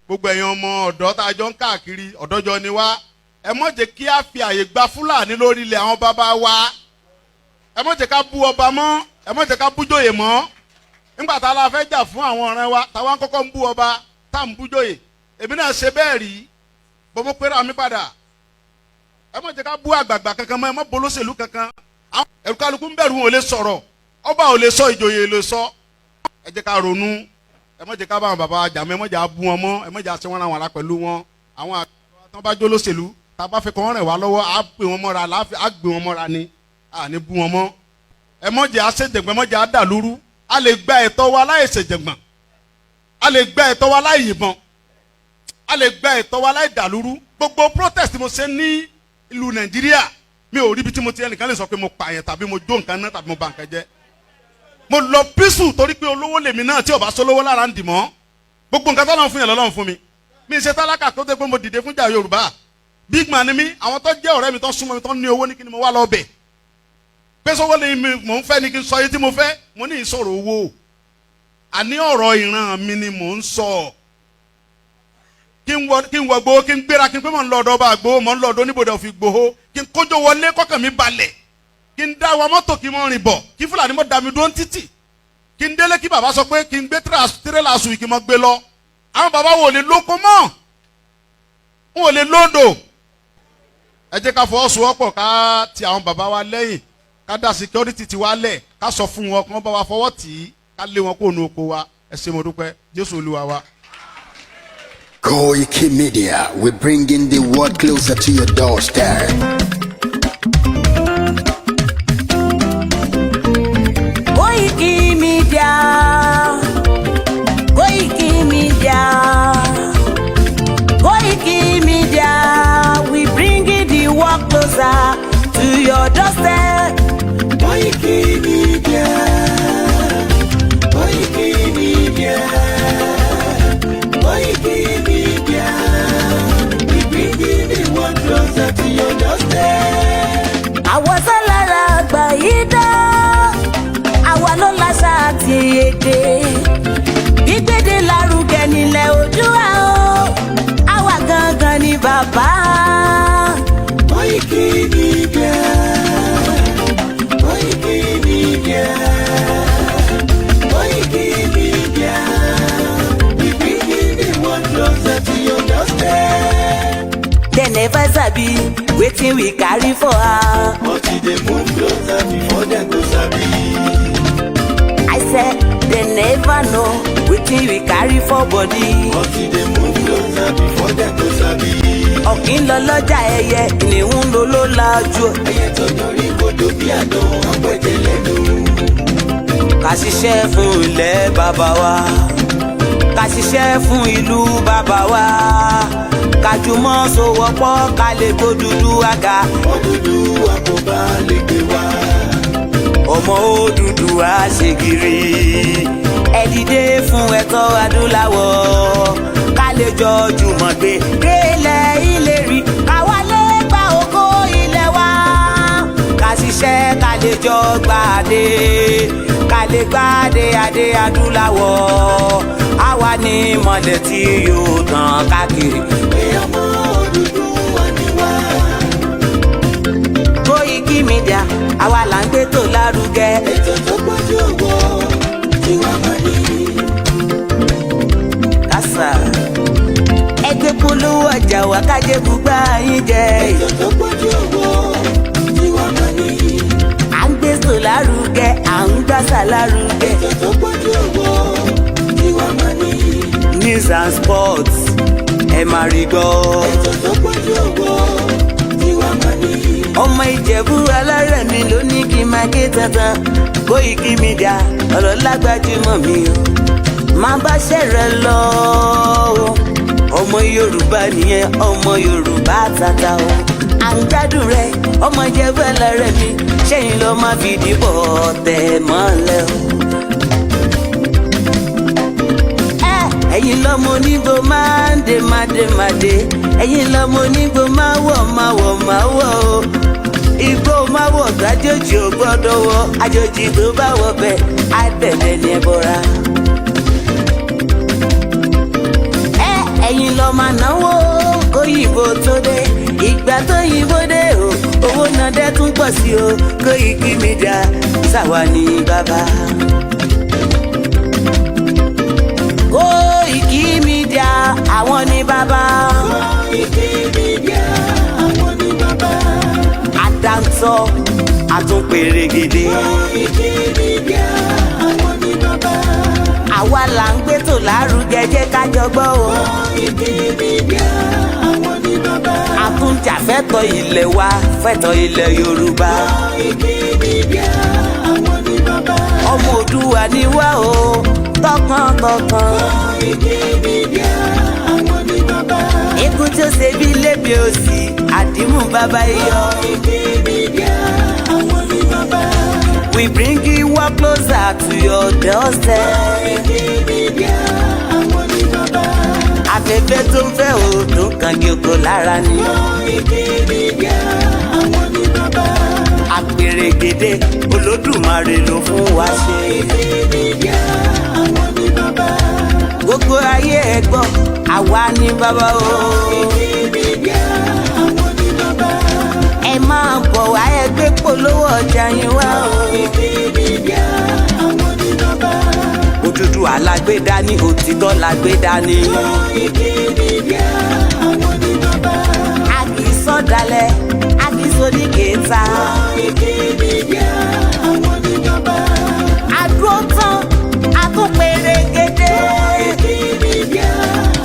gbogbo ẹ̀yin ọmọ ọ̀dọ́ tá a jọ ń káàkiri ọ̀dọ́jọ́ ni wá ẹ má jẹ́ kí a fi àyè gba Fúlàní lórí ilẹ̀ àwọn bàbá wa ẹ má jẹ́ ká bú ọba mọ́ ẹ má jẹ́ ká bú jòyè mọ́ nígbà tá a la fẹ́ jà fún àwọn ọ̀rẹ́ wa táwa ń kọ́kọ́ ń bú ọba tá à ń bú jòyè èmi náà ṣe bẹ́ẹ̀ rí bọ́mọ pẹ́rẹ́ àmì padà ẹ má jẹ́ ká bú àgbààgbà kankan mọ́ ẹ má bolóṣèlú kankan àwọn ẹ̀rù kálukú ń bẹ̀rù wọn ò lè sọ̀rọ̀ ọba ò lè sọ ìjòyè lè sọ ẹ jẹ́ ká ronú ẹ má jẹ́ ká bá àwọn bàbá wa jà mọ́ ẹ má jẹ́ á bú wọn mọ́ ẹ má jẹ́ á ṣe wọn ra wọn la pẹ̀lú wọn àwọn àgbà tó bá jó lóṣèlú tá a bá fẹ́ kọ́ wọn rẹ̀ wá lọ́wọ́ á gbé wọn mọ́ra á gbé wọn mọ́ra ni à ní bú wọn mọ́ ẹ má jẹ́ á ṣèjẹ̀gbọ́n ẹ má jẹ́ á dàlúrú a lè gba ẹ̀tọ́ wa láì ṣèjẹ̀gbọ́n a lè gba ẹ̀tọ́ wa láì yìnbọn a lè gba ẹ̀tọ́ wa láì dàlúrú gbogbo protest mo ṣe ní ìlú Nàìjíríà mi ò rí ibi tí mo ti ẹnìkan lè sọ pé mo pààyàn tàbí mo jó nǹkan náà tàbí mo bà nǹkan jẹ́ mo lọ písù torí pé olówó lèmi náà tí ò bá sólówó lára ń dì mọ́ gbogbo nǹkan tó lọ́n fún yẹn lọ́lọ́run fún mi mi ṣe tálákà tó dé pé mo dìde fún jà Yorùbá big man ni mi àwọn tó jẹ́ ọ̀rẹ́ mi tó súnmọ́ mi tó ní owó ní kí ni mo wá lọ bẹ̀ pé sọ́wọ́ lè mi mò ń fẹ́ ni kí n sọ yìí tí mo fẹ́ mo ní ìsọ̀rọ̀ owó àní ọ̀rọ̀ ìran mi ni mò ń sọ kí n wọ gbowó kí n gbéra kí n pé mò ń lọ ọ̀dọ̀ ọba àgbowó mò ń lọ ọ̀dọ̀ oníbodè òfin gbowó kí n kójó wọlé kọ́kàn mi balẹ̀ kí n dá wa mọ́tò kí n mọ́ rìn bọ̀ kí Fúlàní mọ́ dá mi dúró títì kí n délé kí bàbá sọ pé kí n gbé tírélà sùn kí n mọ́ gbé lọ àwọn bàbá wo lè lóko mọ́ n ò lè lóńdò ẹ jẹ́ ká fọwọ́sowọ́pọ̀ ká ti àwọn bàbá wa lẹ́yìn ká dá security ti wá lẹ̀ ká sọ fún wọn kí wọ́n bá wa fọwọ́ tì í ká lé wọn kó nu oko wa ẹ ṣé mo dúpẹ́ Jésù Olúwa wa. Koikimedia, we're bringing the world closer to your doorstep. Koikimedia, Koikimedia, Koikimedia, we bringing the world closer to your doorstep. Koikimedia, Koikimedia, Koikimedia, we bringing the world closer to your doorstep. Àwọn sálára àgbà yìí dá, àwa ló láṣà àti èdè. Gbígbédè lárugẹ nílẹ̀ Oòduà o, àwa gangan ni bàbá. Koikimedia, Koikimedia, Koikimedia, we bringing the world closer to your doorstep. They never sabi wetin we carry for her. But they move closer before they go sabi. I said they never know wetin we carry for body. But they move closer before they go sabi. Ọ̀kín lọ lọ́jà ẹyẹ, ìníhùn ló ló lajú. Ẹyẹ tó dorí kodò bí àdán, ọ̀pẹ̀tẹ̀ lẹ́nu. Ká ṣiṣẹ́ fún ilẹ̀ bàbá wa, ká ṣiṣẹ́ fún ìlú bàbá wa, ká jùmọ̀ sowọ́pọ̀ ká lè kó Odùduwà. Odùduwà kò bá lè gbé wá. Ọmọ Odùduwà ṣe gírí, ẹ dìde fún ẹ̀tọ́ adúláwọ̀, ká lè jọ jùmọ̀ gbé délẹ̀ ìlérí, káwa lè gba ògo ilẹ̀ wa, ká ṣiṣẹ́ ká lè jọ gbàdé, ká lè gbàdé adé adúláwọ̀, àwa ni mọ̀lẹ̀ tí yóò tàn káàkiri. Ọmọ Odùduwà ni wá. Koikimedia, àwa là ń gbé tó lárugẹ. Ètò tó pọ̀jù owó tí wàá mọ̀ ní. Kásá ẹgbẹ́ polówó ọjà wá kájé bùgbà yín jẹ. Ètò tó pọ̀jù owó tí wàá mọ̀ ní. À ń gbé tó lárugẹ, à ń gbàsà lárugẹ. Ètò tó pọ̀jù owó tí wàá mọ̀ ní. News and sports ẹ máa rí gbọ́. Ètò tó pọ̀jù owó tí wàá mọ̀ ní. Ọmọ Ìjẹ̀bú alárẹ̀ mi ló ní kí n máa ké tantan. Koikimedia ọ̀rọ̀ lágbájúmọ̀ mi o, máa bá ṣẹ̀rẹ̀ lọ o. Ọmọ Yorùbá nìyẹn, ọmọ Yorùbá tata o. À ń gbádùn rẹ, ọmọ Ìjẹ̀bú alárẹ̀ mi, ṣẹ́yìn ló máa fi dìbò tẹ̀ mọ́lẹ̀ o. Ẹ̀yin lọ́mọ onígbò máa ń dé máa dé, ẹ̀yin lọ́mọ onígbò máa wọ̀ o. Igbó máa wọ̀ tó àjòjì ò gbọ́dọ̀ wọ̀, àjòjì tó bá wọ̀ bẹ́ẹ̀ á bẹ̀rẹ̀ ní ẹbọra. Ẹ̀yin pọ̀ sí o Koikimedia sáwa ní bàbá. Koikimedia àwọn ní bàbá. Koikimedia àwọn ní bàbá. Àdáńtọ́ àtúnpèrègèdè. Koikimedia àwọn ní bàbá. Àwa là ń gbé tò lárugẹ jẹ́ ká jọ gbọ́ o. Koikimedia àwọn ní bàbá. Àtúnjà fẹ́tọ̀ ilẹ̀ wa fẹ́tọ̀ ilẹ̀ Yorùbá. Koikimedia àwọn ní bàbá. Ọmọ Oòduà ni wá o tọkàntọkàn. Koikimedia àwọn ní bàbá. Ikú tí ó ṣe bí lébi òsì àdìmú bàbá iyọ̀. Koikimedia àwọn ní bàbá. We bring you up closer to your doorstep. Koikimedia àwọn ní bàbá. Afẹ́fẹ́ tó ń fẹ́ o tó ń kangi oko lára ni. Koikimedia àwọn ní bàbá. Àpèrègèdè Olódùmarè ló fún wa ṣe. Koikimedia àwọn ní bàbá. Gbogbo ayé ẹ gbọ́ àwa ní bàbá o. Koikimedia àwọn ní bàbá. Ẹ máa bọ̀ wá ẹ gbé polówó ọjà yín wá o. Koikimedia àwọn ní bàbá. Òdúdúwà la gbé dání òtítọ́ la gbé dání. Koikimedia àwọn ní bàbá. A kì í sọ̀dálẹ̀ a kì í sóníkèéta. Koikimedia àwọn ní bàbá. Àdúró tán a tún pèrègèdè. Koikimedia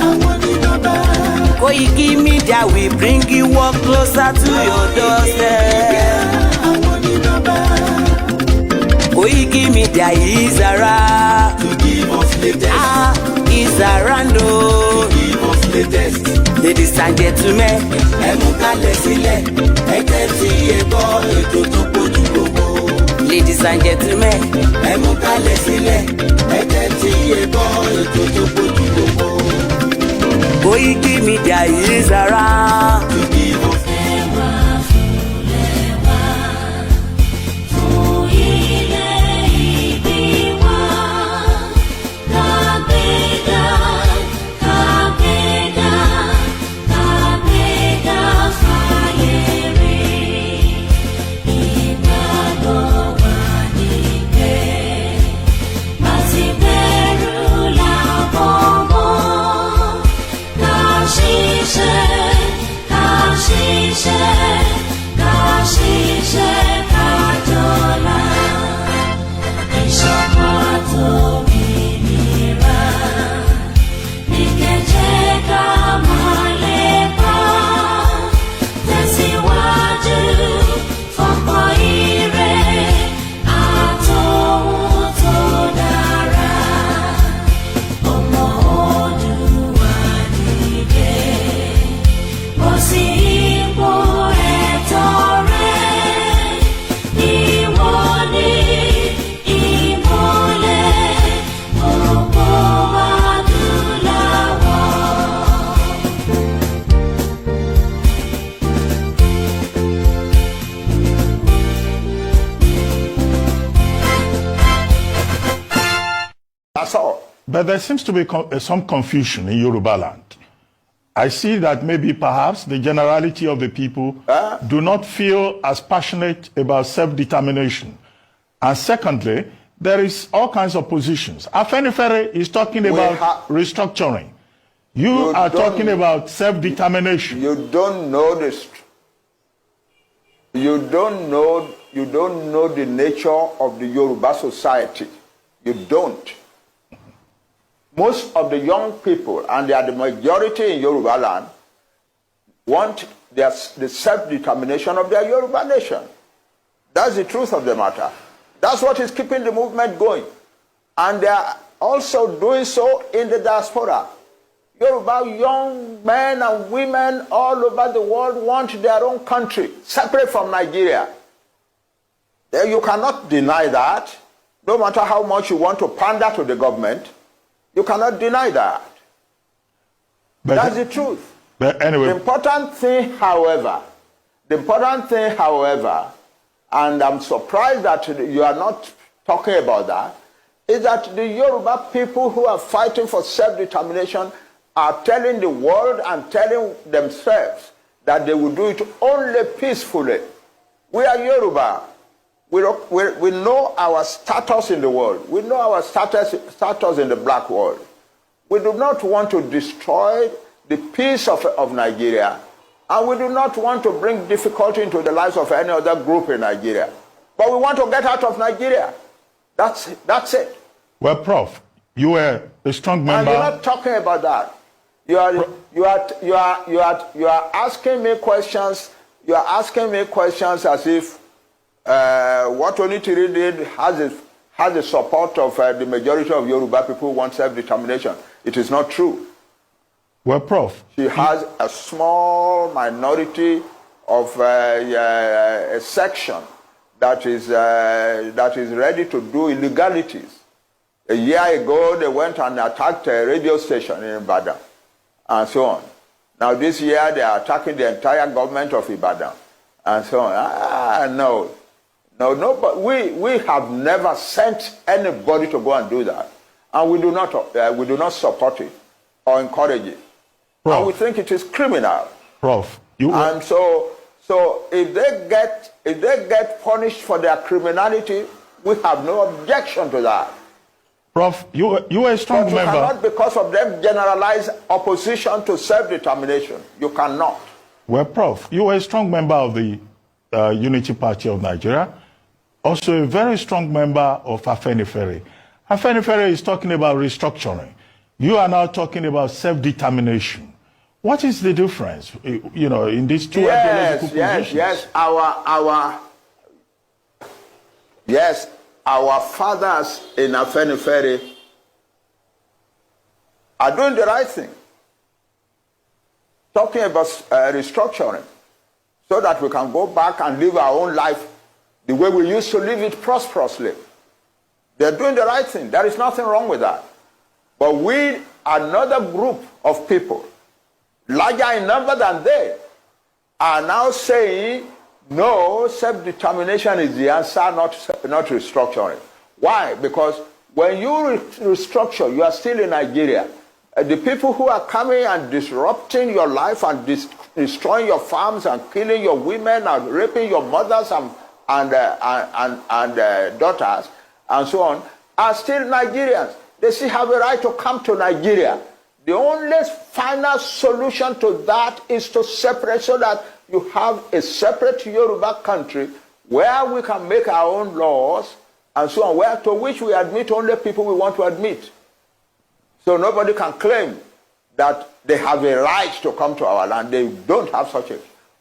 àwọn ní bàbá. Koikimedia we bring you up closer to your doorstep. Àwọn ní bàbá. Koikimedia is around. To give us latest. Is around o. Give us latest. Ladies and gentlemen, Ẹ mú kalẹ̀ sílẹ̀. Ẹ tẹ́tí ẹ gbọ́ ètò tó pójú gbogbo. ladies and gentlemen, Ẹ mú kalẹ̀ sílẹ̀. Ẹ tẹ́tí ẹ gbọ́ ètò tó pójú gbogbo. Koikimedia is around. To give us That's all. But there seems to be some confusion in Yoruba land. I see that maybe perhaps the generality of the people do not feel as passionate about self-determination. And secondly, there is all kinds of positions. Afenifere is talking about restructuring. You are talking about self-determination. You don't know this. You don't know the nature of the Yoruba society. You don't. Most of the young people, and they are the majority in Yoruba land, want the self-determination of their Yoruba nation. That's the truth of the matter. That's what is keeping the movement going. And they are also doing so in the diaspora. Yoruba young men and women all over the world want their own country, separate from Nigeria. You cannot deny that. No matter how much you want to pander to the government, you cannot deny that. But that's the truth. But anyway. The important thing, however, and I'm surprised that you are not talking about that, is that the Yoruba people who are fighting for self-determination are telling the world and telling themselves that they will do it only peacefully. We are Yoruba. We know our status in the world. We know our status in the black world. We do not want to destroy the peace of Nigeria, and we do not want to bring difficulty into the lives of any other group in Nigeria. But we want to get out of Nigeria. That's it. Well, Prof, you were a strong member. And you're not talking about that. You are asking me questions. You are asking me questions as if what Onitiri did has the support of the majority of Yoruba people who want self-determination. It is not true. Well, Prof, she has a small minority of a section that is ready to do illegalities. A year ago, they went and attacked a radio station in Ibadan, and so on. Now this year, they are attacking the entire government of Ibadan, and so on. No, but we have never sent anybody to go and do that, and we do not support it or encourage it. Prof, and we think it is criminal. Prof, and so if they get punished for their criminality, we have no objection to that. Prof, you were a strong member. You cannot, because of them, generalize opposition to self-determination. You cannot. Well, Prof, you were a strong member of the Unity Party of Nigeria, also a very strong member of Afenifere. Afenifere is talking about restructuring. You are now talking about self-determination. What is the difference, in these two ideological positions? Our fathers in Afenifere are doing the right thing, talking about restructuring, so that we can go back and live our own life the way we used to live it prosperously. They're doing the right thing. There is nothing wrong with that. But we, another group of people, larger in number than they, are now saying, no, self-determination is the answer, not restructuring. Why? Because when you restructure, you are still in Nigeria. The people who are coming and disrupting your life and destroying your farms and killing your women and raping your mothers and daughters and so on are still Nigerians. They still have a right to come to Nigeria. The only final solution to that is to separate, so that you have a separate Yoruba country where we can make our own laws and so on, to which we admit only people we want to admit. So nobody can claim that they have a right to come to our land. They don't have such a.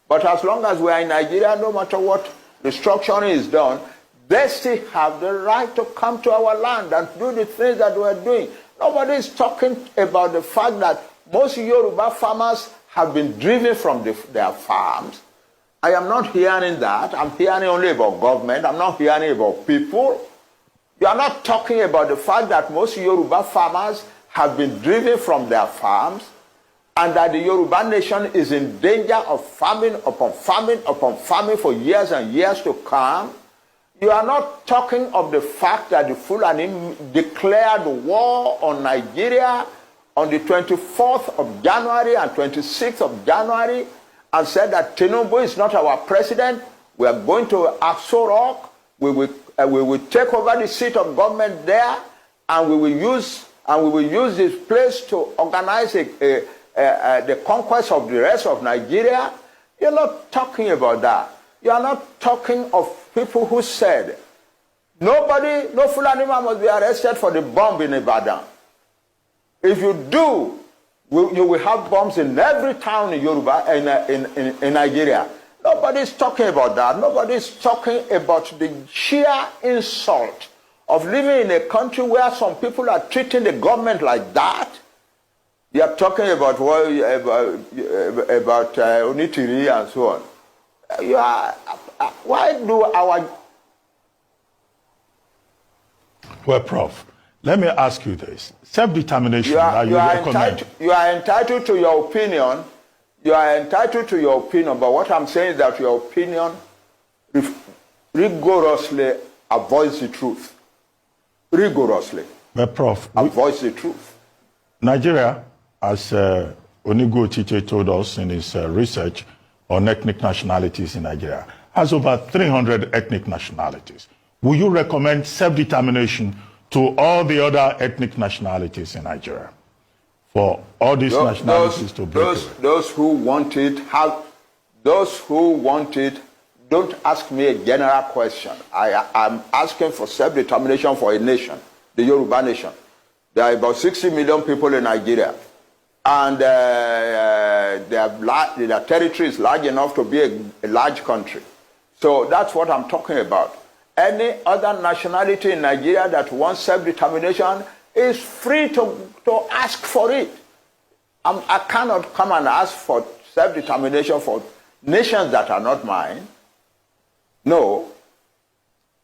But as long as we are in Nigeria, no matter what restructuring is done, they still have the right to come to our land and do the things that we are doing. Nobody is talking about the fact that most Yoruba farmers have been driven from their farms. I am not hearing that. I'm hearing only about government. I'm not hearing about people. You are not talking about the fact that most Yoruba farmers have been driven from their farms, and that the Yoruba nation is in danger of famine upon famine upon famine for years and years to come. You are not talking of the fact that the Fulani declared war on Nigeria on the 24th of January and 26th of January and said that Tinubu is not our president. We are going to Aso Rock. We will take over the seat of government there, and we will use this place to organize the conquest of the rest of Nigeria. You're not talking about that. You are not talking of people who said, no Fulani man must be arrested for the bomb in Ibadan. If you do, you will have bombs in every town in Yoruba, in Nigeria. Nobody is talking about that. Nobody is talking about the sheer insult of living in a country where some people are treating the government like that. You are talking about Onitiri and so on. Why do our... Well, Prof, let me ask you this. Self-determination, you are entitled to your opinion. You are entitled to your opinion, but what I'm saying is that your opinion rigorously avoids the truth. Rigorously. But Prof, avoids the truth. Nigeria, as Onigo Chiche told us in his research on ethnic nationalities in Nigeria, has over 300 ethnic nationalities. Will you recommend self-determination to all the other ethnic nationalities in Nigeria? For all these nationalities to break away? Those who want it don't ask me a general question. I'm asking for self-determination for a nation, the Yoruba nation. There are about 60 million people in Nigeria, and their territory is large enough to be a large country. So that's what I'm talking about. Any other nationality in Nigeria that wants self-determination is free to ask for it. I cannot come and ask for self-determination for nations that are not mine. No.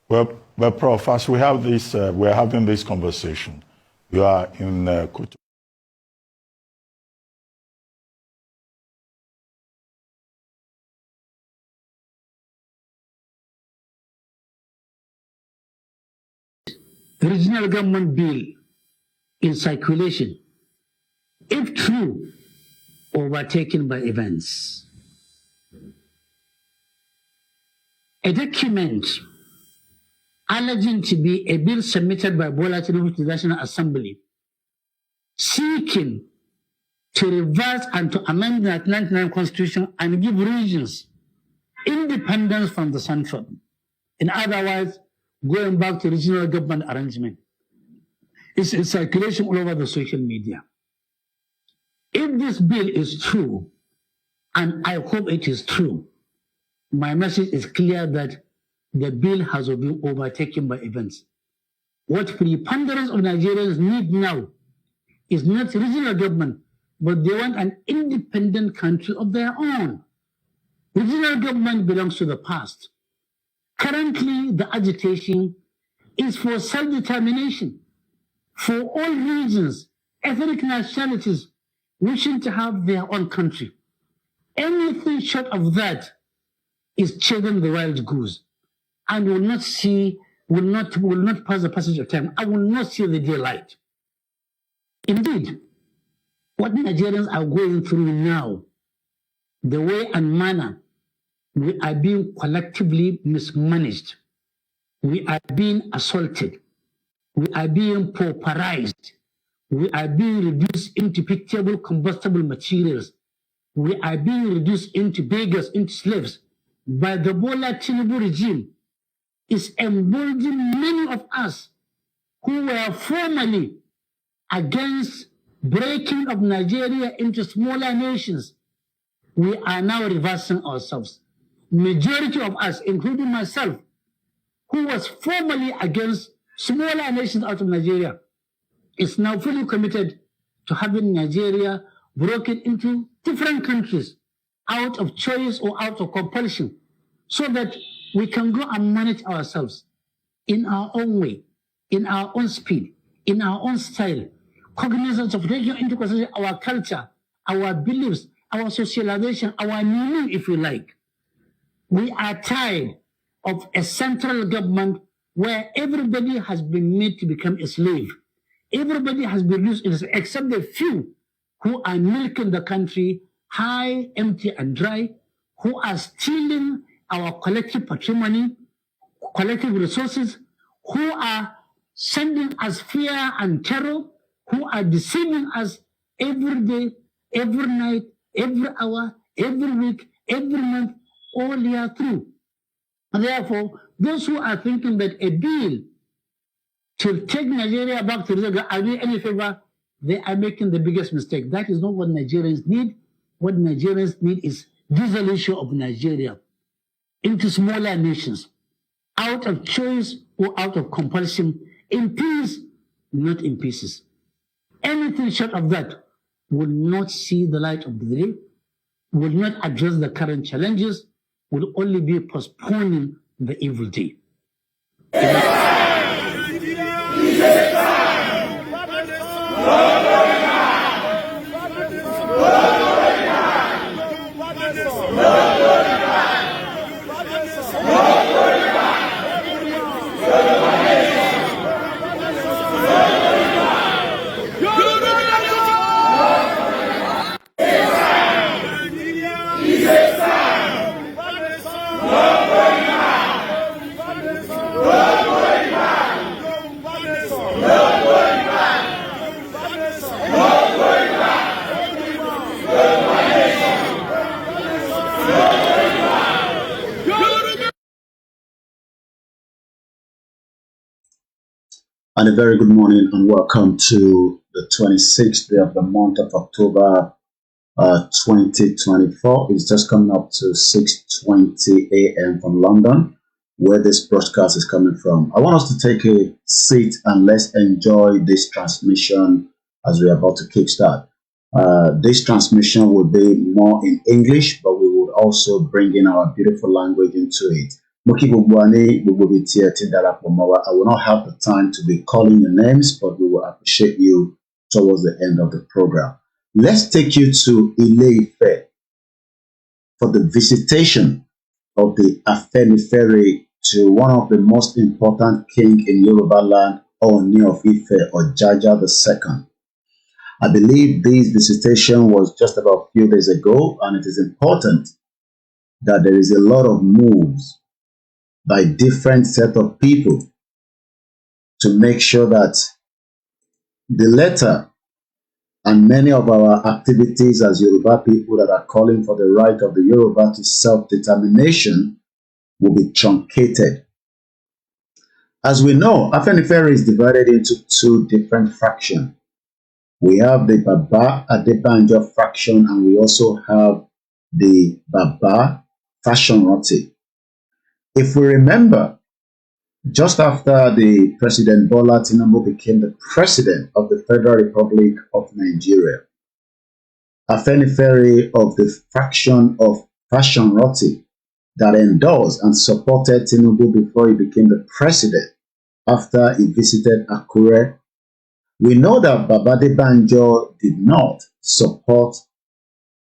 Well, Prof, as we have this, we're having this conversation. You are in Kutu. The regional government bill in circulation, if true, overtaken by events. A document alleging to be a bill submitted by Bola Tinubu to the National Assembly seeking to reverse and to amend the 1999 Constitution and give regions independence from the central. In other words, going back to regional government arrangement. It's in circulation all over the social media. If this bill is true, and I hope it is true, my message is clear that the bill has been overtaken by events. What preponderance of Nigerians need now is not regional government, but they want an independent country of their own. Regional government belongs to the past. Currently, the agitation is for self-determination, for all regions, ethnic nationalities wishing to have their own country. Anything short of that is chasing the wild goose and will not pass the passage of time. I will not see the daylight. Indeed, what Nigerians are going through now, the way and manner we are being collectively mismanaged, we are being assaulted, we are being pauperized, we are being reduced into pitiable combustible materials, we are being reduced into beggars, into slaves by the Bola Tinubu regime is emboldening many of us who were formerly against breaking of Nigeria into smaller nations. We are now reversing ourselves. Majority of us, including myself, who was formerly against smaller nations out of Nigeria, is now fully committed to having Nigeria broken into different countries out of choice or out of compulsion, so that we can go and manage ourselves in our own way, in our own speed, in our own style, cognizance of taking into consideration our culture, our beliefs, our socialization, our meaning, if you like. We are tired of a central government where everybody has been made to become a slave. Everybody has been reduced, except the few who are milking the country high, empty, and dry, who are stealing our collective patrimony, collective resources, who are sending us fear and terror, who are deceiving us every day, every night, every hour, every week, every month, all year through. And therefore, those who are thinking that a deal to take Nigeria back to the are doing any favor, they are making the biggest mistake. That is not what Nigerians need. What Nigerians need is dissolution of Nigeria into smaller nations, out of choice or out of compulsion, in peace, not in pieces. Anything short of that will not see the light of the day, will not address the current challenges, will only be postponing the evil day. No! And a very good morning and welcome to the 26th day of the month of October 2024. It's just coming up to 6:20 a.m. from London, where this broadcast is coming from. I want us to take a seat and let's enjoy this transmission as we're about to kickstart. This transmission will be more in English, but we will also bring in our beautiful language into it. I will not have the time to be calling your names, but we will appreciate you towards the end of the program. Let's take you to Ile-Ife for the visitation of the Afenifere to one of the most important king in Yoruba land, Ooni of Ife or Jaja II. I believe this visitation was just about a few days ago, and it is important that there is a lot of moves by different set of people to make sure that the letter and many of our activities as Yoruba people that are calling for the right of the Yoruba to self-determination will be truncated. As we know, Afenifere is divided into two different fractions. We have the Baba Adebanjo fraction and we also have the Baba Fashionrote. If we remember, just after the President Bola Tinubu became the president of the Federal Republic of Nigeria, Afenifere of the fraction of Fashionrote that endorsed and supported Tinubu before he became the president after he visited Akure. We know that Baba Adebanjo did not support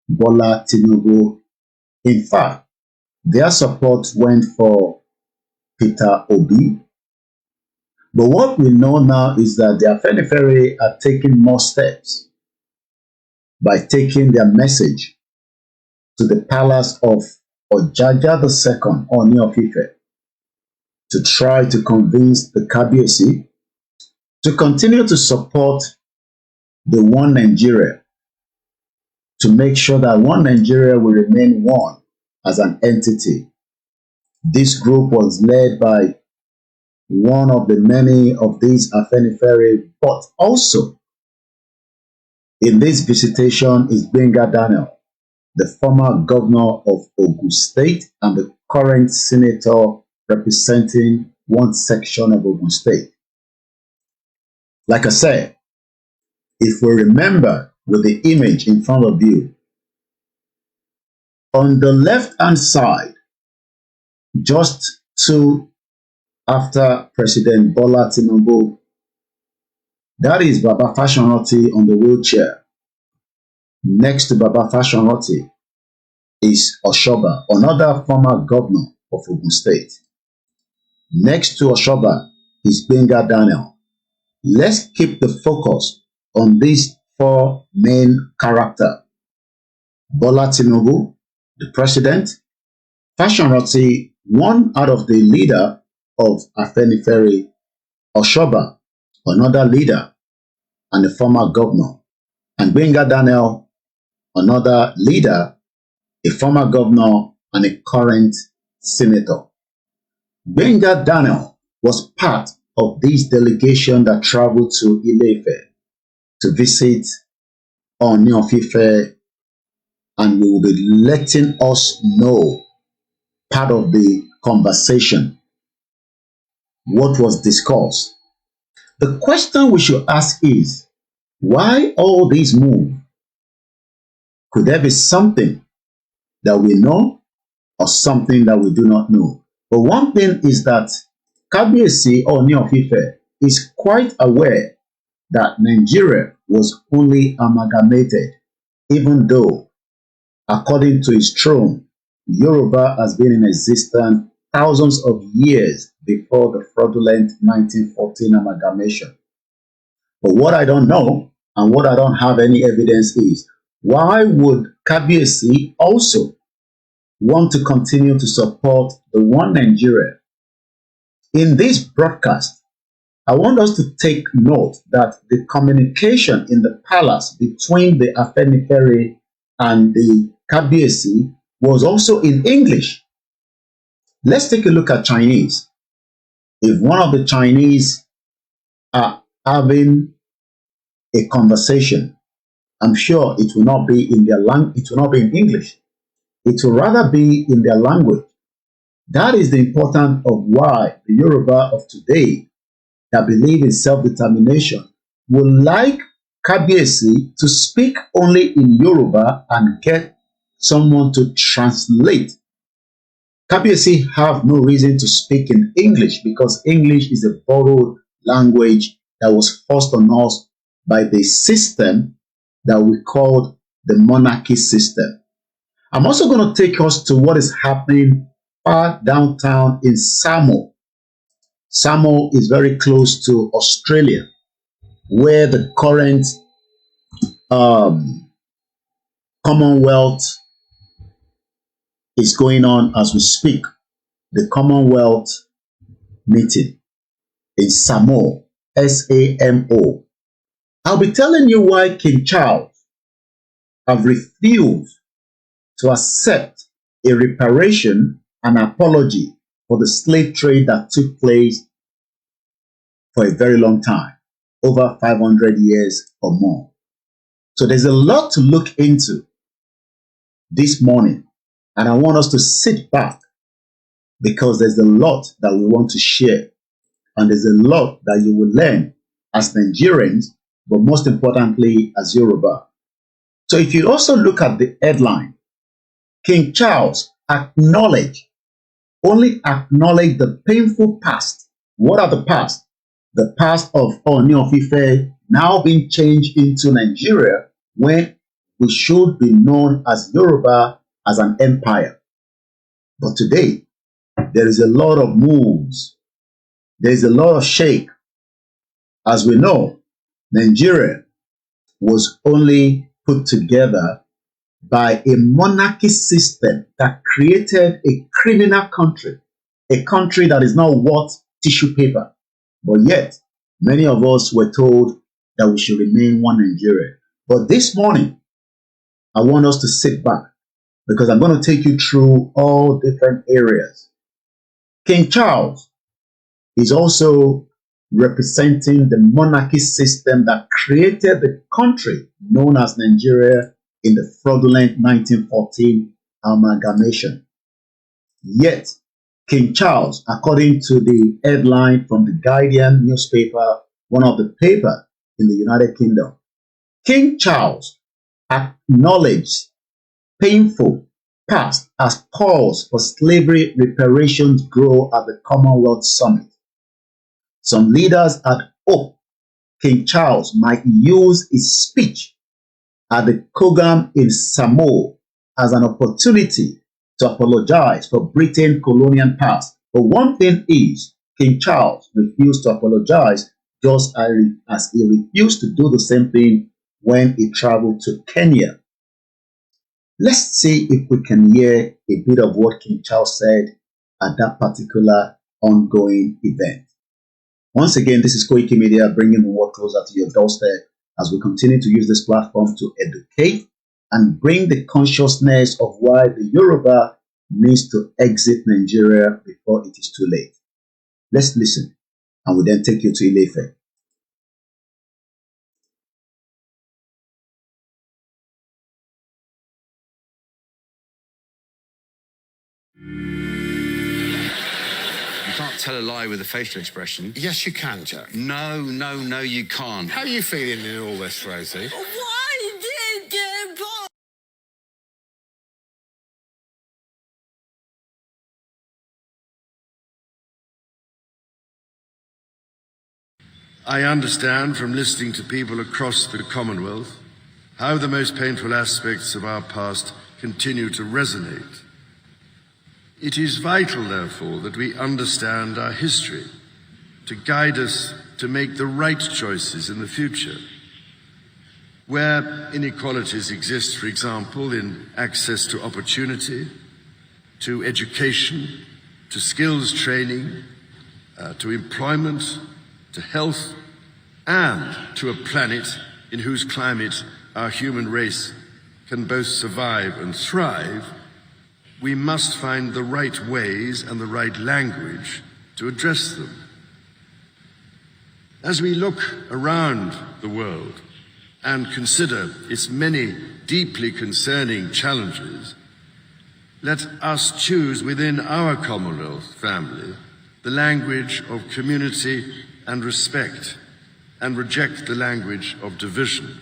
Bola Tinubu. In fact, their support went for Peter Obi. But what we know now is that the Afenifere are taking more steps by taking their message to the palace of Ojaja II, Ooni of Ife, to try to convince the Kabiyesi to continue to support the One Nigeria, to make sure that One Nigeria will remain one as an entity. This group was led by one of the many of these Afenifere, but also in this visitation is Benga Daniel, the former governor of Ogun State and the current senator representing one section of Ogun State. Like I said, if we remember with the image in front of you, on the left-hand side, just after President Bola Tinubu, that is Baba Fashionrote on the wheelchair. Next to Baba Fashionrote is Oshoba, another former governor of Ogun State. Next to Oshoba is Benga Daniel. Let's keep the focus on these four main characters. Bola Tinubu, the president, Fashionrote, one out of the leader of Afenifere, Oshoba, another leader and a former governor, and Benga Daniel, another leader, a former governor and a current senator. Benga Daniel was part of this delegation that traveled to Ile-Ife to visit Ooni of Ife, and we will be letting us know part of the conversation, what was discussed. The question we should ask is, why all these moves? Could there be something that we know or something that we do not know? But one thing is that Kabiyesi Ooni of Ife is quite aware that Nigeria was only amalgamated, even though, according to his throne, Yoruba has been in existence thousands of years before the fraudulent 1914 amalgamation. But what I don't know and what I don't have any evidence is, why would Kabiyesi also want to continue to support the One Nigeria? In this broadcast, I want us to take note that the communication in the palace between the Afenifere and the Kabiyesi was also in English. Let's take a look at Chinese. If one of the Chinese are having a conversation, I'm sure it will not be in their it will not be in English. It will rather be in their language. That is the importance of why the Yoruba of today that believe in self-determination would like Kabiyesi to speak only in Yoruba and get someone to translate. Kabiyesi have no reason to speak in English because English is a borrowed language that was forced on us by the system that we called the monarchy system. I'm also going to take us to what is happening far downtown in Samoa. Samoa is very close to Australia, where the current Commonwealth is going on as we speak. The Commonwealth meeting in Samoa, S-A-M-O. I'll be telling you why King Charles have refused to accept a reparation and apology for the slave trade that took place for a very long time, over 500 years or more. So there's a lot to look into this morning, and I want us to sit back because there's a lot that we want to share, and there's a lot that you will learn as Nigerians, but most importantly as Yoruba. So if you also look at the headline, King Charles only acknowledge the painful past. What are the past? The past of Ooni of Ife now being changed into Nigeria when we should be known as Yoruba as an empire. But today, there is a lot of moves. There is a lot of shake. As we know, Nigeria was only put together by a monarchy system that created a criminal country, a country that is now worth tissue paper. But yet, many of us were told that we should remain one Nigeria. But this morning, I want us to sit back because I'm going to take you through all different areas. King Charles is also representing the monarchy system that created the country known as Nigeria in the fraudulent 1914 amalgamation. Yet, King Charles, according to the headline from the Guardian newspaper, one of the papers in the United Kingdom, King Charles acknowledged painful past as calls for slavery reparations grow at the Commonwealth Summit. Some leaders had hoped King Charles might use his speech at the COGAM in Samoa as an opportunity to apologize for Britain's colonial past. But one thing is, King Charles refused to apologize just as he refused to do the same thing when he traveled to Kenya. Let's see if we can hear a bit of what King Charles said at that particular ongoing event. Once again, this is Koikimedia bringing the world closer to your doorstep as we continue to use this platform to educate and bring the consciousness of why the Yoruba needs to exit Nigeria before it is too late. Let's listen, and we'll then take you to Ile-Ife. You can't tell a lie with a facial expression. Yes, you can, Jack. No, you can't. How are you feeling in all this, Rosie? Why did you put... I understand from listening to people across the Commonwealth how the most painful aspects of our past continue to resonate. It is vital, therefore, that we understand our history to guide us to make the right choices in the future. Where inequalities exist, for example, in access to opportunity, to education, to skills training, to employment, to health, and to a planet in whose climate our human race can both survive and thrive, we must find the right ways and the right language to address them. As we look around the world and consider its many deeply concerning challenges, let us choose within our Commonwealth family the language of community and respect, and reject the language of division.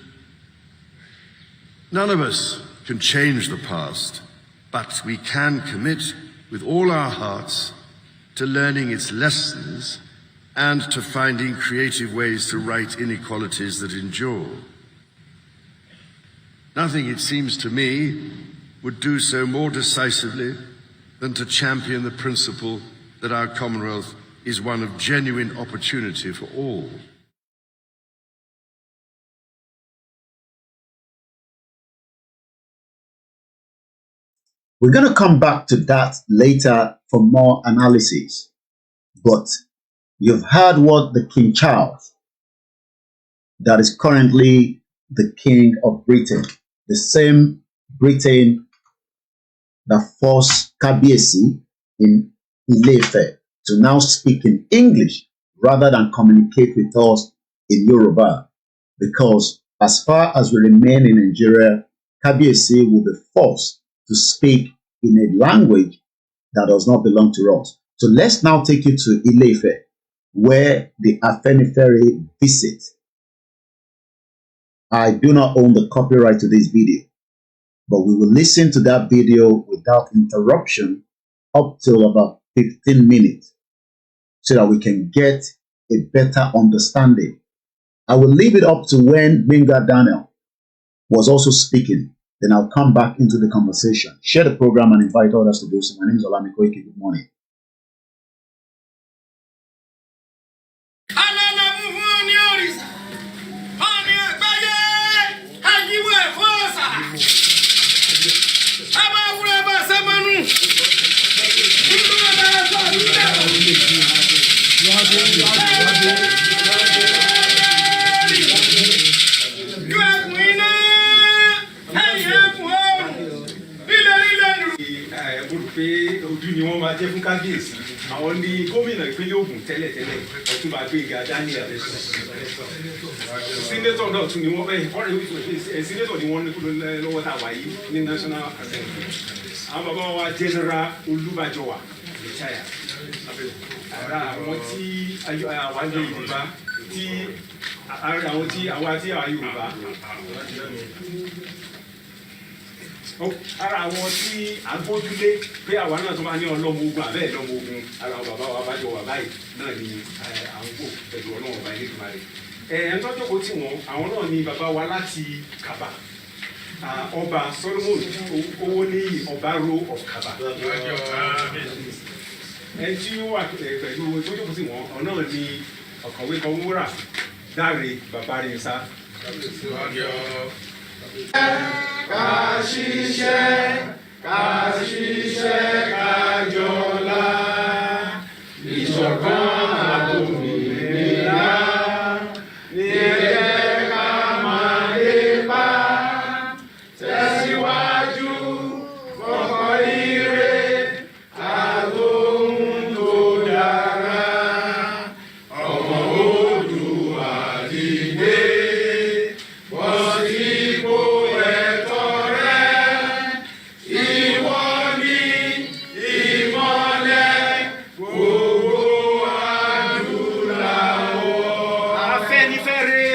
None of us can change the past, but we can commit with all our hearts to learning its lessons and to finding creative ways to right inequalities that endure. Nothing, it seems to me, would do so more decisively than to champion the principle that our Commonwealth is one of genuine opportunity for all. We're going to come back to that later for more analysis. But you've heard what the King Charles, that is currently the King of Britain, the same Britain that forced Kábíyèsí in Ile-Ife to now speak in English rather than communicate with us in Yoruba. Because as far as we remain in Nigeria, Kábíyèsí will be forced to speak in a language that does not belong to us. So let's now take you to Ile-Ife, where the Afenifere visit. I do not own the copyright to this video, but we will listen to that video without interruption up till about 15 minutes so that we can get a better understanding. I will leave it up to when Gbenga Daniel was also speaking. Then I'll come back into the conversation. Share the program and invite others to do so. My name is OLAYOMI KOIKI. Good morning. pé ojú ni wọ́n máa jẹ́ fún kábíyèsí àwọn ní gómìnà ìpínlẹ̀ Ògùn tẹ́lẹ̀tẹ́lẹ̀ Ọ̀túnba Gbénga Daniel sínétọ̀ náà tún ni wọ́n sínétọ̀ ni wọ́n ní kúrò lọ́wọ́ tá a wà yìí ní National Assembly àwọn bàbá wa General Olúbàjọwà retire ara àwọn tí àwa ní Yorùbá tí àwọn tí àwa tí àwa Yorùbá ara àwọn tí agbójúlé pé àwa náà tó máa ní ọlọ́mọ ogun àbẹ́ẹ̀ lọ́mọ ogun ara àwọn bàbá wa bájọ wà báyìí náà ni àwọn kò pẹ̀lú ọlọ́wọ́ ọba ilé ìgbìmọ̀ rẹ̀ ẹ̀ ń tọ́jú kó tì wọ́n àwọn náà ni bàbá wa láti Kaba ọba Solomon Owóníyì Ọbáró of Kaba ẹ̀ tí ó wà pẹ̀lú tọ́jú kó tì wọ́n ọ̀nà ni ọ̀kọ̀wé Kọ́wúrà Dáre bàbá rẹ̀ sá. Ká ṣiṣẹ́ ká jọlá ìṣọ̀kan àtòmìnira ní ẹ jẹ́ ká máa lépa tẹ̀síwájú fọ́kọ́ ire àtòhun tó dára ọmọ Oòduà dìde bọ́ sípò ẹ̀tọ́ rẹ ìwọ ni ìmọ́lẹ̀ gbogbo adúláwọ̀. Afẹ́nifẹ́re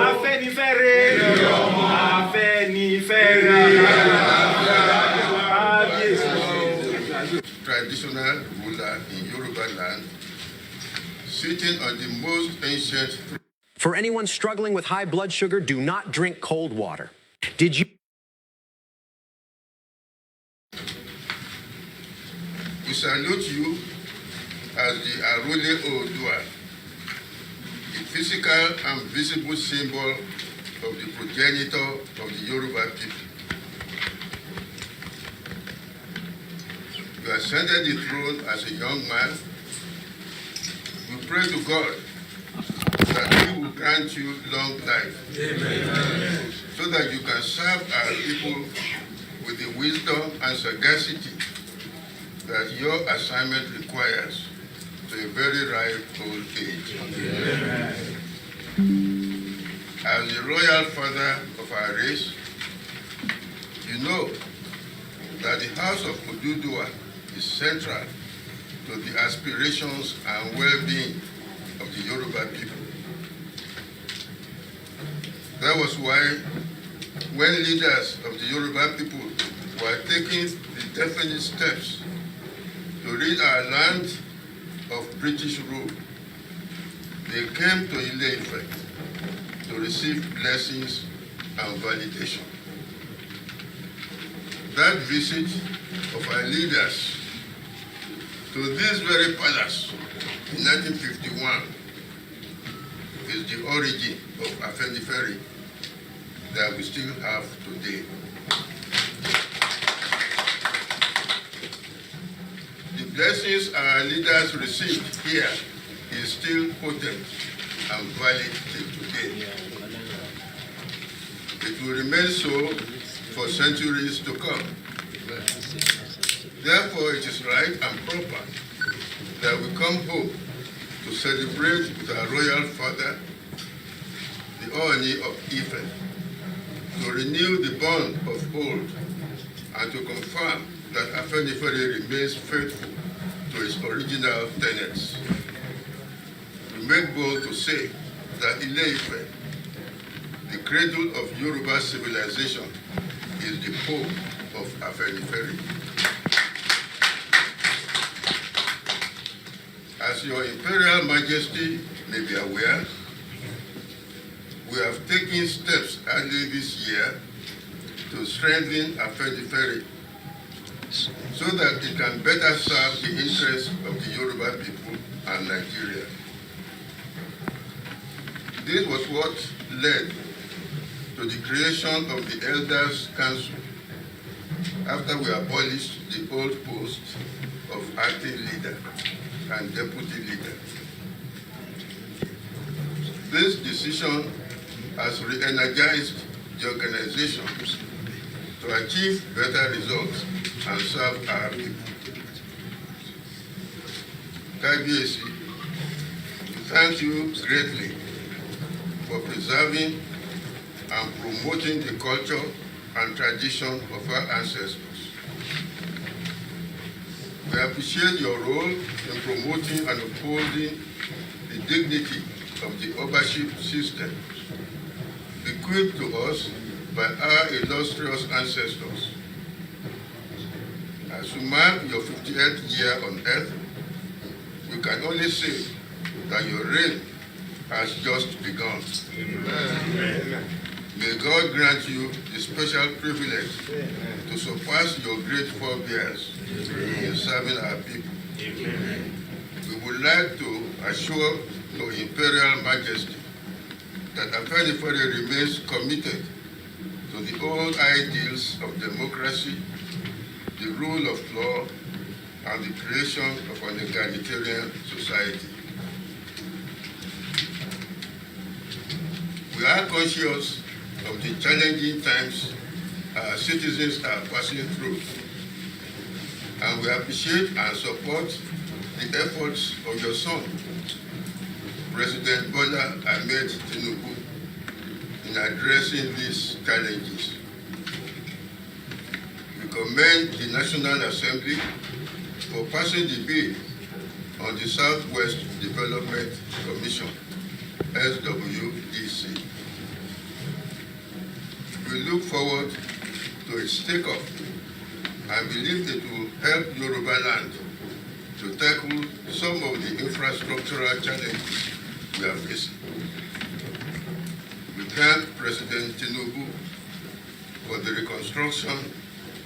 Afẹ́nifẹ́re Afẹ́nifẹ́re. Traditional ruler in Yoruba land, sitting on the most ancient. For anyone struggling with high blood sugar, do not drink cold water. Did you? We salute you as the Arole Oòduà, the physical and visible symbol of the progenitor of the Yoruba people. You ascended the throne as a young man. We pray to God that He will grant you long life. Amen. So that you can serve our people with the wisdom and sagacity that your assignment requires. to a very ripe old age. As the royal father of our race, you know that the House of Oduduwa is central to the aspirations and well-being of the Yoruba people. That was why, when leaders of the Yoruba people were taking the definite steps to rid our land of British rule, they came to Ile-Ife to receive blessings and validation. That visit of our leaders to this very palace in 1951 is the origin of Afenifere that we still have today. The blessings our leaders received here is still potent and valid till today. It will remain so for centuries to come. Therefore, it is right and proper that we come home to celebrate with our royal father, the Ooni of Ife, to renew the bond of old and to confirm that Afenifere remains faithful to its original tenets. We make bold to say that Ile-Ife, the cradle of Yoruba civilization, is the home of Afenifere. As your Imperial Majesty may be aware, we have taken steps early this year to strengthen Afenifere so that it can better serve the interests of the Yoruba people and Nigeria. This was what led to the creation of the Elders' Council after we abolished the old post of acting leader and deputy leader. This decision has re-energized the organization to achieve better results and serve our people. Kabiyesi, we thank you greatly for preserving and promoting the culture and tradition of our ancestors. We appreciate your role in promoting and upholding the dignity of the overship system bequeathed to us by our illustrious ancestors. As you mark your 58th year on earth, we can only say that your reign has just begun. Amen. May God grant you the special privilege to surpass your great forebears in serving our people. Amen. We would like to assure your Imperial Majesty that Afenifere remains committed to the old ideals of democracy, the rule of law, and the creation of an egalitarian society. We are conscious of the challenging times our citizens are passing through, and we appreciate and support the efforts of your son, President Bola Ahmed Tinubu, in addressing these challenges. We commend the National Assembly for passing the bill on the Southwest Development Commission, SWDC. We look forward to its takeoff and believe it will help Yoruba land to tackle some of the infrastructural challenges we are facing. We thank President Tinubu for the reconstruction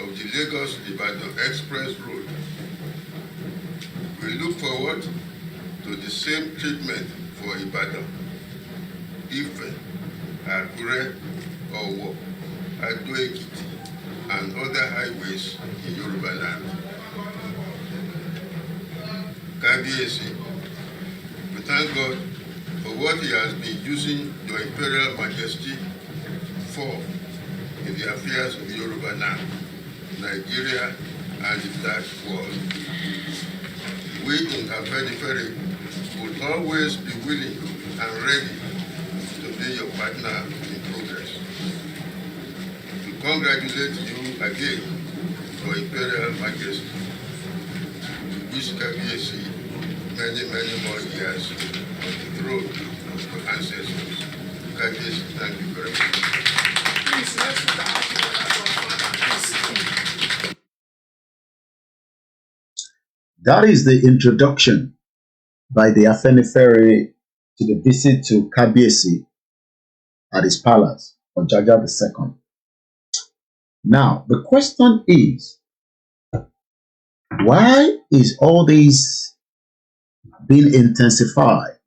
of the Lagos-Ibadan Express Road. We look forward to the same treatment for Ibadan, Ife, Akure, Owo, Ado-Ekiti, and other highways in Yoruba land. Kabiyesi, we thank God for what He has been using your Imperial Majesty for in the affairs of Yoruba land, Nigeria, and the Black world. we in Afenifere will always be willing and ready to be your partner in progress. To congratulate you again for Imperial Majesty. To wish Kabiyesi many, many more years on the throne of your ancestors. Kabiyesi, thank you very much. That is the introduction by the Afenifere to the visit to Kabiyesi at his palace, Ojaja II. Now, the question is, why is all this being intensified?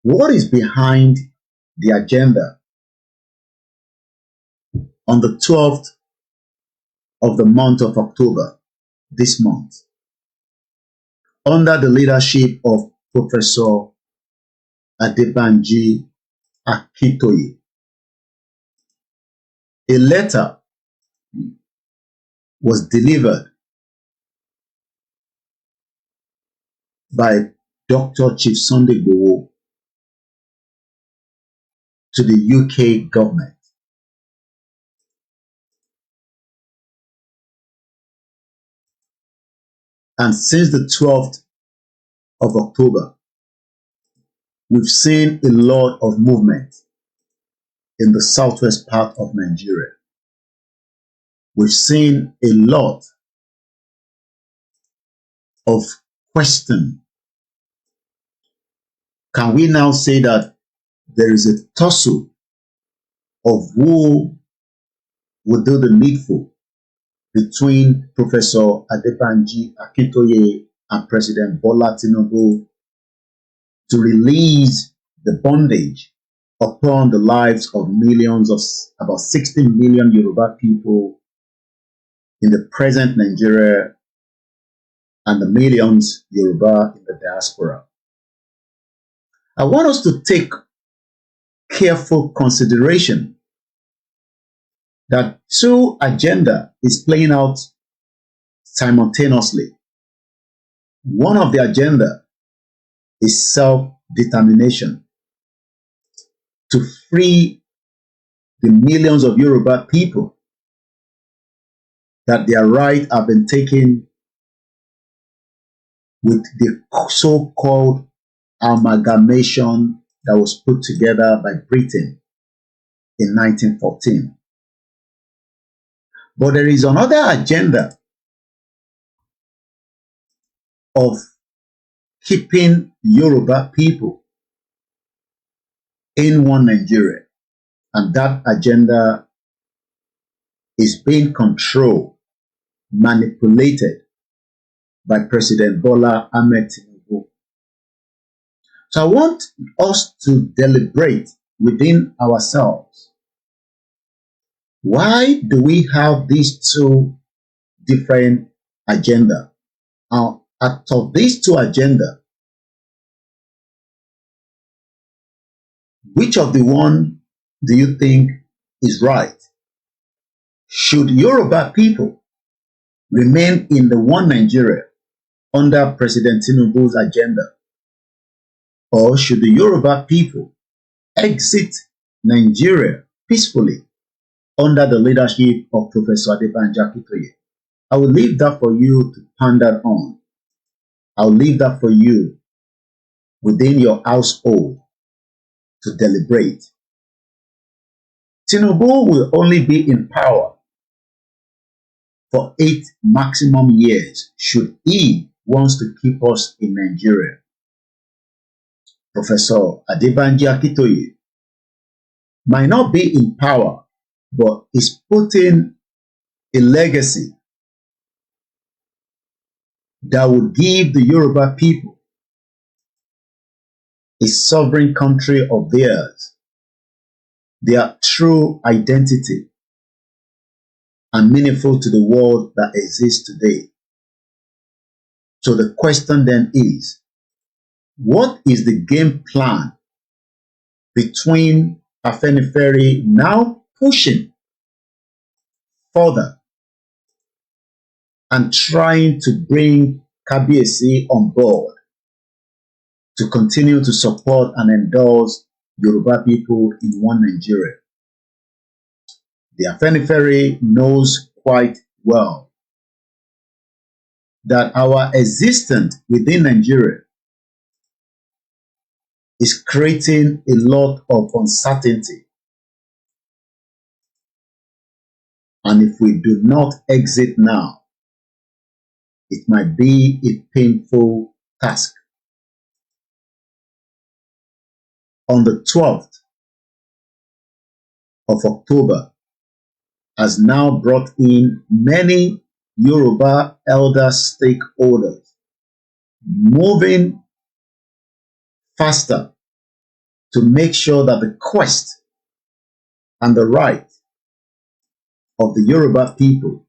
What is behind the agenda on the 12th of the month of October, this month, under the leadership of Professor Adebanji Akintoye? A letter was delivered by Dr. Chief Sunday Igboho to the UK government. And since the 12th of October, we've seen a lot of movement in the southwest part of Nigeria. We've seen a lot of question. Can we now say that there is a tussle of who will do the needful between Professor Adebanji Akintoye and President Bola Tinubu to release the bondage upon the lives of millions of about 60 million Yoruba people in the present Nigeria and the millions Yoruba in the diaspora? I want us to take careful consideration that two agenda is playing out simultaneously. One of the agenda is self-determination, to free the millions of Yoruba people that their right have been taken with the so-called amalgamation that was put together by Britain in 1914. But there is another agenda of keeping Yoruba people in one Nigeria, and that agenda is being controlled, manipulated by President Bola Ahmed Tinubu. So I want us to deliberate within ourselves. Why do we have these two different agendas? Out of these two agendas, which of the one do you think is right? Should Yoruba people remain in the one Nigeria under President Tinubu's agenda? Or should the Yoruba people exit Nigeria peacefully under the leadership of Professor Adebanji Akintoye? I will leave that for you to ponder on. I'll leave that for you within your household to deliberate. Tinubu will only be in power for 8 maximum years should he wants to keep us in Nigeria. Professor Adebanji Akintoye might not be in power, but is putting a legacy that would give the Yoruba people a sovereign country of theirs, their true identity, and meaningful to the world that exists today. So the question then is, what is the game plan between Afenifere now pushing further and trying to bring Kabiyesi on board to continue to support and endorse Yoruba people in one Nigeria. The Afenifere knows quite well that our existence within Nigeria is creating a lot of uncertainty. And if we do not exit now, it might be a painful task. On the 12th of October has now brought in many Yoruba elder stakeholders moving faster to make sure that the quest and the right of the Yoruba people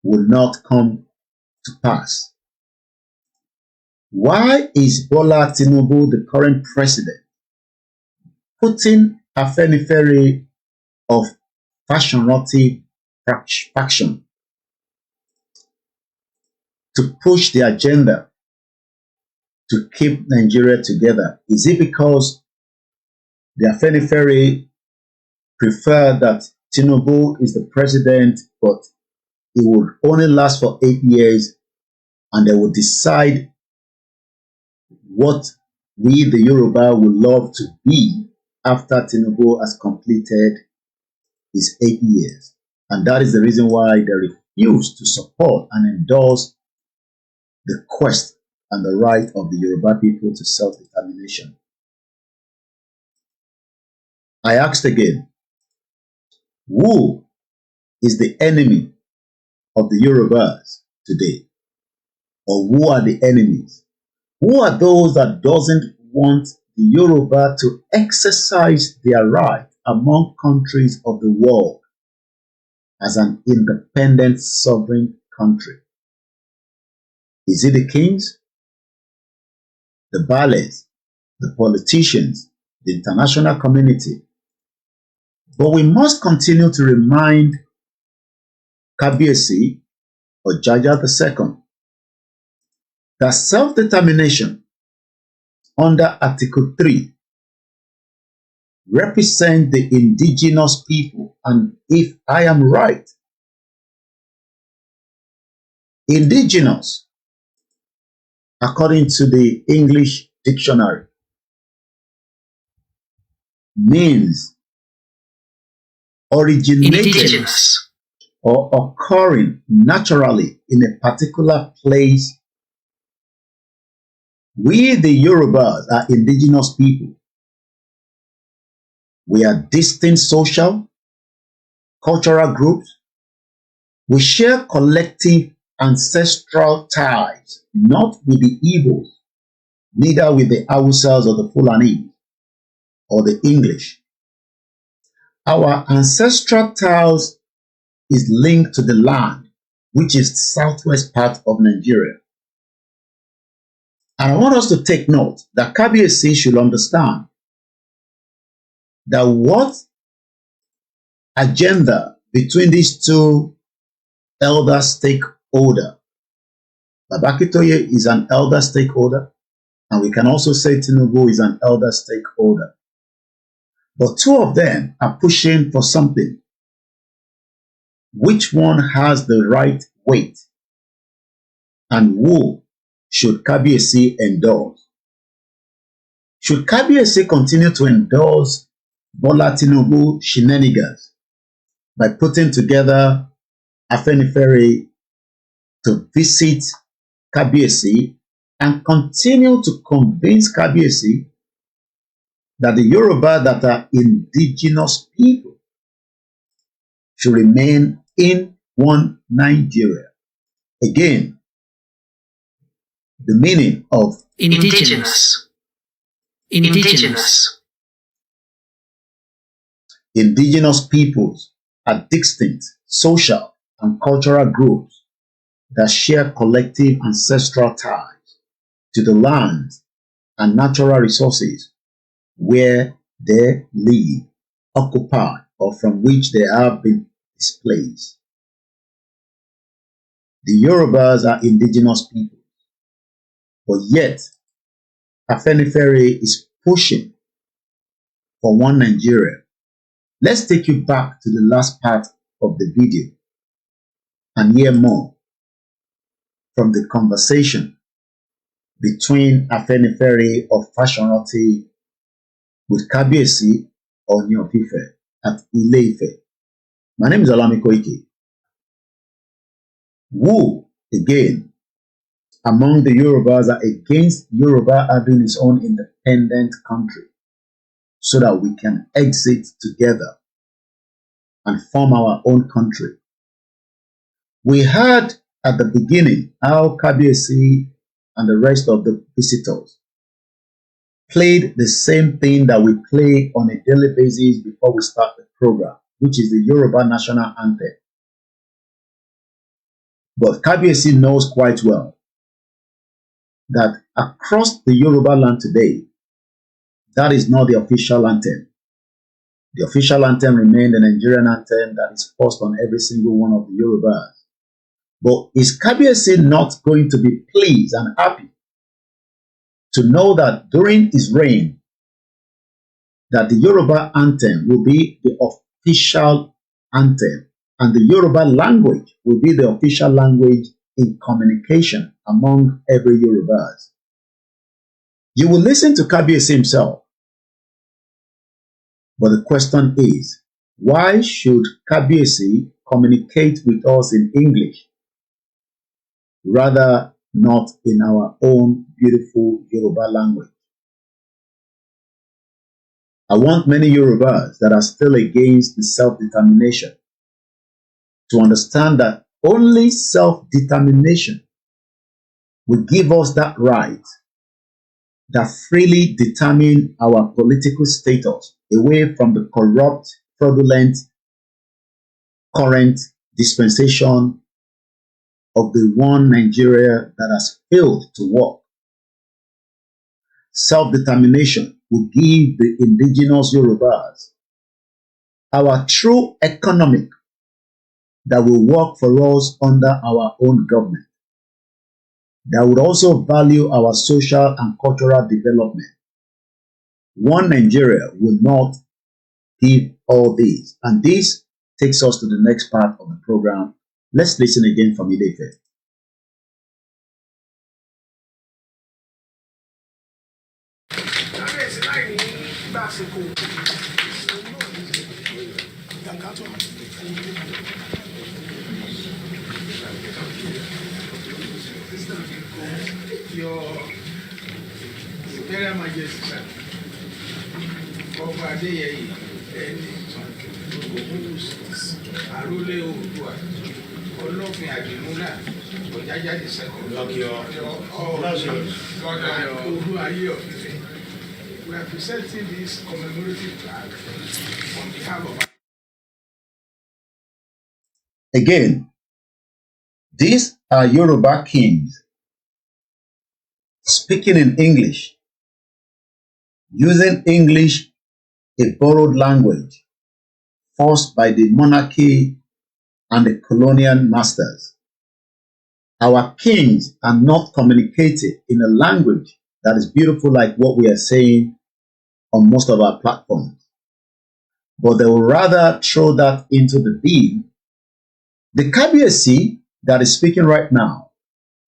will not come to pass. Why is Bola Tinubu, the current president, putting Afenifere of Fashionroti faction to push the agenda to keep Nigeria together? Is it because the Afenifere prefer that Tinubu is the president, but it would only last for 8 years, and they will decide what we, the Yoruba, would love to be after Tinubu has completed his 8 years? And that is the reason why they refuse to support and endorse the quest and the right of the Yoruba people to self-determination. I asked again, who is the enemy of the Yorubas today? Or who are the enemies? Who are those that doesn't want the Yoruba to exercise their right among countries of the world as an independent sovereign country? Is it the kings, the ballets, the politicians, the international community? But we must continue to remind Kabiyesi or Jaja II that self-determination under Article 3 represents the indigenous people. And if I am right, indigenous, according to the English dictionary, means originated indigenous or occurring naturally in a particular place. We, the Yorubas, are indigenous people. We are distinct social, cultural groups. We share collective ancestral ties, not with the Igbos, neither with the Hausas or the Fulani or the English. Our ancestral ties is linked to the land, which is the southwest part of Nigeria. And I want us to take note that Kabiyesi should understand that what agenda between these two elder stakeholders, Baba Akintoye is an elder stakeholder, and we can also say Tinubu is an elder stakeholder. But two of them are pushing for something. Which one has the right weight? And who should Kabiyesi endorse? Should Kabiyesi continue to endorse Bola Tinubu shenanigans by putting together Afenifere to visit Kabiyesi and continue to convince Kabiyesi that the Yoruba that are indigenous people should remain in one Nigeria? Again, the meaning of indigenous. Indigenous peoples are distinct social and cultural groups that share collective ancestral ties to the land and natural resources where they live, occupy, or from which they have been displaced. The Yorubas are indigenous people, but yet Afenifere is pushing for one Nigeria. Let's take you back to the last part of the video and hear more from the conversation between Afenifere of Fashionati with Kabiyesi Ooni of Ife at Ile-Ife. My name is OLAYOMI KOIKI. Who, again, among the Yorubas are against Yoruba having its own independent country so that we can exit together and form our own country? We heard at the beginning how Kabiyesi and the rest of the visitors played the same thing that we play on a daily basis before we start the program, which is the Yoruba national anthem. But Kabiyesi knows quite well that across the Yoruba land today, that is not the official anthem. The official anthem remained the Nigerian anthem that is forced on every single one of the Yorubas. But is Kabiyesi not going to be pleased and happy to know that during his reign, that the Yoruba anthem will be the official anthem and the Yoruba language will be the official language in communication among every Yorubas? You will listen to Kabiyesi himself. But the question is, why should Kabiyesi communicate with us in English, rather not in our own beautiful Yoruba language? I want many Yorubas that are still against the self-determination to understand that only self-determination will give us that right that freely determine our political status away from the corrupt, fraudulent, current dispensation of the one Nigeria that has failed to work. Self-determination will give the indigenous Yorubas our true economic that will work for us under our own government, that would also value our social and cultural development. One Nigeria will not give all these. And this takes us to the next part of the program. Let's listen again from Ile-Ife. Your Imperial Majesty, sir, Ọba Adéyẹyè ẹni Àrólé Oòduà Ọlọ́fin Àdìmúlà Ọ̀jájáde second Olúayé of Ife. We are presenting this commemorative plaque on behalf of. Again, these are Yoruba kings speaking in English, using English, a borrowed language, forced by the monarchy and the colonial masters. Our kings are not communicating in a language that is beautiful like what we are saying on most of our platforms, but they will rather throw that into the bin. The Kabiyesi that is speaking right now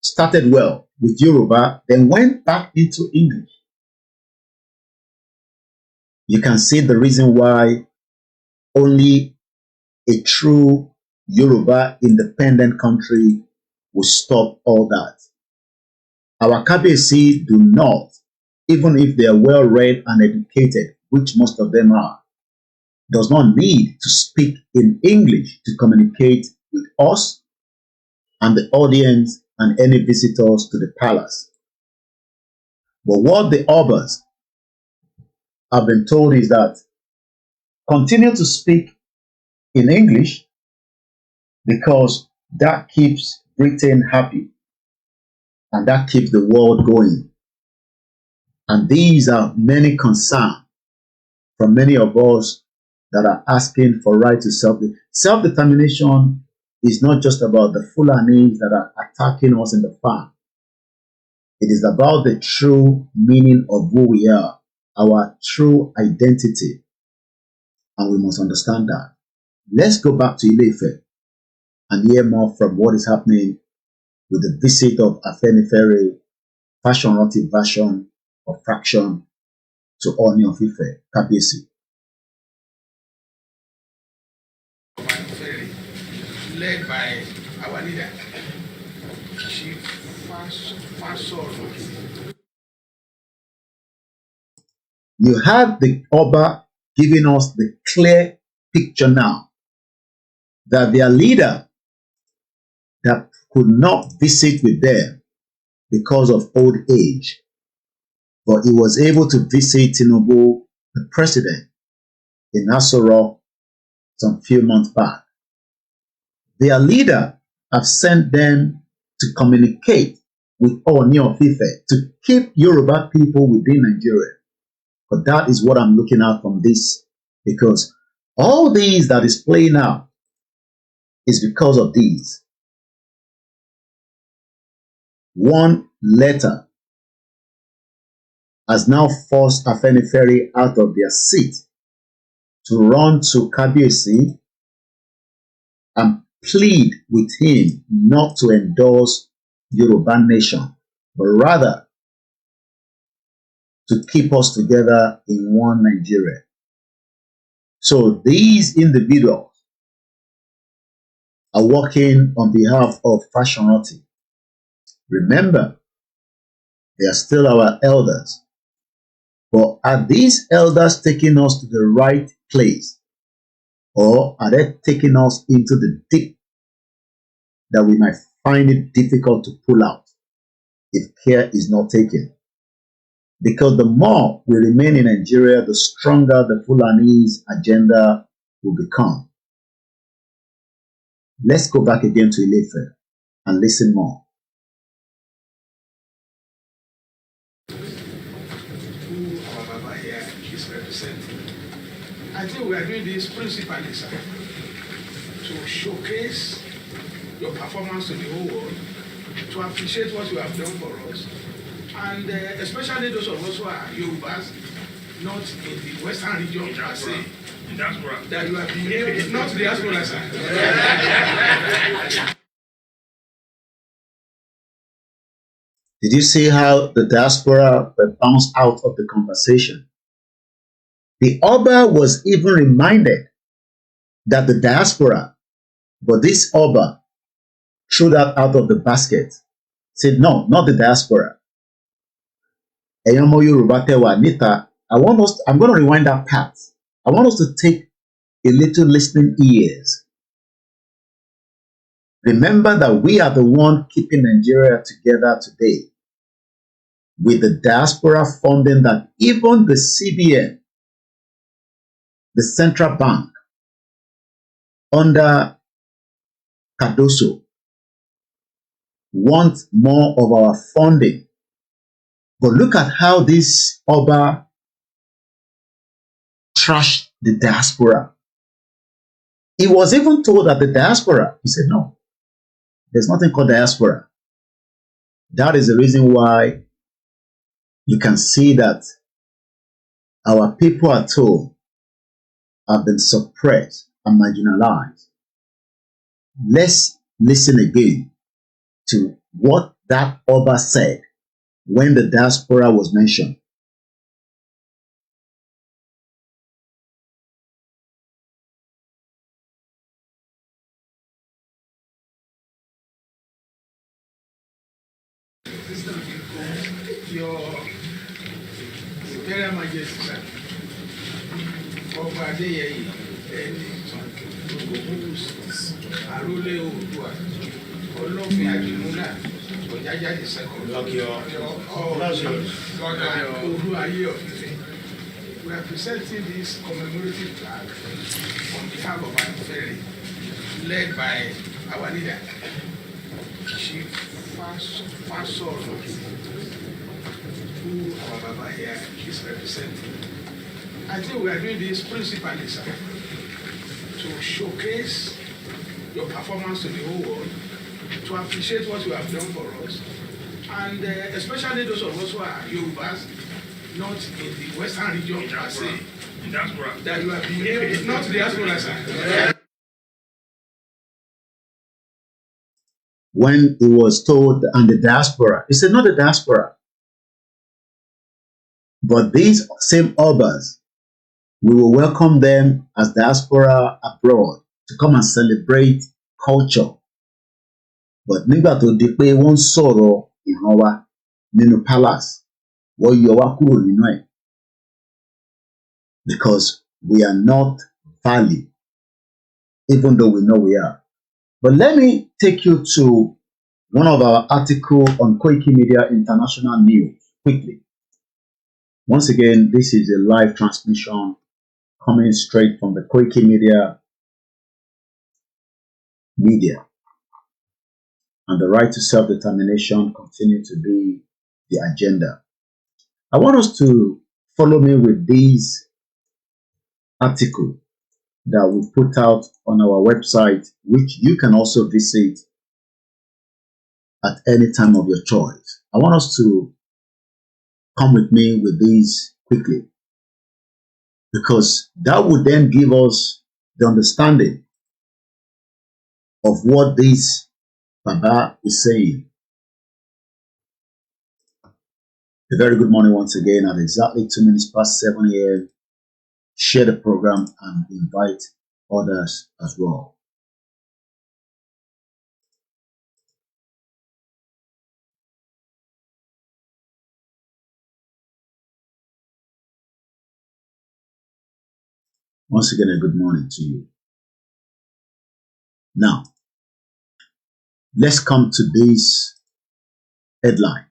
started well with Yoruba, then went back into English. You can see the reason why only a true Yoruba independent country will stop all that. Our Kabiyesi do not, even if they are well read and educated, which most of them are, does not need to speak in English to communicate with us and the audience and any visitors to the palace. But what the Obas have been told is that continue to speak in English because that keeps Britain happy and that keeps the world going. And these are many concerns from many of us that are asking for right to self-determination is not just about the Fulanis that are attacking us in the farm. It is about the true meaning of who we are, our true identity, and we must understand that. Let's go back to Ile-Ife and hear more from what is happening with the visit of Afenifere Fashion-Roti version or fraction to Ooni of Ife, Kabiyesi. Led by our leader, Chief Fasoro. You have the Oba giving us the clear picture now that their leader that could not visit with them because of old age, but he was able to visit Tinubu, the president, in Aso Rock some few months back. Their leader have sent them to communicate with Ooni of Ife to keep Yoruba people within Nigeria. But that is what I'm looking at from this, because all these that is playing out is because of these. One letter has now forced Afenifere out of their seat to run to Kabiyesi and plead with him not to endorse Yoruba nation, but rather to keep us together in one Nigeria. So these individuals are working on behalf of Fashion-Roti. Remember, they are still our elders. But are these elders taking us to the right place? Or are they taking us into the deep that we might find it difficult to pull out if care is not taken? Because the more we remain in Nigeria, the stronger the Fulani's agenda will become. Let's go back again to Ile-Ife and listen more. Who our Baba here is representing. I think we are doing this principally, sir, to showcase your performance to the whole world, to appreciate what you have done for us, and especially those of us who are Yorubas, not in the Western region, per se, that you have been able, not the diaspora, sir. Did you see how the diaspora were bounced out of the conversation? The Oba was even reminded that the diaspora, but this Oba threw that out of the basket. Said, no, not the diaspora. I'm going to rewind that part. I want us to take a little listening ears. Remember that we are the one keeping Nigeria together today, with the diaspora funding that even the CBN, the central bank, under Cardoso, want more of our funding. But look at how this Oba trashed the diaspora. He was even told that the diaspora, he said, no, there's nothing called diaspora. That is the reason why you can see that our people at home have been suppressed and marginalized. Let's listen again to what that Oba said when the diaspora was mentioned. Your Imperial Majesty, sir, Ọba Adéyẹyè ẹni Arólé Oòduà Ọlọ́fin Àdìmúlà Ọ̀jájáde second Olúayé of Ife. We are presenting this commemorative flag on behalf of our ferry, led by our leader, Chief Fasoro, who our Baba here is representing. I think we are doing this principally, sir, to showcase your performance to the whole world, to appreciate what you have done for us, and especially those of us who are Yorubas, not in the Western region, that you have been not diaspora, sir. When he was told, and the diaspora, he said, not the diaspora, but these same Obas, we will welcome them as diaspora abroad to come and celebrate culture. But nígbà tó di pé wọ́n sọ̀rọ̀ ìran wa nínú palace, wọ́n yọ wá kúrò nínú ẹ̀, because we are not valid, even though we know we are. But let me take you to one of our articles on Koikimedia International News quickly. Once again, this is a live transmission coming straight from the Koikimedia media. And the right to self-determination continue to be the agenda. I want us to follow me with this article that we put out on our website, which you can also visit at any time of your choice. I want us to come with me with these quickly, because that would then give us the understanding of what this Baba is saying. A very good morning once again at exactly 2 minutes past 7 a.m. Share the program and invite others as well. Once again, a good morning to you. Now, let's come to this headline.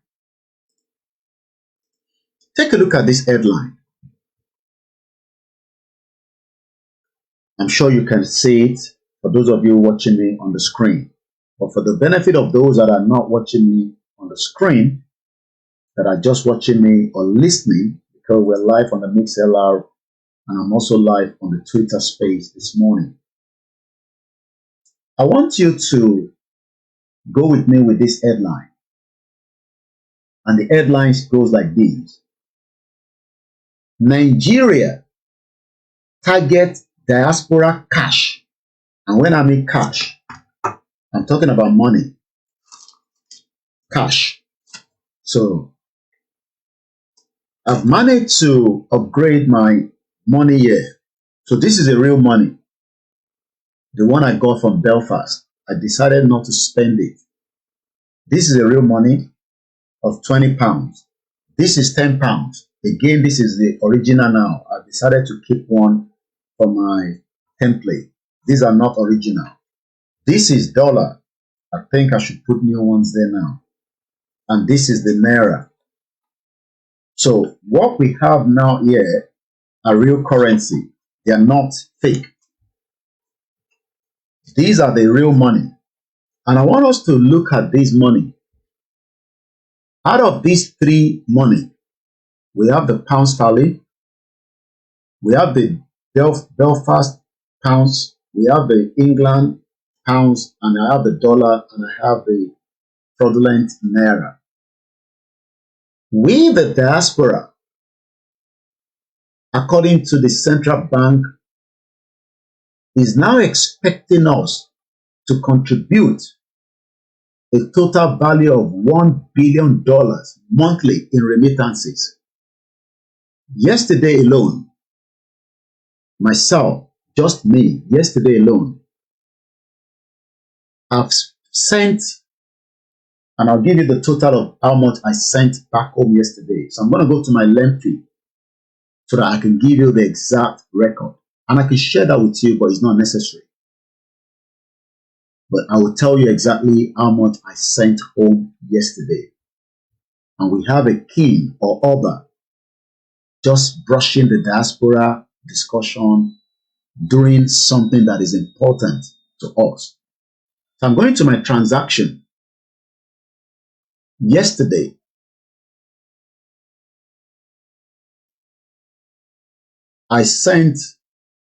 Take a look at this headline. I'm sure you can see it for those of you watching me on the screen. But for the benefit of those that are not watching me on the screen, that are just watching me or listening, because we're live on the MixLR and I'm also live on the Twitter space this morning. I want you to go with me with this headline. And the headline goes like this: Nigeria target diaspora cash. And when I mean cash, I'm talking about money. Cash. So I've managed to upgrade my money here. So this is a real money. The one I got from Belfast. I decided not to spend it. This is a real money of 20 pounds. This is 10 pounds. Again, this is the original now. I decided to keep one for my template. These are not original. This is dollar. I think I should put new ones there now. And this is the Naira. So what we have now here are real currency. They are not fake. These are the real money. And I want us to look at this money. Out of these three money, we have the pound sterling, we have the Belfast pounds, we have the England pounds, and I have the dollar, and I have the fraudulent Naira. We, the diaspora, according to the central bank, is now expecting us to contribute a total value of $1 billion monthly in remittances. Yesterday alone, myself, just me, yesterday alone, I've sent, and I'll give you the total of how much I sent back home yesterday. So I'm going to go to my Lemfi so that I can give you the exact record. And I can share that with you, but it's not necessary. But I will tell you exactly how much I sent home yesterday. And we have a king or Oba just brushing the diaspora discussion, doing something that is important to us. So I'm going to my transaction. Yesterday, I sent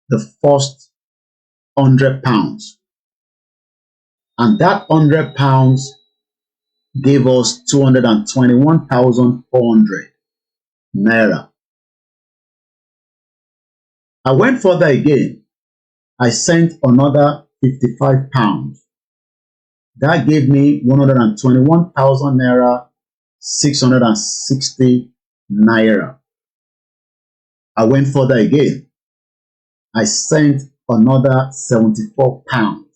the first £100 And that £100 gave us 221,400 naira. I went further again. I sent another £55. That gave me 121,000 naira, 660 naira. I went further again. I sent another £74.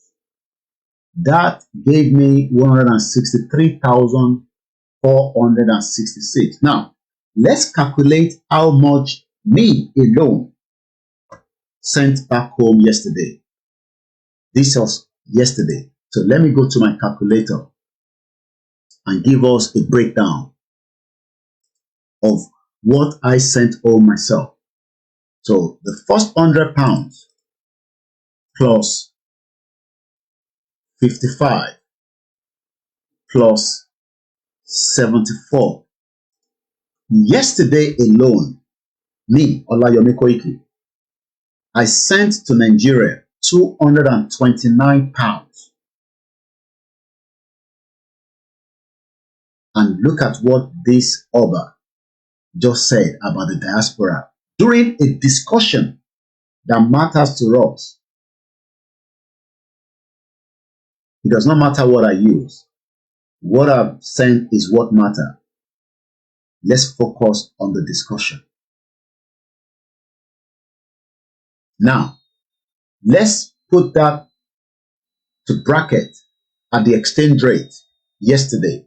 That gave me 163,466. Now, let's calculate how much me alone sent back home yesterday. This was yesterday. So let me go to my calculator and give us a breakdown of what I sent home myself. So the first £100 plus 55 plus 74. Yesterday alone, me, OLAYOMI KOIKI, I sent to Nigeria £229. And look at what this Oba just said about the diaspora during a discussion that matters to us. It does not matter what I use. What I've sent is what matters. Let's focus on the discussion. Now, let's put that to bracket at the exchange rate yesterday.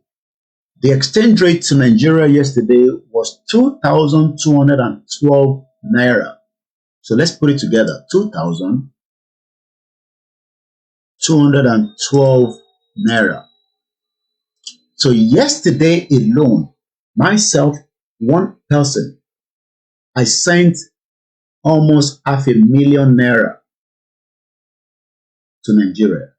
The exchange rate to Nigeria yesterday was 2,212 naira. So let's put it together. 2,212 naira. So yesterday alone, myself, one person, I sent almost 500,000 naira to Nigeria.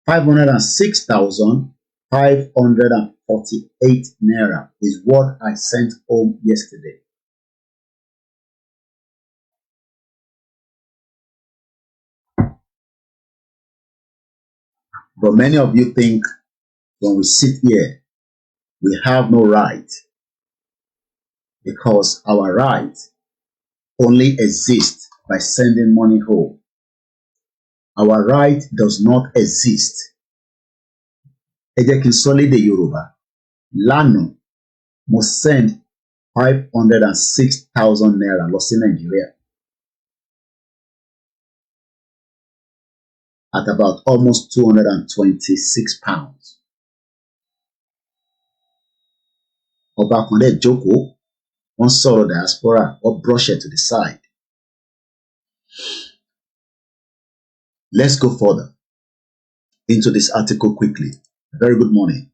506,548 naira is what I sent home yesterday. But many of you think when we sit here, we have no right, because our right only exists by sending money home. Our right does not exist. Ẹ jẹ́ kí n sọ lédè Yorùbá. Lánàá, mo send 506,000 naira lọ sí Nigeria at about almost 226 pounds. Ọba kan dẹ̀ jókòó, wọ́n sọ̀rọ̀ diaspora, or brush it to the side. Let's go further into this article quickly. Very good morning.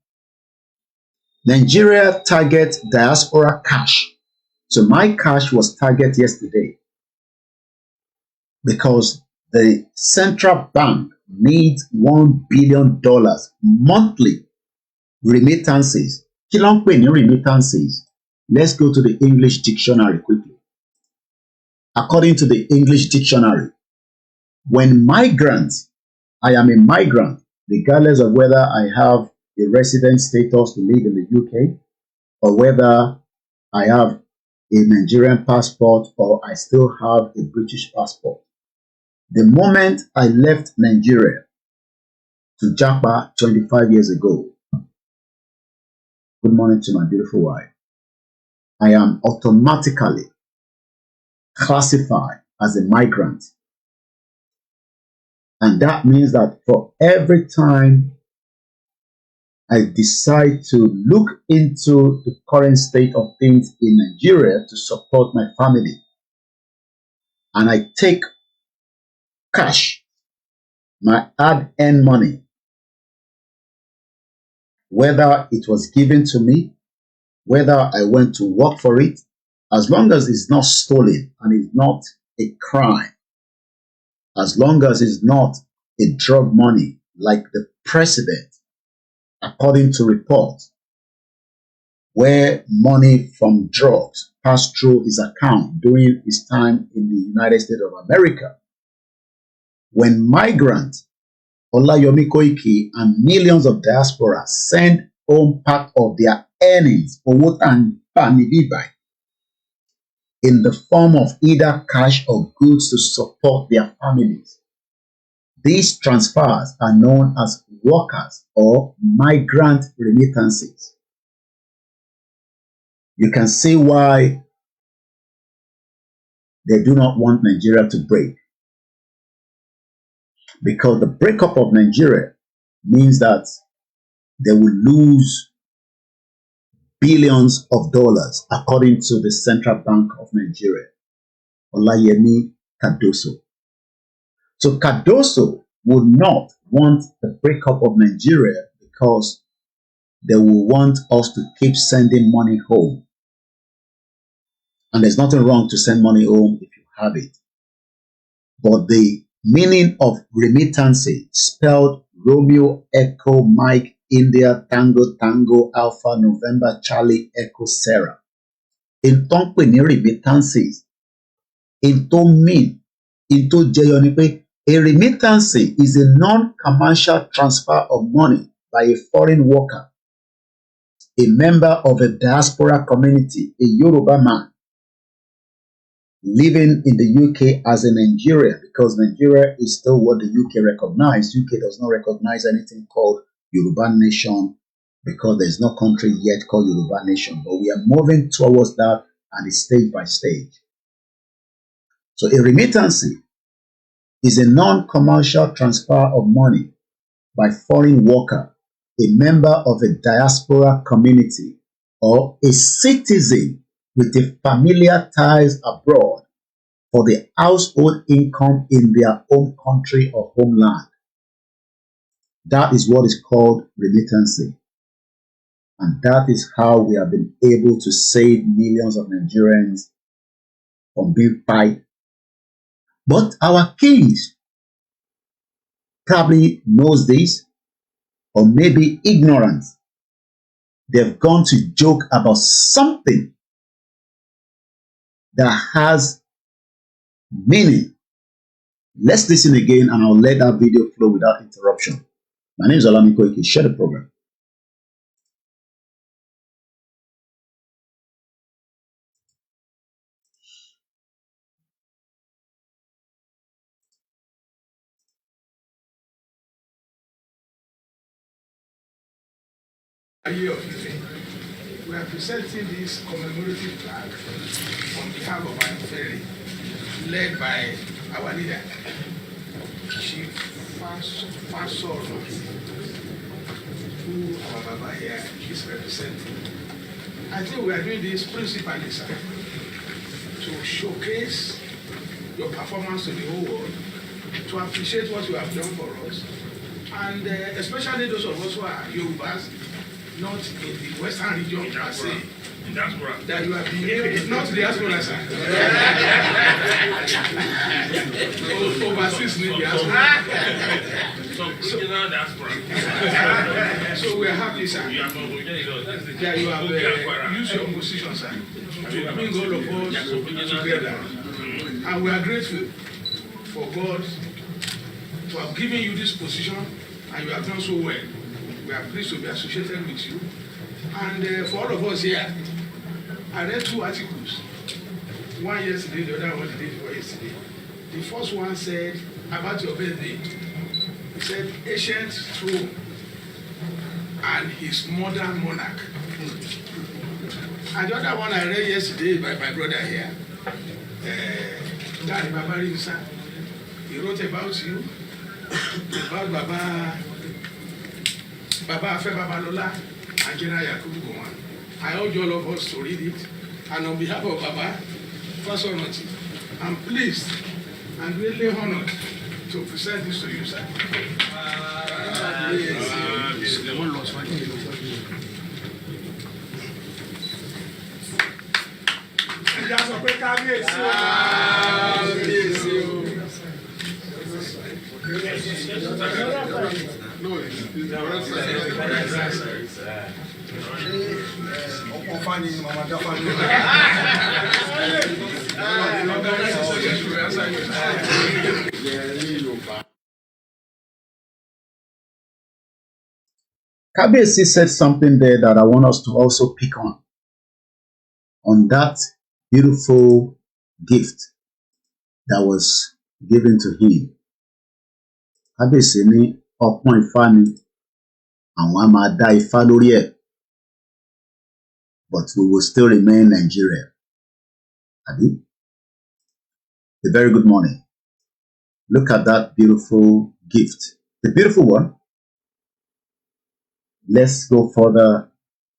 Nigeria target diaspora cash. So my cash was target yesterday because the central bank needs $1 billion monthly remittances. Kí ló ń pè ní remittances? Let's go to the English dictionary quickly. According to the English dictionary, when migrants, I am a migrant, regardless of whether I have a resident status to live in the UK or whether I have a Nigerian passport or I still have a British passport. The moment I left Nigeria to Japa 25 years ago, good morning to my beautiful wife, I am automatically classified as a migrant. And that means that for every time I decide to look into the current state of things in Nigeria to support my family, and I take cash, my hard-earned money, whether it was given to me, whether I went to work for it, as long as it's not stolen and it's not a crime, as long as it's not a drug money like the president, according to reports, where money from drugs passed through his account during his time in the United States of America. When migrants OLAYOMI KOIKI and millions of diaspora send home part of their earnings in the form of either cash or goods to support their families. These transfers are known as workers or migrant remittances. You can see why they do not want Nigeria to break. Because the breakup of Nigeria means that they will lose billions of dollars, according to the Central Bank of Nigeria, Olayemi Cardoso. So Cardoso would not want the breakup of Nigeria because they will want us to keep sending money home. And there's nothing wrong to send money home if you have it. But the meaning of remittance, spelled Romeo Echo Mike India Tango Tango Alpha November Charlie Echo Sarah. In tó ń pè ní remittances, in tó mean, in tó jẹyọ ni pé a remittance is a non-commercial transfer of money by a foreign worker, a member of a diaspora community, a Yoruba man living in the UK as a Nigerian, because Nigeria is still what the UK recognizes. UK does not recognize anything called Yoruba nation because there's no country yet called Yoruba nation, but we are moving towards that, and it's stage by stage. So a remittance is a non-commercial transfer of money by foreign worker, a member of a diaspora community, or a citizen with a familiar ties abroad for the household income in their own country or homeland. That is what is called remittance. And that is how we have been able to save millions of Nigerians from being fight. But our kings probably knows this, or maybe ignorant. They've gone to joke about something that has meaning. Let's listen again, and I'll let that video flow without interruption. My name is OLAYOMI KOIKI. Share the program. We are presenting this commemorative flag on behalf of our ferry, led by our leader, Chief Fasoro, who our Baba here is representing. I think we are doing this principally, sir, to showcase your performance to the whole world, to appreciate what you have done for us, and especially those of us who are Yorubas, not in the western region, per se, that you have been able, not the diaspora, sir. Overseas in diaspora. So we are happy, sir, that you have used your position, sir, to bring all of us together. And we are grateful for God to have given you this position, and you have done so well. We are pleased to be associated with you. And for all of us here, I read 2 articles. One yesterday, the other one the day before yesterday. The first one said about your birthday. It said ancient throne and his modern monarch. And the other one I read yesterday by my brother here, Daddy Babari Nsa. He wrote about you, about Baba Afe Babalola and General Yakubu Gowon. I urge all of us to read it, and on behalf of Baba Fasoro, I'm pleased and really honored to present this to you, sir. Kabiyesi said something there that I want us to also pick on that beautiful gift that was given to him. Kabiyesi ní ọpọ́n Ifá ni àwọn á máa dá Ifá lórí ẹ̀, but we will still remain Nigeria. Abi? A very good morning. Look at that beautiful gift. The beautiful one. Let's go further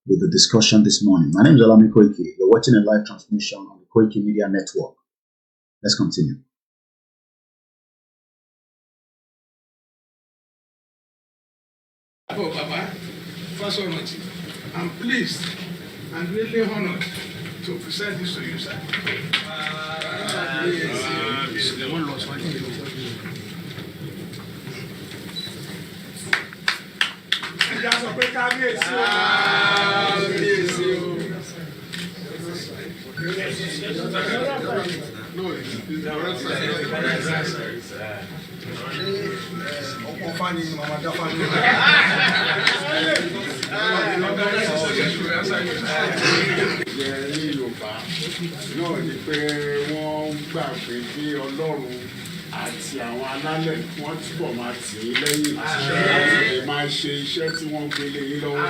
with the discussion this morning. My name is OLAYOMI KOIKI. You're watching a live transmission on the Koikimedia network. Let's continue. Oh, Baba, first of all, I'm pleased and really honored to present this to you, sir. náà ni pé wọ́n gbà pé kí Ọlọ́run àti àwọn alálẹ̀ wọ́n túbọ̀ máa tì í lẹ́yìn láti lè máa ṣe iṣẹ́ tí wọ́n gbélé yín lọ́wọ́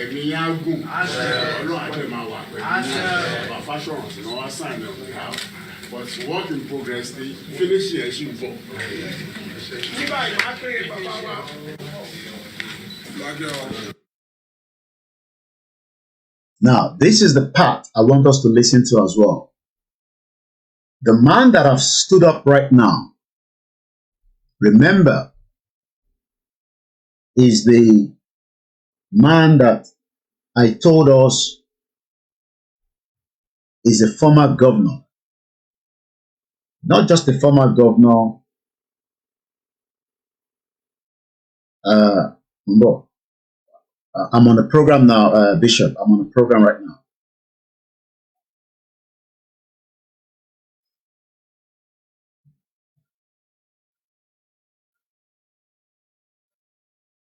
ẹ̀mí yá gùn Ọlọ́run àti máa wà pẹ̀lú bàbá Fáṣọ̀rántì náà wá sign on behalf but work in progress ni finish ẹ̀ ṣì ń bọ̀. Nígbà ìmọ̀ á pè é bàbá wa. Now, this is the part I want us to listen to as well. The man that have stood up right now, remember, is the man that I told us is a former governor. Not just a former governor, I'm on a program now, Bishop. I'm on a program right now.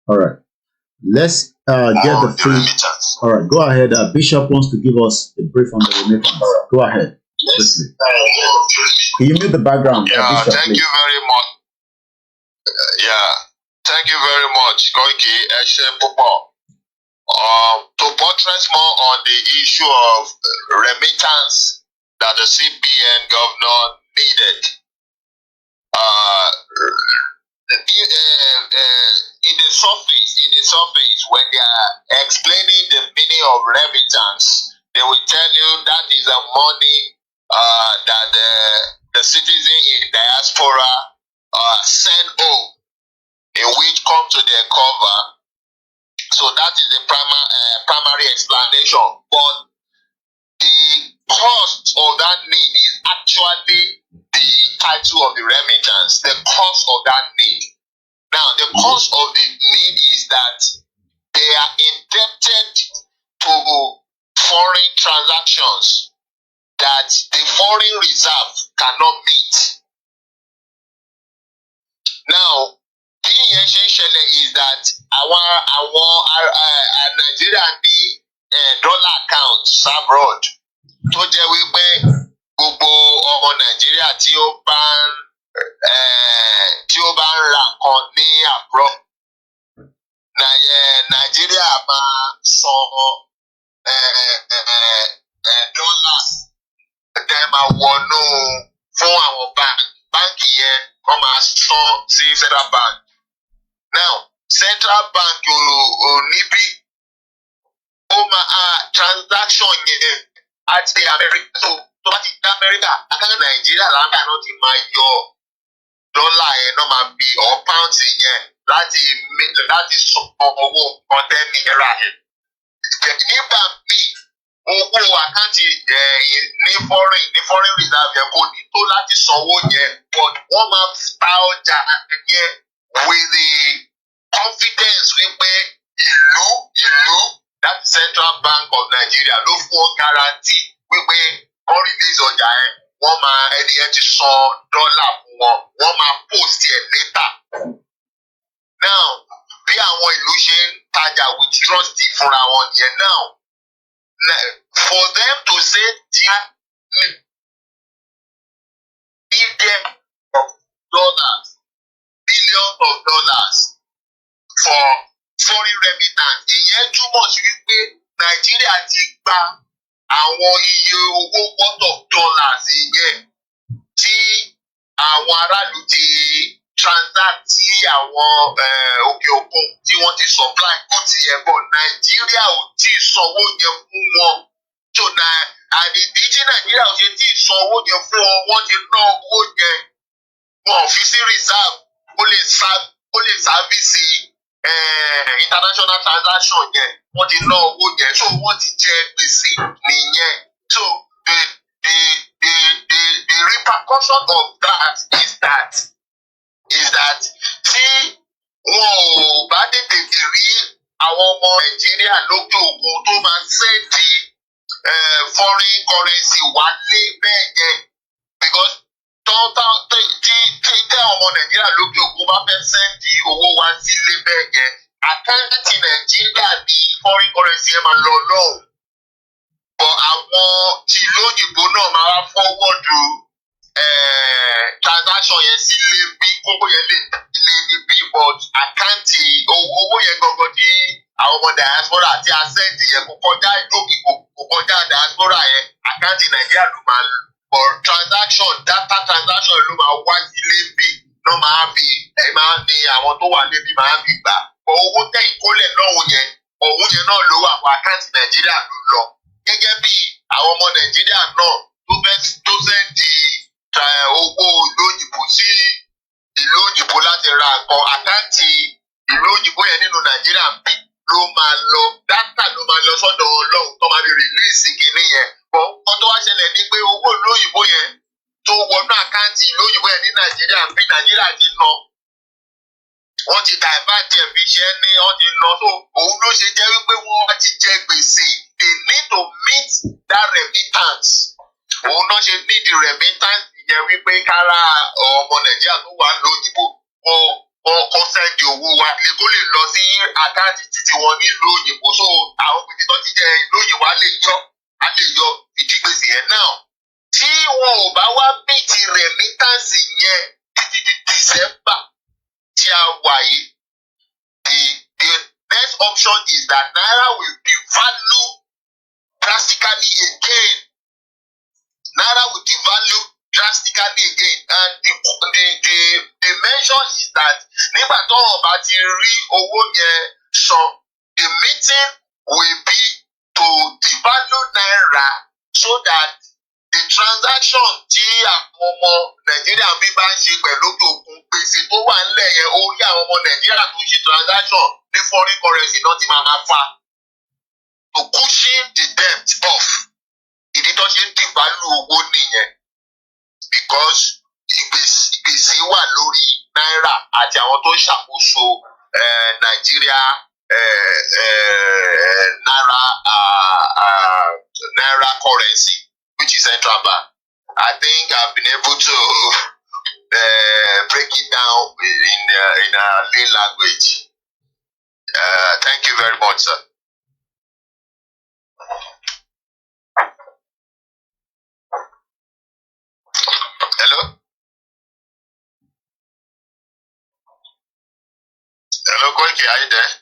All right. Let's get the free. All right. Go ahead. Bishop wants to give us a brief on the remittance. Go ahead. Can you mute the background? Yeah, Bishop, thank please? you very much. Yeah, thank you very much, Koiki Eshe-Pupo. To buttress more on the issue of remittance that the CBN governor needed, in the surface, when they are explaining the meaning of remittance, they will tell you that is the money that the citizen in diaspora send home, in which come to their cover. So that is the primary explanation. But the cost of that need is actually the title of the remittance, the cost of that need. Now, the cost of the need is that they are indebted to foreign transactions that the foreign reserve cannot meet. Now, the thing is that our Nigeria need dollar accounts abroad. Tó jẹ́ wípé gbogbo ọmọ Nàìjíríà tí ó bá ń ra nǹkan ní abroad, Nàìjíríà máa san dollars tẹ́ máa wọnú fún àwọn báńkì yẹn wọ́n máa san sí Central Bank. Now, Central Bank ò níbí ó máa transaction yẹn àti America tó bá ti dá America akẹ́kọ̀ọ́ Nàìjíríà láńkà náà ti máa yọ dọ́là yẹn náà máa bí or pounds yẹn láti sọ owó nǹkan náírà yẹn. Nígbà míì owó àkáǹtì ní foreign reserve yẹn kò ní tó láti sanwó yẹn but wọ́n máa ta ọjà yẹn with the confidence wípé ìlú that Central Bank of Nigeria ló fún ọ guarantee wípé wọ́n release ọjà yẹn wọ́n máa ẹni yẹn ti san dọ́là fún wọn wọ́n máa post yẹn later. Now bí àwọn ìlú ṣe ń tajà with trust fúnra wọn yẹn now. For them to say their billion of dollars, billions of dollars for foreign remittance, ìyẹn túmọ̀ sí wípé Nàìjíríà ti gba àwọn iye owó worth of dollars ìyẹn tí àwọn aráàlú ti transact tí àwọn òkè òkun tí wọ́n ti supply goods yẹn bọ̀ Nàìjíríà ò tí ì sanwó yẹn fún wọn. So àdìdí tí Nàìjíríà ò ṣe tí ì sanwó yẹn fún wọn wọ́n ti ná owó yẹn wọn ò fi sí reserve ó lè sáfíìsì international transaction yẹn wọ́n ti ná owó yẹn so wọ́n ti jẹ gbèsè nìyẹn. So the repercussion of that is that tí wọn ò bá tètè rí àwọn ọmọ Nàìjíríà lókè òkun tó máa sẹ́ẹ̀dì foreign currency wálé bẹ́ẹ̀ yẹn because tí ọmọ Nàìjíríà lókè òkun bá fẹ́ sẹ́ẹ̀dì owó wá sílé bẹ́ẹ̀ yẹn àkáǹtì Nàìjíríà ní foreign currency ẹ̀ máa lọ lọ́hùn. But àwọn tìlú òyìnbó náà máa wá fọwọ́dù transaction yẹn sílé bí owó yẹn lè ní bí but àkáǹtì owó yẹn gangan tí àwọn ọmọ diaspora àti asset yẹn kò kọjá ìdókòwò kò kọjá diaspora yẹn àkáǹtì Nàìjíríà ló máa lò but data transaction ló máa wá sílé bí náà máa fi máa ní àwọn tó wà níbi máa fi gbà owó tẹ̀ ìkólẹ̀ lọ́hùn yẹn òun yẹn náà ló wà fún àkáǹtì Nàìjíríà ló lọ gẹ́gẹ́ bí àwọn ọmọ Nàìjíríà náà tó sẹ́ndì owó ìlú òyìnbó sí ìlú òyìnbó láti ra nǹkan àkáǹtì ìlú òyìnbó yẹn nínú Nàìjíríà bí ló máa lọ dátà ló máa lọ sọ́dọ̀ Ọlọ́run tó máa fi rìlíìsì kìíní yẹn bọ́ nǹkan tó wá ṣẹlẹ̀ ní pé owó ìlú òyìnbó yẹn tó wọnú àkáǹtì ìlú òyìnbó yẹn ní Nàìjíríà bí Nàìjíríà ti ná wọ́n ti divert ẹ̀bí iṣẹ́ ní wọ́n ti ná so òun ló ṣe jẹ́ wípé wọ́n ti jẹ gbèsè they need to meet that remittance òun náà ṣe need the remittance yẹn wípé kára ọmọ Nàìjíríà tó wà lóyìnbó kó sẹ́ndì owó wa lè kó lè lọ sí àkáǹtì títí wọn nílùú òyìnbó so àwọn gbèsè tó ti jẹ ìlú òyìnbó á lè yọ ìdígbèsè yẹn náà tí wọn ò bá wá meet remittance yẹn títí di December tí a wà yìí the next option is that naira will devalue drastically again. Naira will devalue drastically again and the measure is that nígbà tó wọn bá ti rí owó yẹn san the meeting will be to devalue naira so that the transaction tí àwọn ọmọ Nàìjíríà bí bá ń ṣe pẹ̀lú òkun gbèsè tó wà nílẹ̀ yẹn orí àwọn ọmọ Nàìjíríà tó ṣe transaction ní foreign currency náà ti máa fa to cushion the debt off. Ìdí tó ṣe ń dìbàlù owó nìyẹn because ìgbèsè wà lórí náírà àti àwọn tó ń ṣàkóso Nàìjíríà naira currency which is central bank. I think I've been able to break it down in a lay language. Thank you very much, sir. Hello? Hello, Koiki, are you there?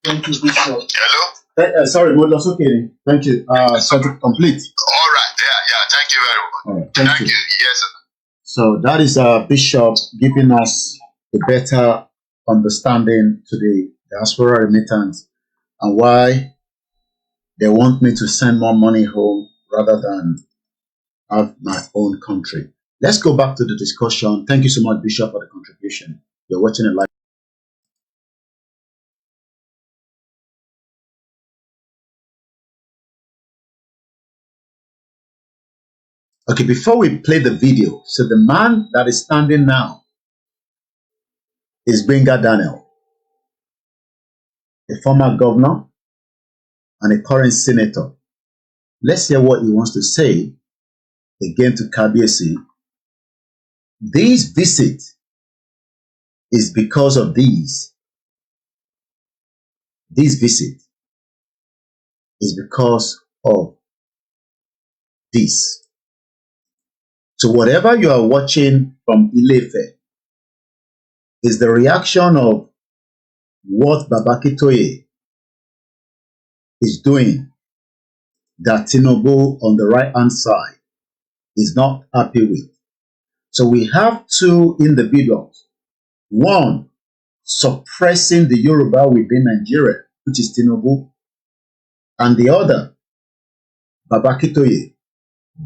Thank you, Bishop. Hello? Sorry, Modos, okay. Thank you. Subject complete. All right, yeah, thank you very much. All right, thank you. Yes, sir. So that is Bishop giving us a better understanding to the diaspora remittance and why they want me to send more money home rather than have my own country. Let's go back to the discussion. Thank you so much, Bishop, for the contribution. You're watching it live. Okay, before we play the video, so the man that is standing now is Benga Daniel, a former governor and a current senator Let's hear what he wants to say again to Kabiyesi. This visit is because of these. This visit is because of this. So whatever you are watching from Ile-Ife is the reaction of what Baba Akintoye is doing that Tinubu on the right-hand side is not happy with. So we have two individuals. One, suppressing the Yoruba within Nigeria, which is Tinubu, and the other, Baba Akintoye,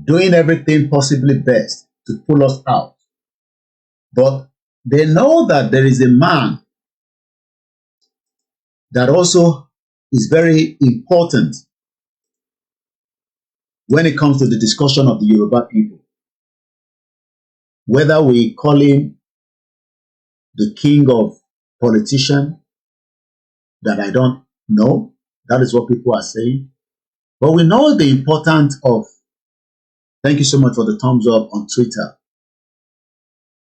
doing everything possibly best to pull us out. But they know that there is a man that also is very important when it comes to the discussion of the Yoruba people. Whether we call him the king of politicians, that I don't know. That is what people are saying. But we know the importance of, thank you so much for the thumbs up on Twitter.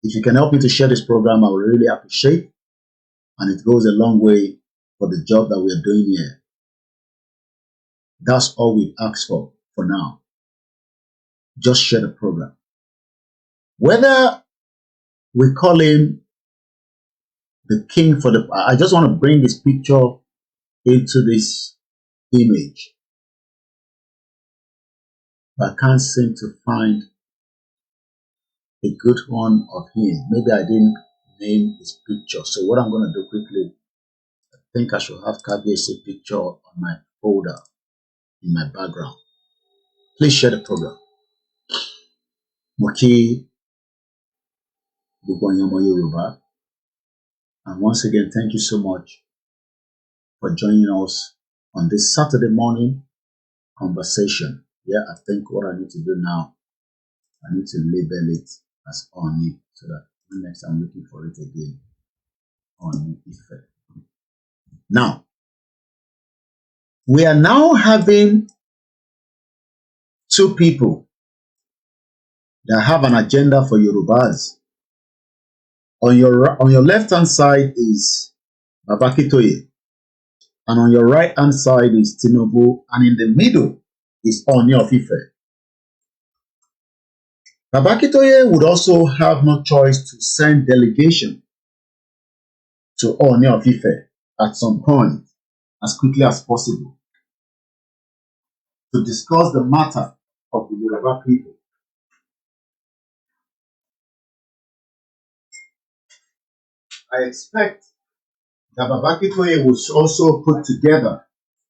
If you can help me to share this program, I would really appreciate. And it goes a long way for the job that we are doing here. That's all we've asked for now. Just share the program. Whether we call him the king for the... I just want to bring this picture into this image. But I can't seem to find a good one of him. Maybe I didn't name his picture. So what I'm going to do quickly, I think I should have Kabiyesi picture on my folder in my background. Please share the program. Moki Yoruba. And once again, thank you so much for joining us on this Saturday morning conversation. Yeah, I think what I need to do now, I need to label it as Oni so that when next I'm looking for it again, Oni effect. Now, we are now having two people that have an agenda for Yorubas. On your left-hand side is Baba Akintoye, and on your right-hand side is Tinubu, and in the middle is Oni of Ife. Baba Akintoye would also have no choice to send delegation to Oni of Ife at some point, as quickly as possible, to discuss the matter of the Yoruba people. I expect that Baba Akintoye will also put together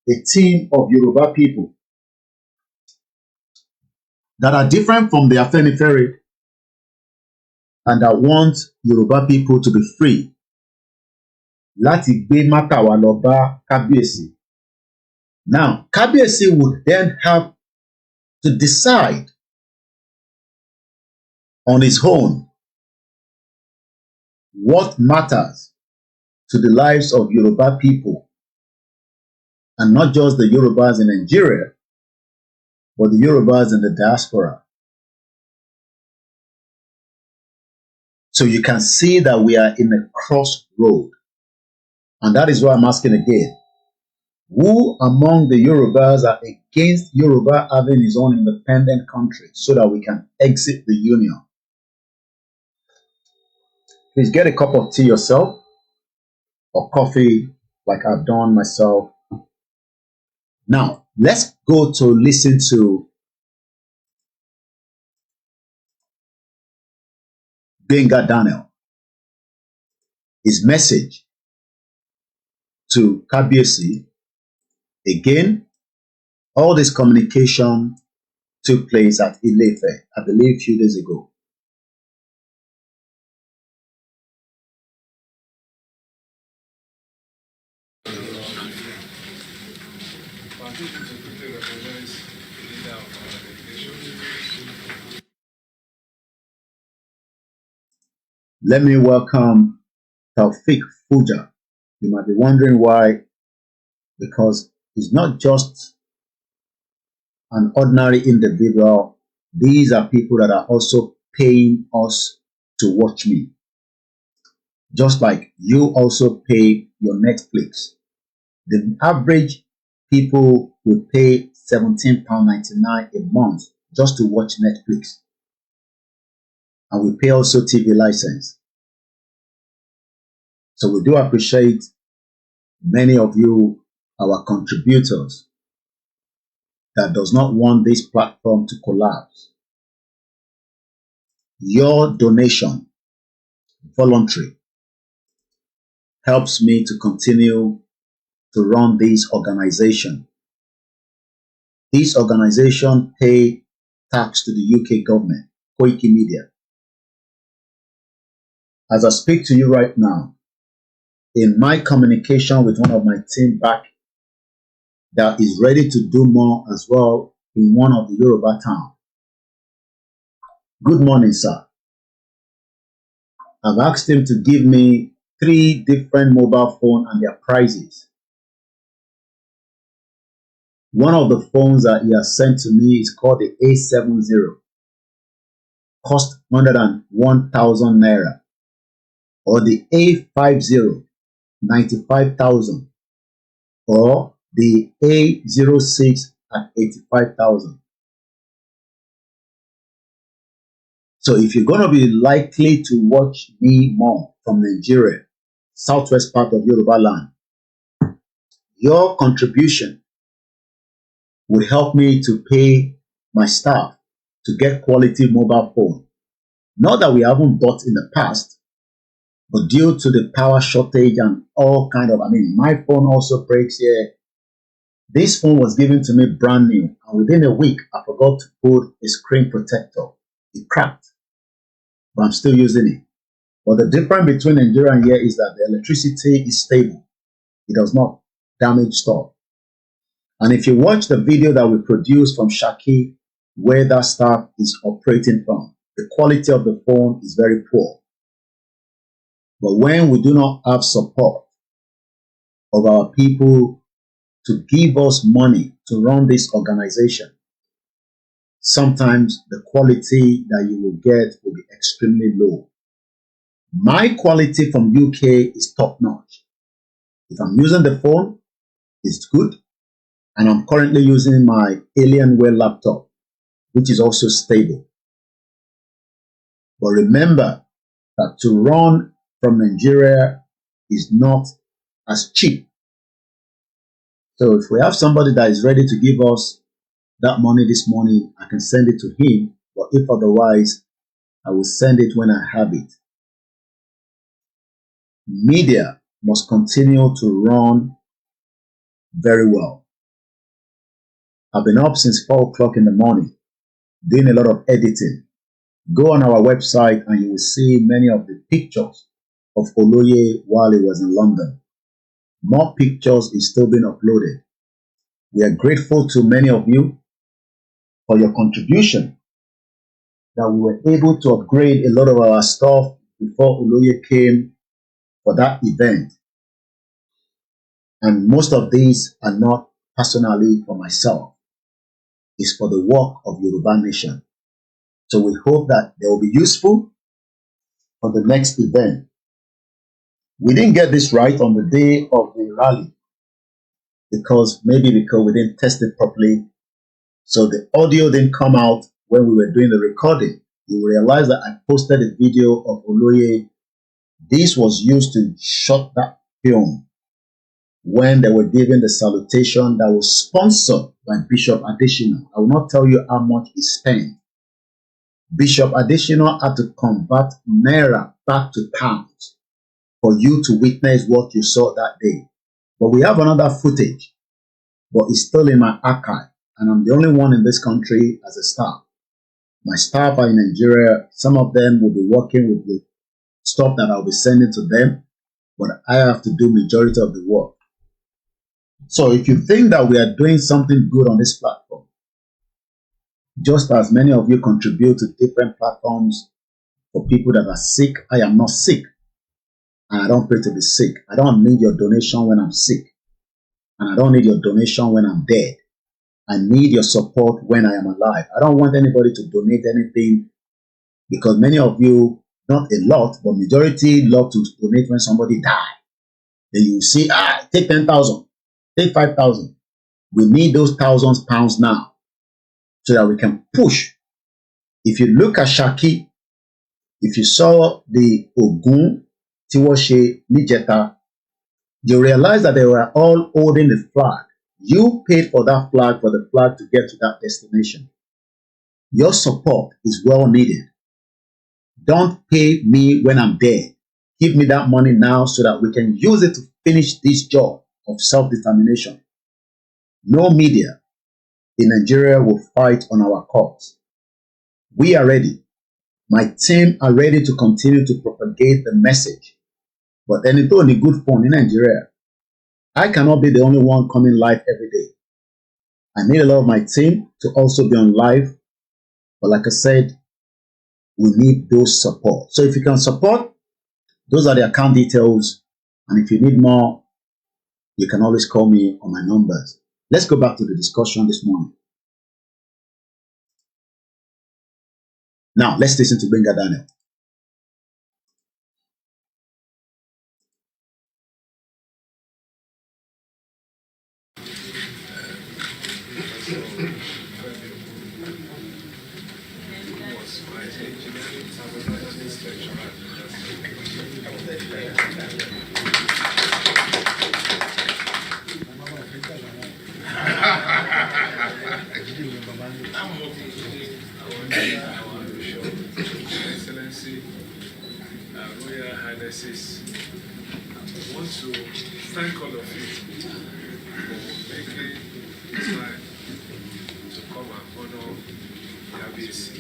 a team of Yoruba people that are different from the Afenifere and that want Yoruba people to be free. Láti gbé mátà wá lọ bá Kábíyèsí. Now, Kábíyèsí would then have to decide on his own what matters to the lives of Yoruba people, and not just the Yorubas in Nigeria, but the Yorubas in the diaspora. So you can see that we are in a crossroad. And that is why I'm asking again, who among the Yorubas are against Yoruba having his own independent country so that we can exit the union? Please get a cup of tea yourself, or coffee like I've done myself. Now, let's go to listen to Benga Daniel, his message to Kábíyèsí. Again, all this communication took place at Ile-Ife, I believe, a few days ago. Let me welcome Taufik Fuja. You might be wondering why, because he's not just an ordinary individual, these are people that are also paying us to watch me. Just like you also pay your Netflix. The average people will pay £17.99 a month just to watch Netflix. And we pay also TV license. So we do appreciate many of you, our contributors, that does not want this platform to collapse. Your donation, voluntary, helps me to continue to run this organization. This organization pay tax to the UK government, Koikimedia. As I speak to you right now, in my communication with one of my team back that is ready to do more as well in one of the Yoruba town. Good morning, sir. I've asked him to give me 3 different mobile phones and their prices. One of the phones that he has sent to me is called the A70. Cost 101,000 naira. Or the A50, 95,000. Or the A06 at 85,000. So if you're going to be likely to watch me more from Nigeria, southwest part of Yoruba land, your contribution would help me to pay my staff to get quality mobile phone. Not that we haven't bought in the past, but due to the power shortage and all kind of, my phone also breaks here. This phone was given to me brand new, and within a week, I forgot to put a screen protector. It cracked, but I'm still using it. But the difference between Nigeria and here is that the electricity is stable. It does not damage stuff. And if you watch the video that we produced from Shaki, where that staff is operating from, the quality of the phone is very poor. But when we do not have support of our people to give us money to run this organization, sometimes the quality that you will get will be extremely low. My quality from UK is top notch. If I'm using the phone, it's good. And I'm currently using my Alienware laptop, which is also stable. But remember that to run from Nigeria is not as cheap. So if we have somebody that is ready to give us that money this morning, I can send it to him. But if otherwise, I will send it when I have it. Media must continue to run very well. I've been up since 4 o'clock in the morning, doing a lot of editing. Go on our website and you will see many of the pictures of Oloye while he was in London. More pictures is still being uploaded. We are grateful to many of you for your contribution, that we were able to upgrade a lot of our stuff before Oloye came for that event. And most of these are not personally for myself. It's for the work of Yoruba Nation. So we hope that they will be useful for the next event. We didn't get this right on the day of the rally because we didn't test it properly. So the audio didn't come out when we were doing the recording. You will realize that I posted a video of Oloye. This was used to shot that film when they were giving the salutation that was sponsored by Bishop Additional. I will not tell you how much he spent. Bishop Additional had to convert naira back to pounds for you to witness what you saw that day. But we have another footage, but it's still in my archive, and I'm the only one in this country as a staff. My staff are in Nigeria. Some of them will be working with the stuff that I'll be sending to them, but I have to do majority of the work. So if you think that we are doing something good on this platform, just as many of you contribute to different platforms for people that are sick, I am not sick. And I don't pray to be sick. I don't need your donation when I'm sick. And I don't need your donation when I'm dead. I need your support when I am alive. I don't want anybody to donate anything because many of you, not a lot, but majority love to donate when somebody die. Then you see, take 10,000, take 5,000. We need those £1,000 now so that we can push. If you look at Shaki, if you saw the Ogun Tiwoshe Nijeta, you realize that they were all holding the flag. You paid for that flag, for the flag to get to that destination. Your support is well needed. Don't pay me when I'm dead. Give me that money now so that we can use it to finish this job of self-determination. No media in Nigeria will fight on our cause. We are ready. My team are ready to continue to propagate the message. But any only good phone in Nigeria, I cannot be the only one coming live every day. I need a lot of my team to also be on live. But like I said, we need those support. So if you can support, those are the account details. And if you need more, you can always call me on my numbers. Let's go back to the discussion this morning. Now, let's listen to Benga Daniel. Excellency, Royal Highnesses, I want to thank all of you for making time to come and honor Kabisi.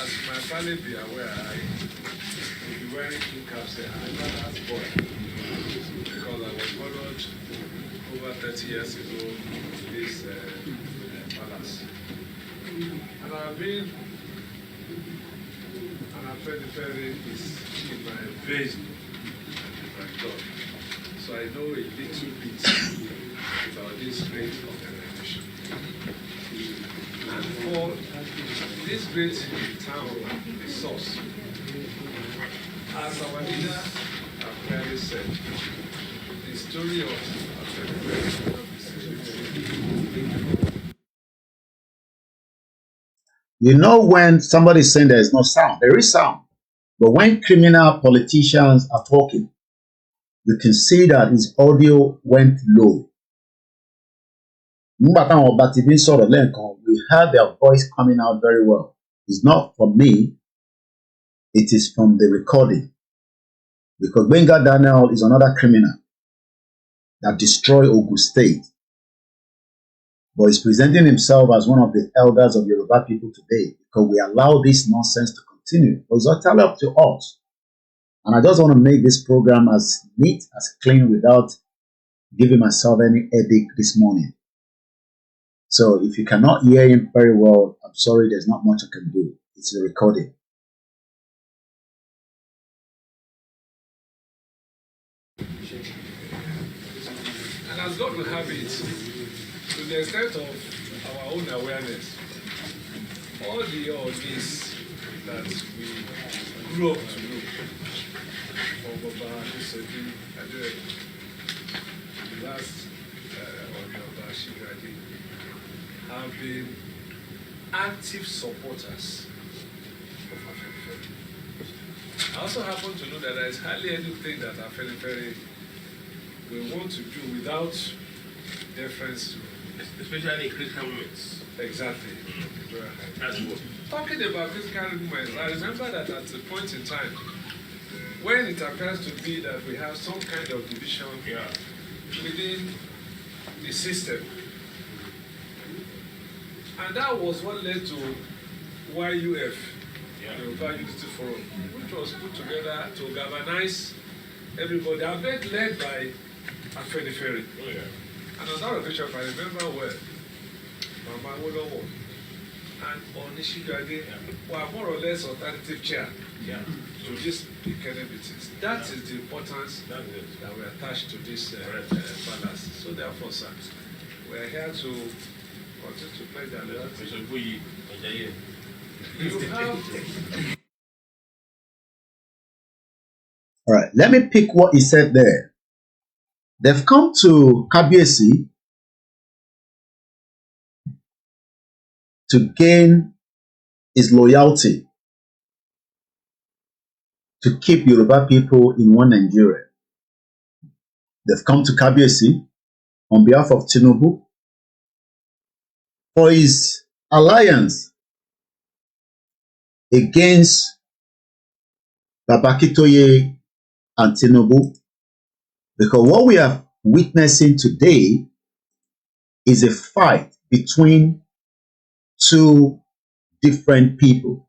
As my family be aware, I will be wearing two caps and another boy because I was honored over 30 years ago in this palace. And I've been very is in my vein and in my blood. So I know a little bit about this great organization. And for this great town, the source, as our leader have clearly said, the story of You know when somebody is saying there is no sound, there is sound. But when criminal politicians are talking, you can see that his audio went low. We heard their voice coming out very well. It's not from me, it is from the recording. Because Benga Daniel is another criminal that destroyed Ogun State. But he's presenting himself as one of the elders of Yoruba people today because we allow this nonsense to continue. But it's entirely up to us. And I just want to make this program as neat, as clean without giving myself any headache this morning. So if you cannot hear him very well, I'm sorry, there's not much I can do. It's a recording. And as God will have it, to the extent of our own awareness, all this that we grew up to know, the last have been active supporters of Afenifere. I also happen to know that there is hardly anything that Afenifere will want to do without deference to, especially critical moments. Exactly. That's what. Talking about critical moments, I remember that at a point in time, when it appears to be that we have some kind of division within the system, and that was what led to YUF, Yoruba Unity Forum, which was put together to galvanize everybody. I've been led by Afenifere. And on that occasion, if I remember well, Mama Wolowo and Onishigage were more or less alternative chair to this weekend meetings. That is the importance that we attach to this palace. So therefore, sir, We're here to continue to pledge our loyalty. You have All right, let me pick what he said there. They've come to Kabiyesi to gain his loyalty to keep Yoruba people in one Nigeria. They've come to Kabiyesi on behalf of Tinubu for his alliance against Babakitoye and Tinubu, because what we are witnessing today is a fight between two different people.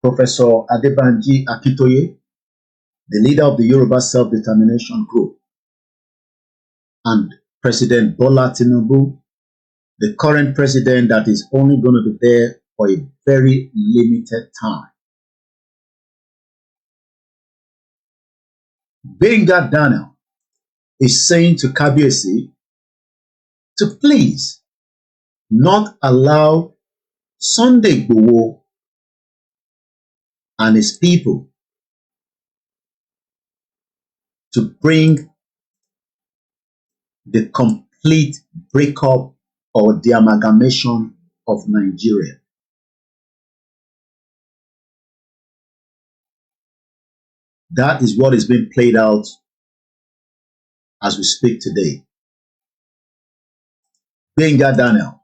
Professor Adebanji Akintoye, the leader of the Yoruba Self-Determination Group, and President Bola Tinubu, the current president that is only going to be there for a very limited time. Benga Daniel is saying to Kabiyesi to please not allow Sunday Igboho and his people to bring the complete breakup or the amalgamation of Nigeria. That is what is being played out as we speak today. Benga Daniel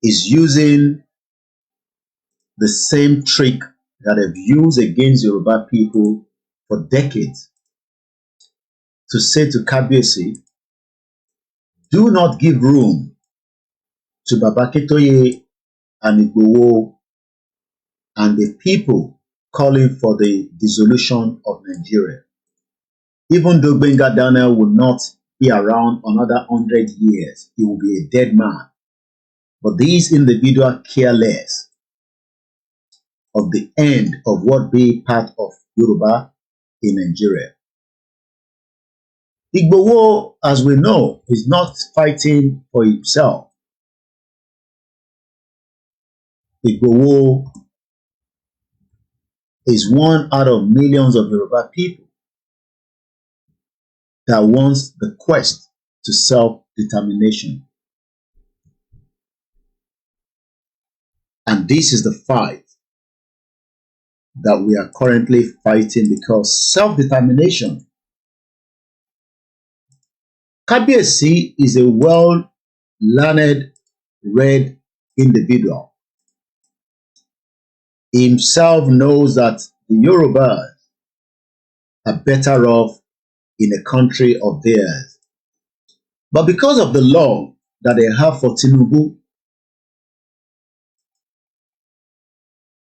is using the same trick that they've used against Yoruba people for decades to say to Kabiyesi, do not give room to Babakitoye and Igboho and the people calling for the dissolution of Nigeria. Even though Benga Daniel will not be around another 100 years, he will be a dead man. But these individuals care less of the end of what be part of Yoruba in Nigeria. Igboho, as we know, is not fighting for himself. Igboho is one out of millions of Yoruba people that wants the quest to self-determination. And this is the fight that we are currently fighting, because self-determination, Kabiyesi is a well-learned, read individual. He himself knows that the Yorubas are better off in a country of theirs. But because of the law that they have for Tinubu,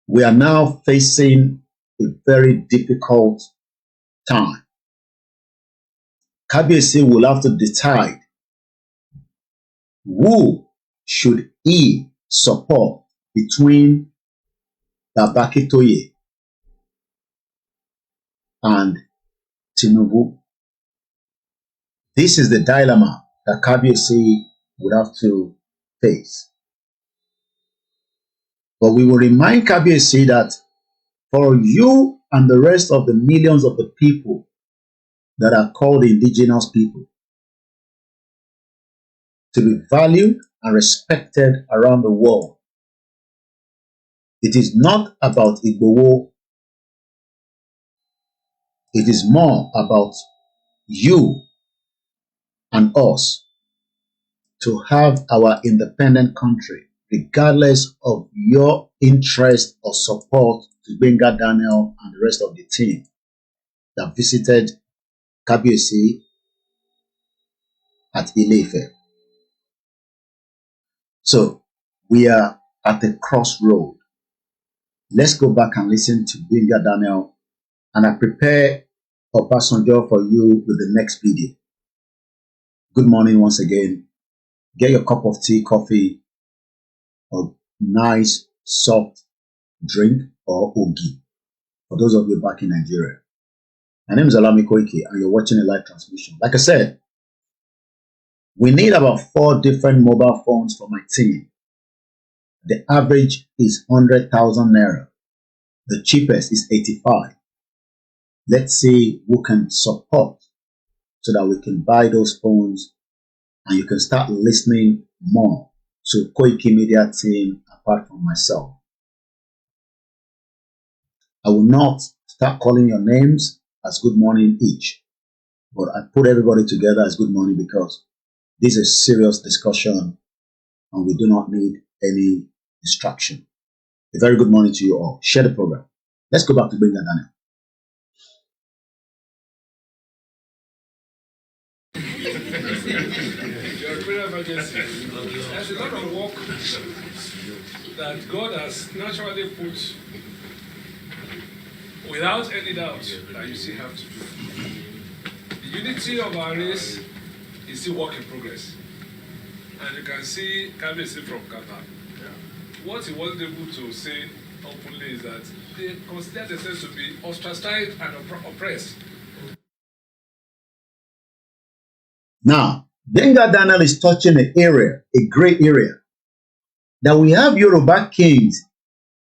we are now facing a very difficult time. Kabiyesi will have to decide who should he support between Babakitoye and Tinubu. This is the dilemma that Kabiyesi would have to face. But we will remind Kabiyesi that for you and the rest of the millions of the people that are called indigenous people to be valued and respected around the world, it is not about Igboho. It is more about you and us to have our independent country, regardless of your interest or support to Benga Daniel and the rest of the team that visited Kabiyesi at Ile-Ife. So we are at a crossroad. Let's go back and listen to Benga Daniel, and I prepare Obasanjo for you with the next video. Good morning once again. Get your cup of tea, coffee, or nice soft drink or ogi for those of you back in Nigeria. My name is OLAYOMI KOIKI, and you're watching a live transmission. Like I said, we need about 4 different mobile phones for my team. The average is 100,000 naira. The cheapest is 85. Let's see who can support so that we can buy those phones and you can start listening more to Koikimedia team apart from myself. I will not start calling your names as good morning each, but I put everybody together as good morning because this is a serious discussion and we do not need any distraction. A very good morning to you all. Share the program. Let's go back to Benga Daniel. Your prayer emergency. There's a lot of work that God has naturally put without any doubt that you still have to do. The unity of our race is still work in progress. And you can see Kabesi from Qatar. What he wasn't able to say openly is that they consider themselves to be ostracized and oppressed. Now, Benga Daniel is touching an area, a gray area, that we have Yoruba kings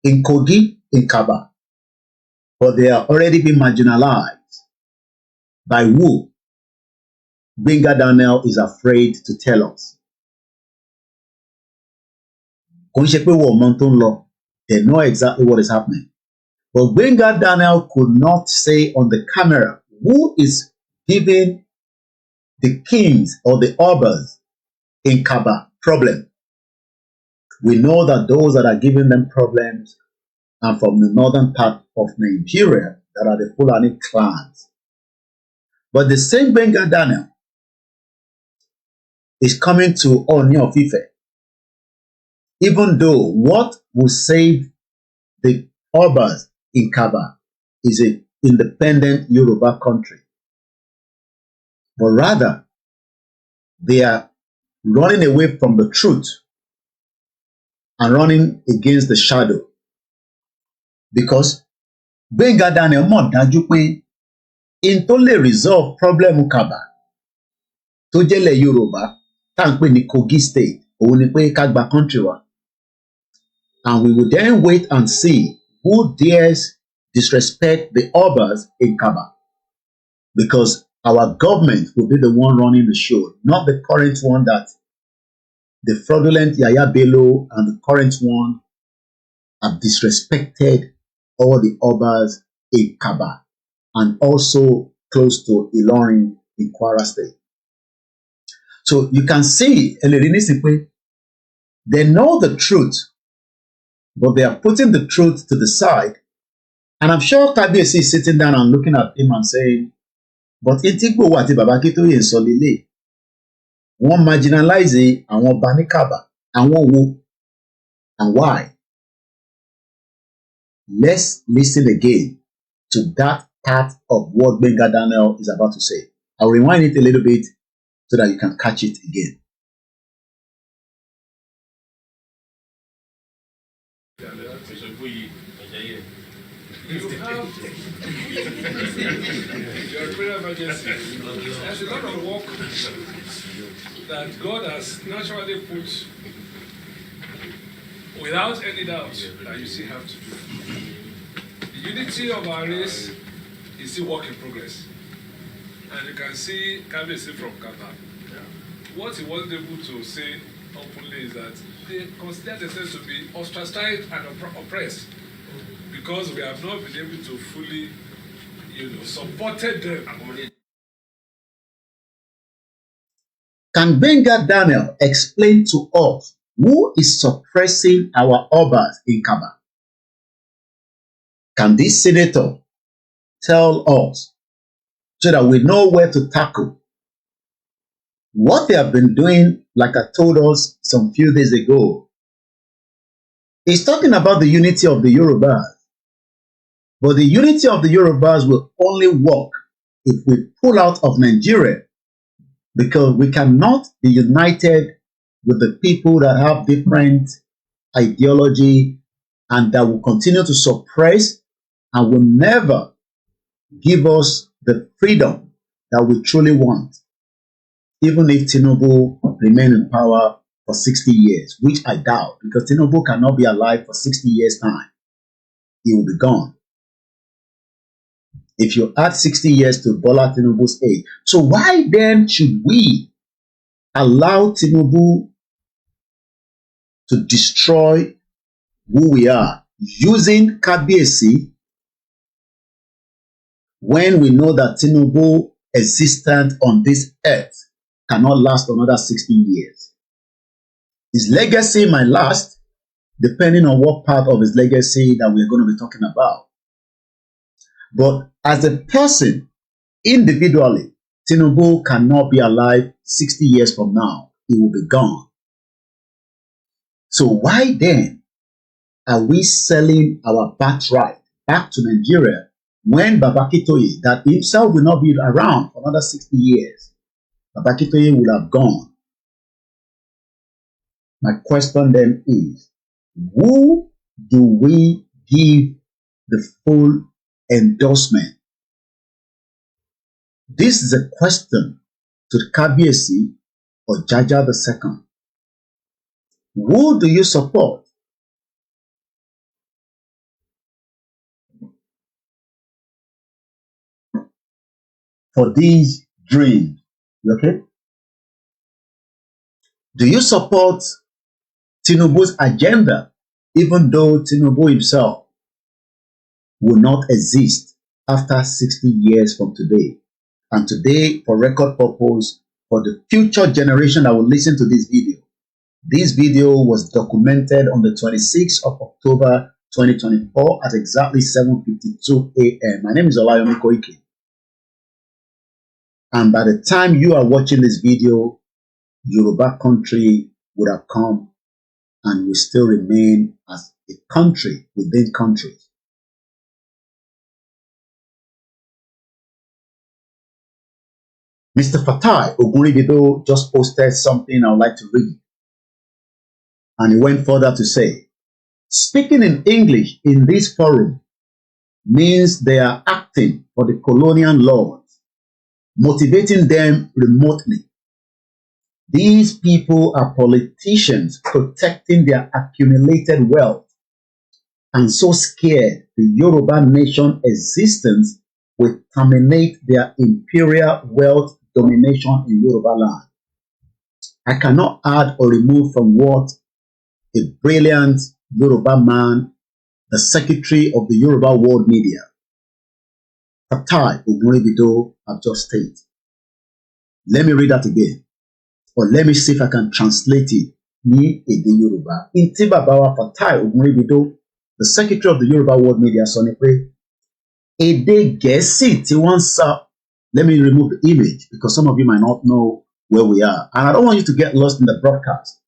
in Kogi, in Kaba, but they are already being marginalized. By who? Benga Daniel is afraid to tell us. They know exactly what is happening. But Benga Daniel could not say on the camera who is giving the kings or the obas in Kaba problem. We know that those that are giving them problems are from the northern part of Nigeria, that are the Fulani clans. But the same Benga Daniel is coming to Oni of Ife, even though what will save the obas in Kaba is an independent Yoruba country. But rather, they are running away from the truth and running against the shadow. Because Benga Daniel mọ̀ dájú pé in tó lè resolve problem Kaba tó jẹ́lẹ̀ Yorùbá tá ń pè ní Kogi state òun ni pé ká gba country wa. And we will then wait and see who dares disrespect the obas in Kaba. Because our government will be the one running the show, not the current one that the fraudulent Yaya Bello and the current one have disrespected all the obas in Kaba and also close to Ilorin in Kwara State. So you can see, they know the truth, but they are putting the truth to the side. And I'm sure Kabiyesi is sitting down and looking at him and saying, but Itigbo àti Baba Akintoye ń sọ lélẹ̀, wọ́n marginalize àwọn ọba ní Kaba, àwọn wo and why? Let's listen again to that part of what Benga Daniel is about to say. I'll rewind it a little bit so that you can catch it again. You have your prayer emergency. There's a lot of work that God has naturally put without any doubt that you still have to do. The unity of our race is still work in progress. And you can see Kabesi from Qatar. What he wasn't able to say openly is that they consider themselves to be ostracized and oppressed. Because we have not been able to fully, supported them. Can Benga Daniel explain to us who is suppressing our obas in Kaba? Can this senator tell us so that we know where to tackle? What they have been doing, like I told us some few days ago, is talking about the unity of the Yorubas. But the unity of the Yorubas will only work if we pull out of Nigeria, because we cannot be united with the people that have different ideology and that will continue to suppress and will never give us the freedom that we truly want, even if Tinubu remain in power for 60 years, which I doubt, because Tinubu cannot be alive for 60 years' time. He will be gone. If you add 60 years to Bola Tinubu's age, so why then should we allow Tinubu to destroy who we are using Kabiyesi when we know that Tinubu existence on this earth cannot last another 60 years? His legacy might last, depending on what part of his legacy that we're going to be talking about. But as a person, individually, Tinubu cannot be alive 60 years from now. He will be gone. So why then are we selling our birthright back to Nigeria when Babakitoye, that himself will not be around for another 60 years, Babakitoye will have gone? My question then is, who do we give the full endorsement? This is a question to Kabiyesi or Jaja II. Who do you support? For these dreams, okay? Do you support Tinubu's agenda, even though Tinubu himself will not exist after 60 years from today? And today, for record purpose, for the future generation that will listen to this video was documented on the 26th of October 2024 at exactly 7:52 a.m. My name is OLAYOMI KOIKI. And by the time you are watching this video, Yoruba country would have come and will still remain as a country within countries. Mr. Fatai Ogunribido just posted something I would like to read. And he went further to say, speaking in English in this forum means they are acting for the colonial lords, motivating them remotely. These people are politicians protecting their accumulated wealth and so scared the Yoruba nation existence will terminate their imperial wealth domination in Yoruba land. I cannot add or remove from what a brilliant Yoruba man, the secretary of the Yoruba World Media, Fatai Ogunribido, have just stated. Let me read that again. Or let me see if I can translate it. Ní èdè Yorùbá. Ntí bàbá wa Fatai Ogunribido, the secretary of the Yoruba World Media, sọ ni pé èdè Gẹ̀ẹ́sì tí wọ́n sọ. Let me remove the image because some of you might not know where we are. And I don't want you to get lost in the broadcast.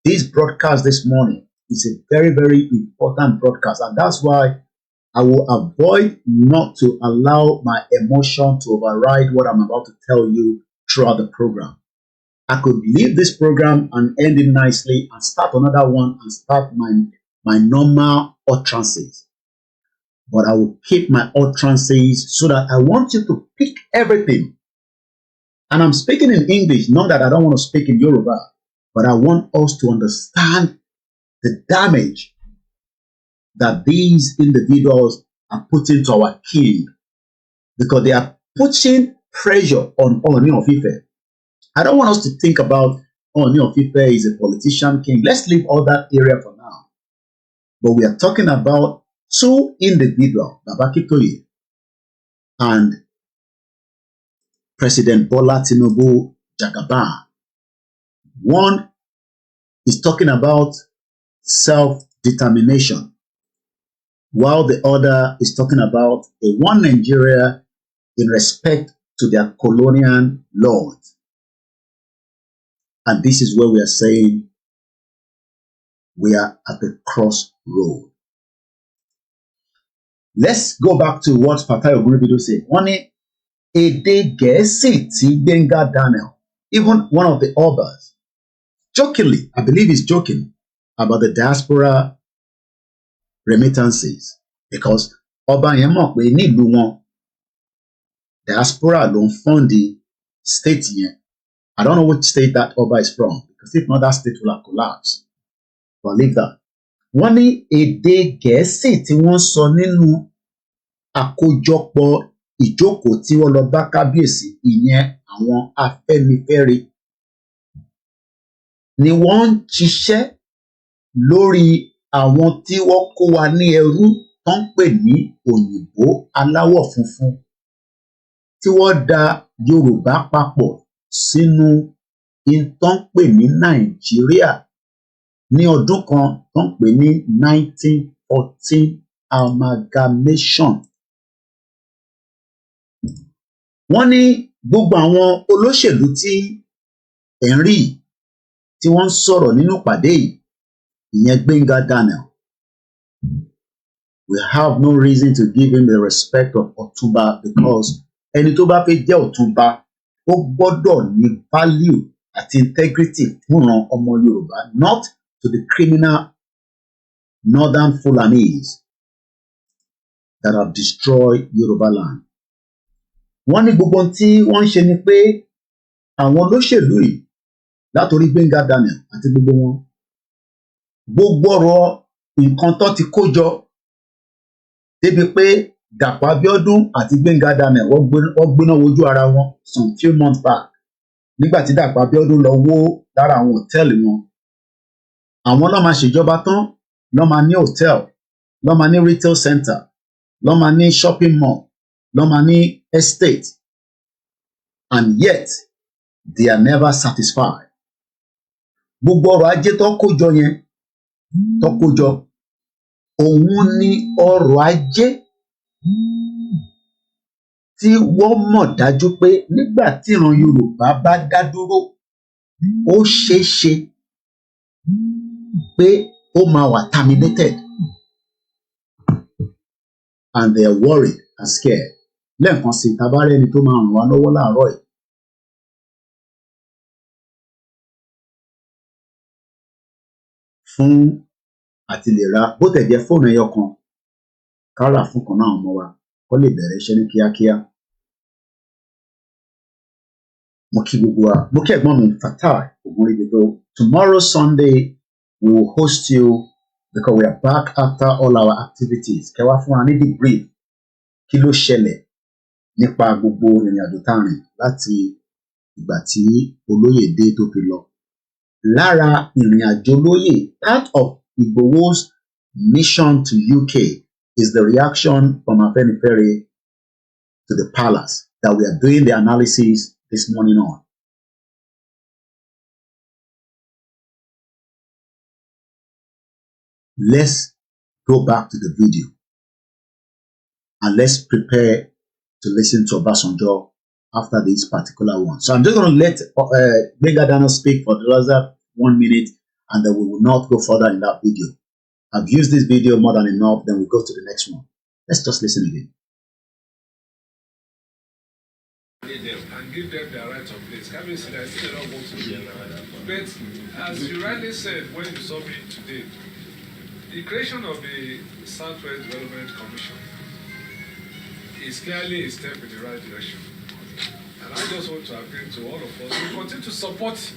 This broadcast this morning is a very, very important broadcast. And that's why I will avoid not to allow my emotion to override what I'm about to tell you throughout the program. I could leave this program and end it nicely and start another one and start my normal utterances. But I will keep my utterances so that I want you to pick everything. And I'm speaking in English, not that I don't want to speak in Yoruba, but I want us to understand the damage that these individuals are putting to our king, because they are putting pressure on Ooni of Ife. I don't want us to think about Ooni of Ife is a politician king. Let's leave all that area for now. But we are talking about two individuals, Babakitoye and President Bola Tinubu Jagaban. One is talking about self-determination, while the other is talking about a one Nigeria in respect to their colonial lords. And this is where we are saying we are at the crossroad. Let's go back to what Fatai Ogunribido said. One èdè Gẹ̀ẹ́sì tí Gbenga Daniel, even one of the Obas, jokingly, I believe he's joking about the diaspora remittances, because Ọba yẹn mọ̀ pé nílùú wọn diaspora ló ń fund the state yẹn. I don't know which state that Oba is from, because if not, that state will have collapsed. But leave that. Wọ́n ní èdè Gẹ̀ẹ́sì tí wọ́n sọ nínú àkójọpọ̀ ìjókòó tí wọ́n lọ bá kábíyèsí, ìyẹn àwọn Afẹ́nifẹ́re, ni wọ́n ń ṣiṣẹ́ lórí àwọn tí wọ́n kó wa ní ẹrú tó ń pè ní òyìnbó aláwọ̀ funfun, tí wọ́n da Yorùbá papọ̀ sínú tó ń pè ní Nàìjíríà ní ọdún kan tó ń pè ní 1914 amalgamation. Wọ́n ní gbogbo àwọn olóṣèlú tí ẹ̀ ń rí tí wọ́n ń sọ̀rọ̀ nínú ìpàdé yìí, ìyẹn Gbénga Daniel, we have no reason to give him the respect of Ọ̀túnba, because ẹni tó bá fẹ́ jẹ́ Ọ̀túnba ó gbọ́dọ̀ ní value àti integrity fúnran ọmọ Yorùbá, not to the criminal northern Fulanis that have destroyed Yoruba land. Wọ́n ní gbogbo tí wọ́n ń ṣe ni pé àwọn olóṣèlú yìí látòrí Gbénga Daniel àti gbogbo wọn, gbogbo ọ̀rọ̀ nǹkan tó ti kó jọ débi pé Dàpọ̀ Abíọ́dún àti Gbénga Daniel wọ́n gbéná wojú ara wọn some few months back, nígbà tí Dàpọ̀ Abíọ́dún lọ wó lára àwọn hòtẹ́ẹ̀lì wọn. Àwọn ló máa ṣèjọba tán, ló máa ní hòtẹ́ẹ̀lì, ló máa ní retail center, ló máa ní shopping mall, ló máa ní estate, and yet they are never satisfied. Gbogbo ọrọ̀ ajé tó kó jọ yẹn, tó kó jọ, òun ni ọrọ̀ ajé tí wọ́n mọ̀ dájú pé nígbà tí ìran Yorùbá bá dá dúró, ó ṣeé ṣe pé ó máa wà terminated, and they are worried and scared. Lẹ́ẹ̀kan sí tabarẹ́ ẹni tó máa ràn wá lọ́wọ́ láàárọ̀ yìí. Fún àti lè ra bó tẹ̀ jẹ́ fóònù ẹyọ kan, ká rà fún kan náà ọmọ wa kó lè bẹ̀rẹ̀ iṣẹ́ ní kíákíá. Mo kí gbogbo wa, mo kí ẹ̀gbọ́n mi Fatai Ogunribido. Tomorrow Sunday we will host you because we are back after all our activities. Kẹwàá fún wa ní debrief kí ló ṣẹlẹ̀ nípa gbogbo ìrìn àjò tá a rìn láti ìgbà tí olóyè dé tó fi lọ. Lára ìrìn àjò olóyè, part of Igboho's mission to UK is the reaction from Afenifere to the palace that we are doing the analysis this morning on. Let's go back to the video and let's prepare to listen to Obasanjo after this particular one. So I'm just going to let Gbénga Daniel speak for the other 1 minute, and then we will not go further in that video. I've used this video more than enough, then we go to the next one. Let's just listen again. And give them their right of place. Can we see that they don't want to be? But as you rightly said when you saw me today, the creation of the Southwest Development Commission is clearly a step in the right direction. And I just want to appeal to all of us to continue to support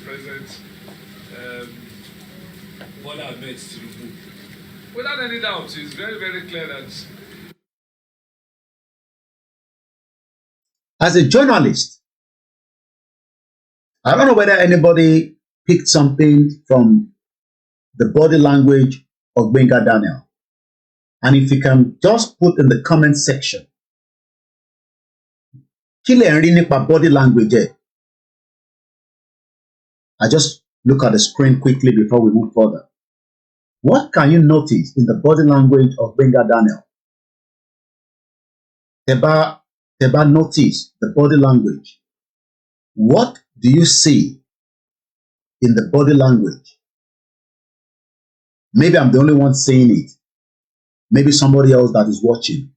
President Bola Ahmed Tinubu. Without any doubt, it's very, very clear that as a journalist, I don't know whether anybody picked something from the body language of Gbénga Daniel. And if you can just put in the comment section, kí lẹ̀ ń rí nípa body language ẹ̀? I just look at the screen quickly before we move further. What can you notice in the body language of Gbénga Daniel? Tẹ́ bá notice the body language. What do you see in the body language? Maybe I'm the only one saying it. Maybe somebody else that is watching.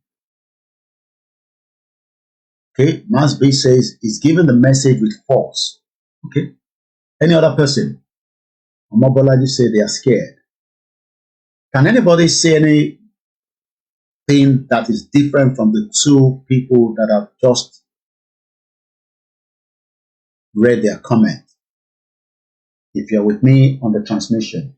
Okay, Mas B says he's giving the message with force. Okay, any other person? Omobolaji say they are scared. Can anybody say anything that is different from the two people that have just read their comment. If you're with me on the transmission,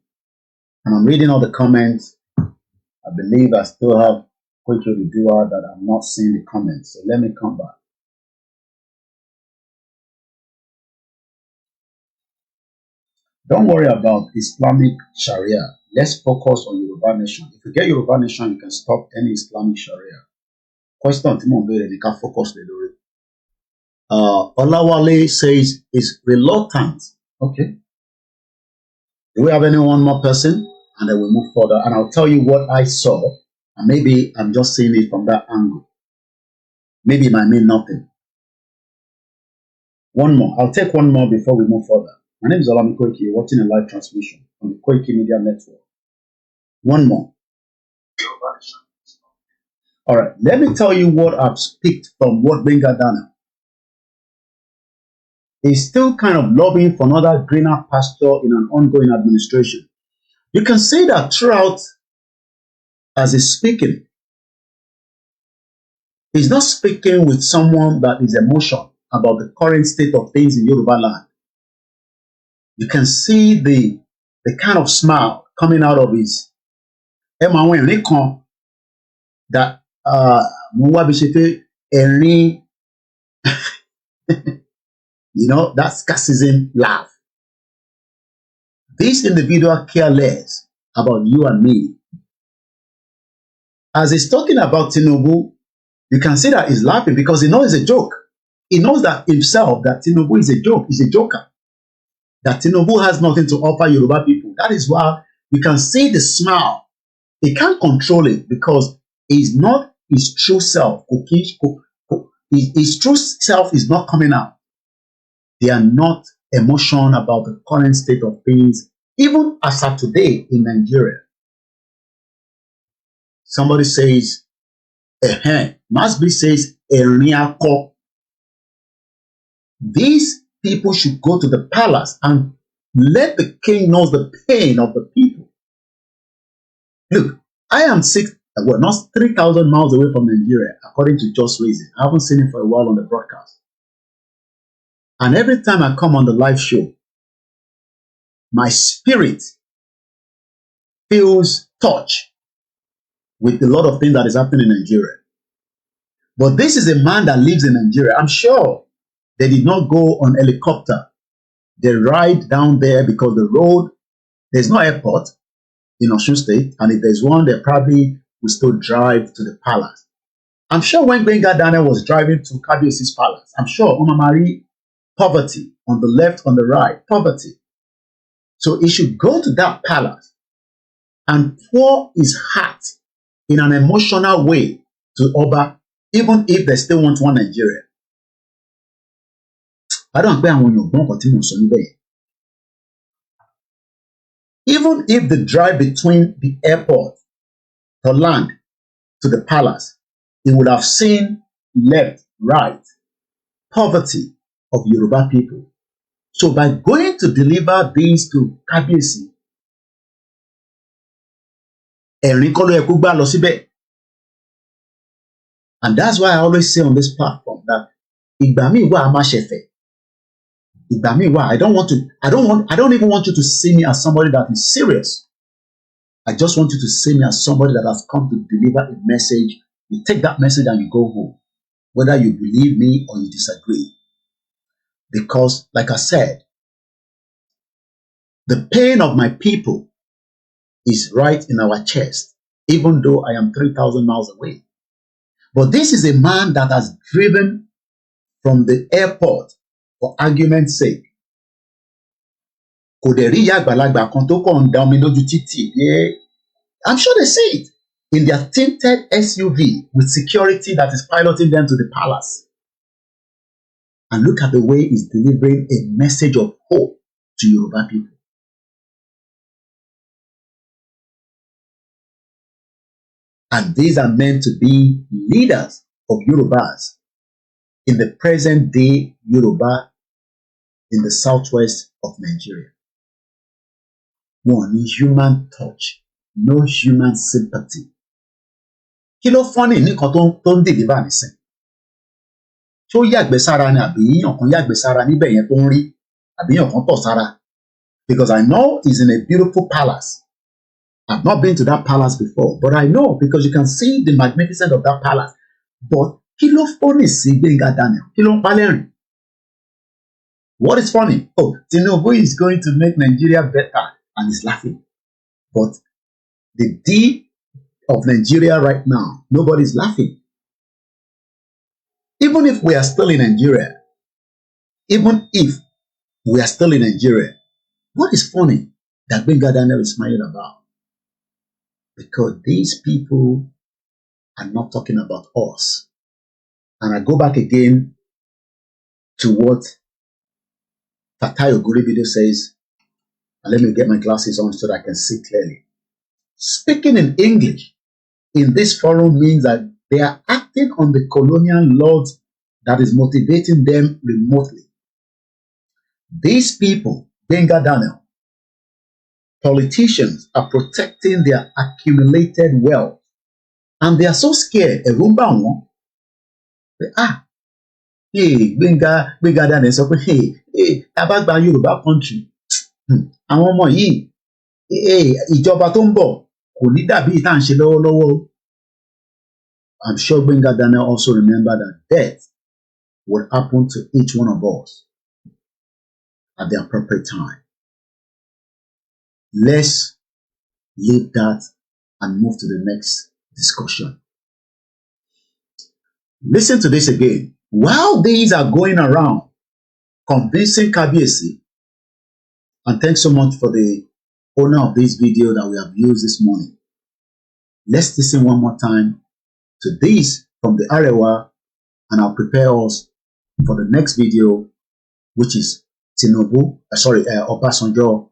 and I'm reading all the comments, I believe I still have Koikimedia that I'm not seeing the comments. So let me come back. Don't worry about Islamic Sharia. Let's focus on Yoruba Nation. If you get Yoruba Nation, you can stop any Islamic Sharia. Question Timon Bere, you can focus on it. Olawale says is reluctant. Okay. Do we have any one more person? And then we'll move further. And I'll tell you what I saw. And maybe I'm just seeing it from that angle. Maybe it might mean nothing. One more. I'll take one more before we move further. My name is OLAYOMI KOIKI. You're watching a live transmission on the Koikimedia network. One more. All right. Let me tell you what I've picked from what Benga Dana is still kind of lobbying for another greener pasture in an ongoing administration. You can see that throughout as he's speaking, he's not speaking with someone that is emotional about the current state of things in Yoruba land. You can see the kind of smile coming out of his that you know, that scarcism laugh. This individual care less about you and me. As he's talking about Tinubu, you can see that he's laughing because he knows it's a joke. He knows that himself, that Tinubu is a joke, he's a joker. That Tinubu has nothing to offer Yoruba people. That is why you can see the smile. He can't control it because he's not his true self. His true self is not coming out. They are not emotional about the current state of things, even as of today in Nigeria. Somebody says, Masbi says, Eriako. These people should go to the palace and let the king know the pain of the people. Look, I am not 3,000 miles away from Nigeria, according to Just Reason. I haven't seen him for a while on the broadcast. And every time I come on the live show, my spirit feels touched with a lot of things that is happening in Nigeria. But this is a man that lives in Nigeria. I'm sure they did not go on helicopter. They ride down there because the road, there's no airport in Osun State. And if there's one, they probably will still drive to the palace. I'm sure when Benga Daniel was driving to Kabiosi's palace, I'm sure Omamari, poverty, on the left, on the right, poverty. So he should go to that palace and pour his heart in an emotional way to Oba, even if they still want one Nigeria. I don't care when you're born. Even if the drive between the airport, the land, to the palace, he would have seen left, right, poverty of Yoruba people. So by going to deliver these to Kabiyesi, and that's why I always say on this platform that I don't even want you to see me as somebody that is serious. I just want you to see me as somebody that has come to deliver a message. You take that message and you go home, whether you believe me or you disagree. Because, like I said, the pain of my people is right in our chest, even though I am 3,000 miles away. But this is a man that has driven from the airport for argument's sake. I'm sure they see it in their tinted SUV with security that is piloting them to the palace. And look at the way he's delivering a message of hope to Yoruba people. And these are meant to be leaders of Yorubas in the present day Yoruba in the southwest of Nigeria. One human touch, no human sympathy. Kí ló funny ní nǹkan tó ń deliver nísìn. tó yàgbẹ́ sára ni àbí èèyàn kan yàgbẹ́ sára níbẹ̀ yẹn tó ń rí àbí èèyàn kan tọ̀ sára. Because I know he's in a beautiful palace. I've not been to that palace before, but I know because you can see the magnificence of that palace. But kí ló funny sí Gbenga Daniel? Kí ló ń pa lẹ́rìn? What is funny? Oh, Tinubu is going to make Nigeria better and he's laughing. But the deed of Nigeria right now, nobody's laughing. Even if we are still in Nigeria, what is funny that Gbenga Daniel is smiling about? Because these people are not talking about us. And I go back again to what Fatayo Guribido says, and let me get my glasses on so that I can see clearly. Speaking in English in this forum means that they are acting on the colonial laws that is motivating them remotely. These people, Gbenga Daniel, politicians, are protecting their accumulated wealth. And they are so scared. Gbenga Daniel sọ pé tabagba Yorùbá country àwọn ọmọ yìí ìjọba tó ń bọ̀ kò ní dàbí ìta ń ṣe lọ́wọ́lọ́wọ́. I'm sure Gbenga Daniel also remember that death would happen to each one of us at the appropriate time. Let's leave that and move to the next discussion. Listen to this again. While these are going around convincing Kabiyesi, and thanks so much for the owner of this video that we have used this morning. Let's listen one more time to this from the Arewa, and I'll prepare us for the next video, which is Obasanjo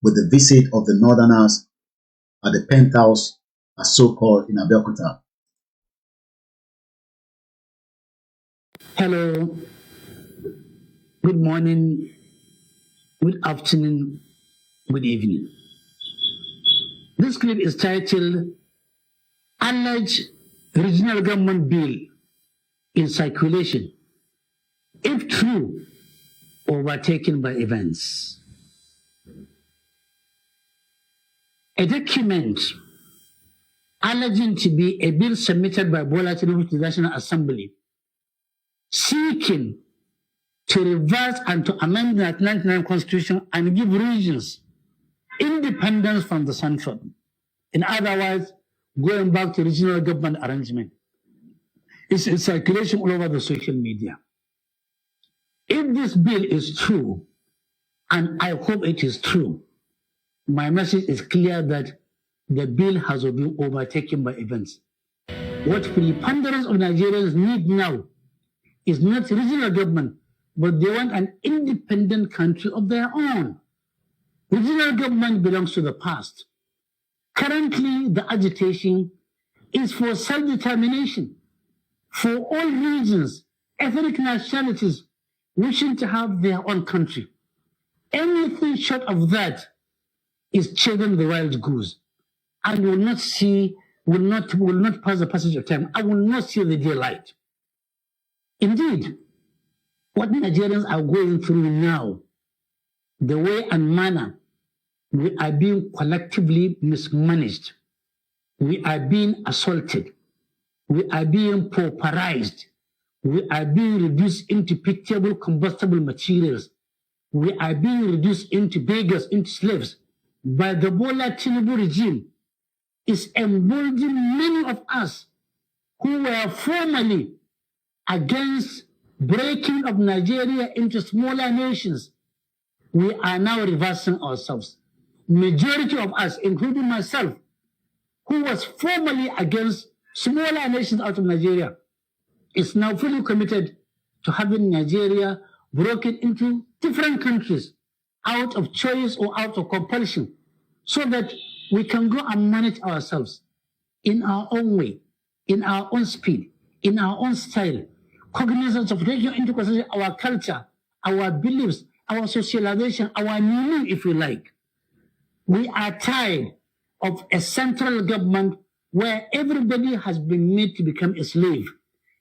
with the visit of the Northerners at the penthouse, as so-called in Abeokuta. Hello, good morning, good afternoon, good evening. This clip is titled Alleged Regional Government Bill in Circulation, if true, overtaken by events. A document alleging to be a bill submitted by Bola Tinubu to the National Assembly seeking to reverse and to amend the 1999 Constitution and give regions independence from the central. In other words, going back to regional government arrangement. It's in circulation all over the social media. If this bill is true, and I hope it is true, my message is clear that the bill has been overtaken by events. What preponderance of Nigerians need now is not regional government, but they want an independent country of their own. Regional government belongs to the past. Currently, the agitation is for self-determination, for all regions, ethnic nationalities wishing to have their own country. Anything short of that is chasing the wild goose and will not pass the passage of time. I will not see the daylight. Indeed, what Nigerians are going through now, the way and manner we are being collectively mismanaged, we are being assaulted, we are being pauperized, we are being reduced into pitiable combustible materials, we are being reduced into beggars, into slaves by the Bola Tinubu regime is emboldening many of us who were formerly against breaking of Nigeria into smaller nations. We are now reversing ourselves. Majority of us, including myself, who was formerly against smaller nations out of Nigeria, is now fully committed to having Nigeria broken into different countries out of choice or out of compulsion, so that we can go and manage ourselves in our own way, in our own speed, in our own style, cognizance of taking into consideration our culture, our beliefs, our socialization, our meaning, if you like. We are tired of a central government where everybody has been made to become a slave.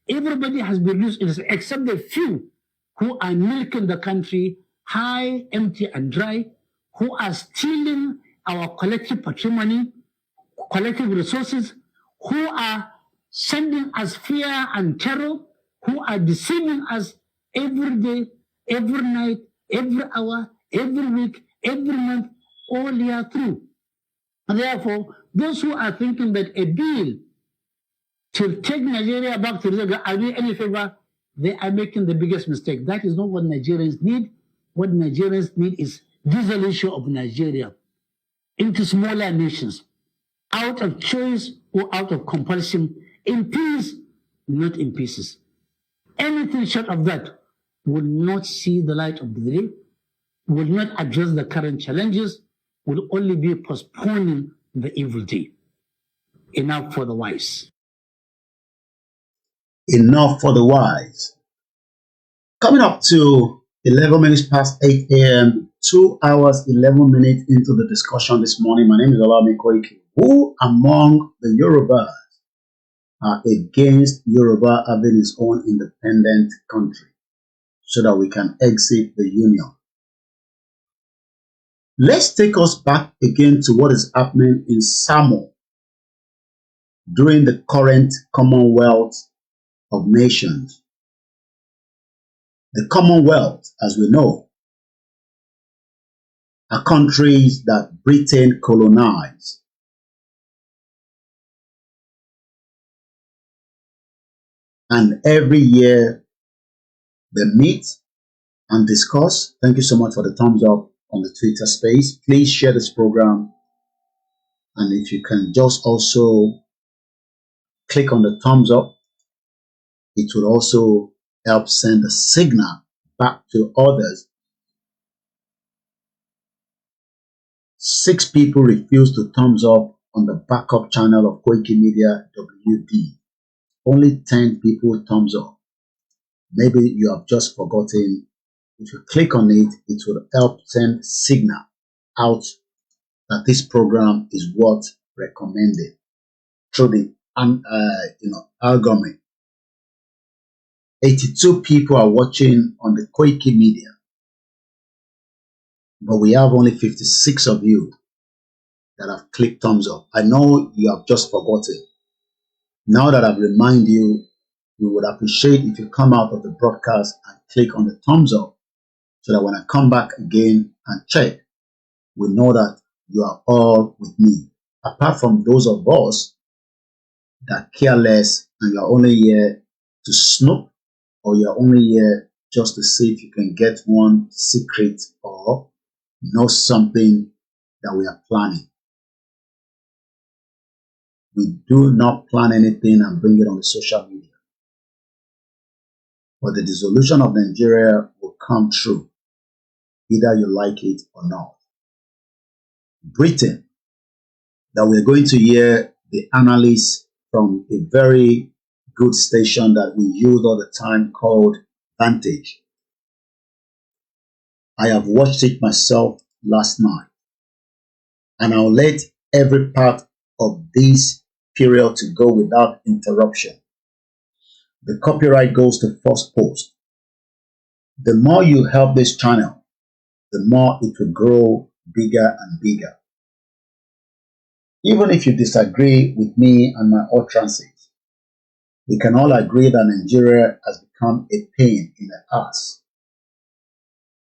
Everybody has been reduced except the few who are milking the country high, empty, and dry, who are stealing our collective patrimony, collective resources, who are sending us fear and terror, who are deceiving us every day, every night, every hour, every week, every month, all year through. And therefore, those who are thinking that a deal to take Nigeria back to Nigeria are doing any favor, they are making the biggest mistake. That is not what Nigerians need. What Nigerians need is dissolution of Nigeria into smaller nations, out of choice or out of compulsion, in peace, not in pieces. Anything short of that will not see the light of the day, will not address the current challenges, will only be postponing the evil day. Enough for the wise. Enough for the wise. Coming up to 11 minutes past 8 a.m., 2 hours, 11 minutes into the discussion this morning. My name is OLAYOMI KOIKI. Who among the Yorubas are against Yoruba having its own independent country so that we can exit the union? Let's take us back again to what is happening in Samoa during the current Commonwealth of Nations. The Commonwealth, as we know, are countries that Britain colonized. And every year they meet and discuss. Thank you so much for the thumbs up on the Twitter space. Please share this program. And if you can just also click on the thumbs up, it will also help send a signal back to others. 6 people refused to thumbs up on the backup channel of Koikimedia WD. Only 10 people thumbs up. Maybe you have just forgotten. If you click on it, it will help send signal out that this program is what recommended through the algorithm. 82 people are watching on the Koikimedia, but we have only 56 of you that have clicked thumbs up. I know you have just forgotten. Now that I've reminded you, we would appreciate if you come out of the broadcast and click on the thumbs up so that when I come back again and check, we know that you are all with me. Apart from those of us that care less and you are only here to snoop, or you are only here just to see if you can get one secret or know something that we are planning. We do not plan anything and bring it on the social media. But the dissolution of Nigeria will come true, either you like it or not. Britain, that we're going to hear the analysts from a very good station that we use all the time called Vantage. I have watched it myself last night, and I'll let every part of this period to go without interruption. The copyright goes to first post. The more you help this channel, the more it will grow bigger and bigger. Even if you disagree with me and my utterances, we can all agree that Nigeria has become a pain in the ass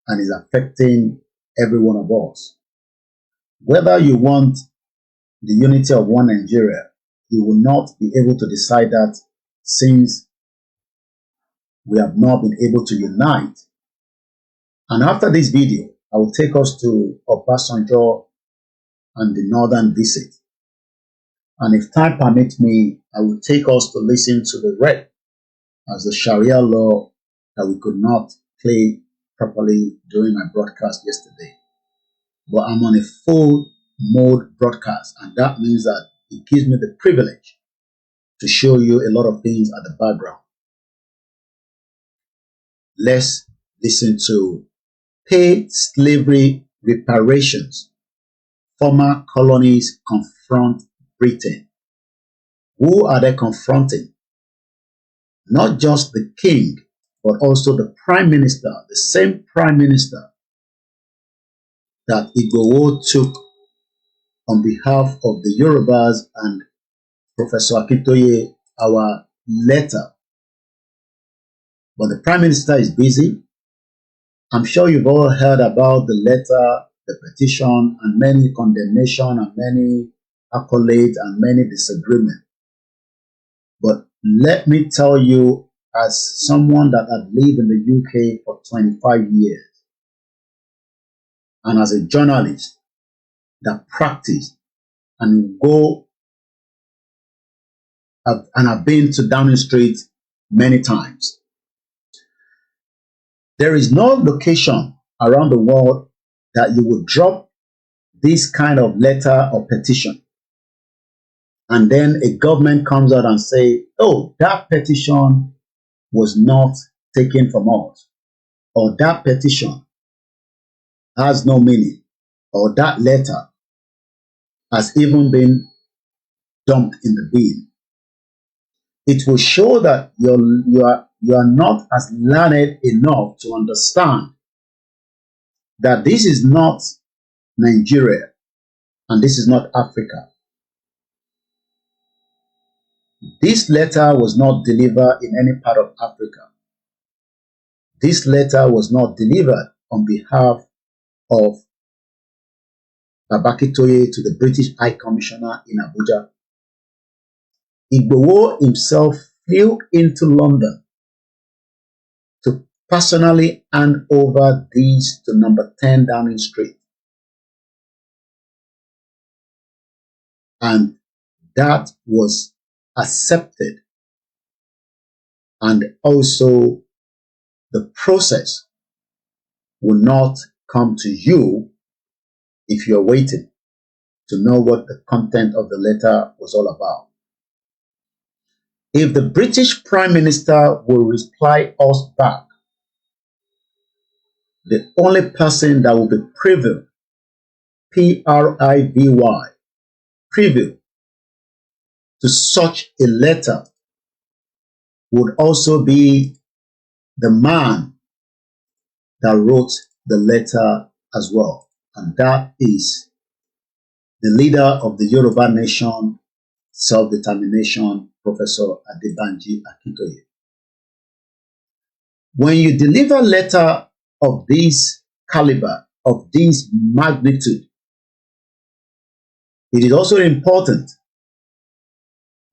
and is affecting every one of us. Whether you want the unity of one Nigeria, you will not be able to decide that, since we have not been able to unite. And after this video, I will take us to Obasanjo and the Northern visit. And if time permits me, I will take us to listen to the rep as the Sharia law that we could not play properly during my broadcast yesterday. But I'm on a full mode broadcast, and that means that it gives me the privilege to show you a lot of things at the background. Let's listen to Pay Slavery Reparations. Former colonies confront Britain. Who are they confronting? not just the king, but also the prime minister, the same prime minister that Igboho took on behalf of the Yorubas and Professor Akintoye our letter. But the prime minister is busy. I'm sure you've all heard about the letter, the petition, and many condemnation and many accolades and many disagreements. But let me tell you, as someone that had lived in the UK for 25 years, and as a journalist that practiced and have been to Downing Street many times, there is no location around the world that you would drop this kind of letter or petition, and then a government comes out and say, oh, that petition was not taken from us, or that petition has no meaning, or that letter has even been dumped in the bin. It will show that you are not as learned enough to understand that this is not Nigeria and this is not Africa. This letter was not delivered in any part of Africa. This letter was not delivered on behalf of Baba Akintoye to the British High Commissioner in Abuja. Igboho himself flew into London to personally hand over these to number 10 Downing Street. And that was accepted. And also the process will not come to you if you're waiting to know what the content of the letter was all about. If the British Prime Minister will reply us back, the only person that will be privy, P-R-I-V-Y, privy to such a letter would also be the man that wrote the letter as well. And that is the leader of the Yoruba Nation Self-Determination, Professor Adebanji Akintoye. When you deliver a letter of this caliber, of this magnitude, it is also important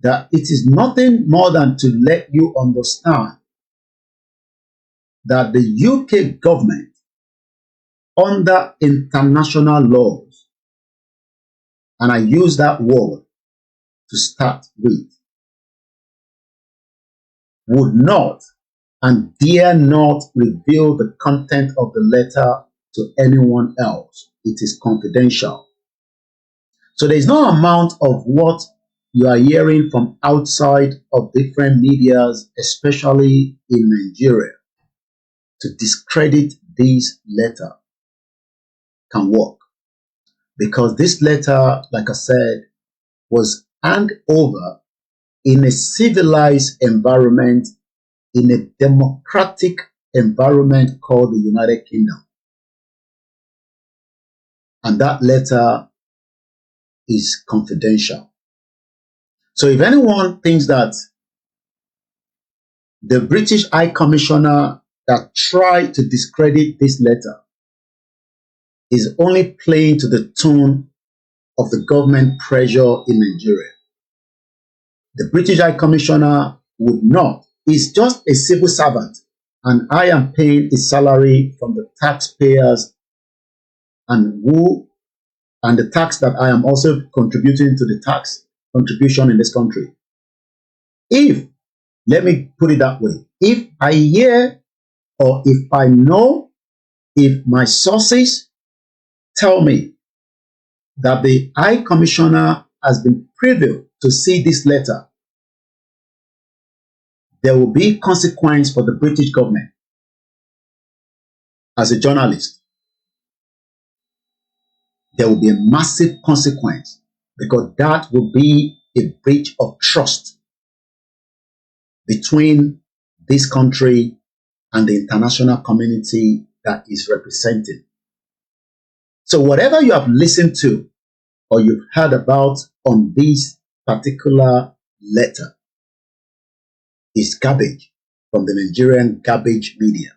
that it is nothing more than to let you understand that the UK government, under international laws, and I use that word to start with, would not and dare not reveal the content of the letter to anyone else. It is confidential. So there is no amount of what you are hearing from outside of different medias, especially in Nigeria, to discredit this letter can work. Because this letter, like I said, was handed over in a civilized environment, in a democratic environment called the United Kingdom. And that letter is confidential. So if anyone thinks that the British High Commissioner that tried to discredit this letter is only playing to the tune of the government pressure in Nigeria, the British High Commissioner would not. He's just a civil servant, and I am paying his salary from the taxpayers and the tax that I am also contributing to the tax contribution in this country. Let me put it that way, if I hear or if I know, if my sources tell me that the High Commissioner has been privy to see this letter, there will be consequence for the British government. As a journalist, there will be a massive consequence, because that will be a breach of trust between this country and the international community that is represented. So whatever you have listened to or you've heard about on this particular letter is garbage from the Nigerian garbage media.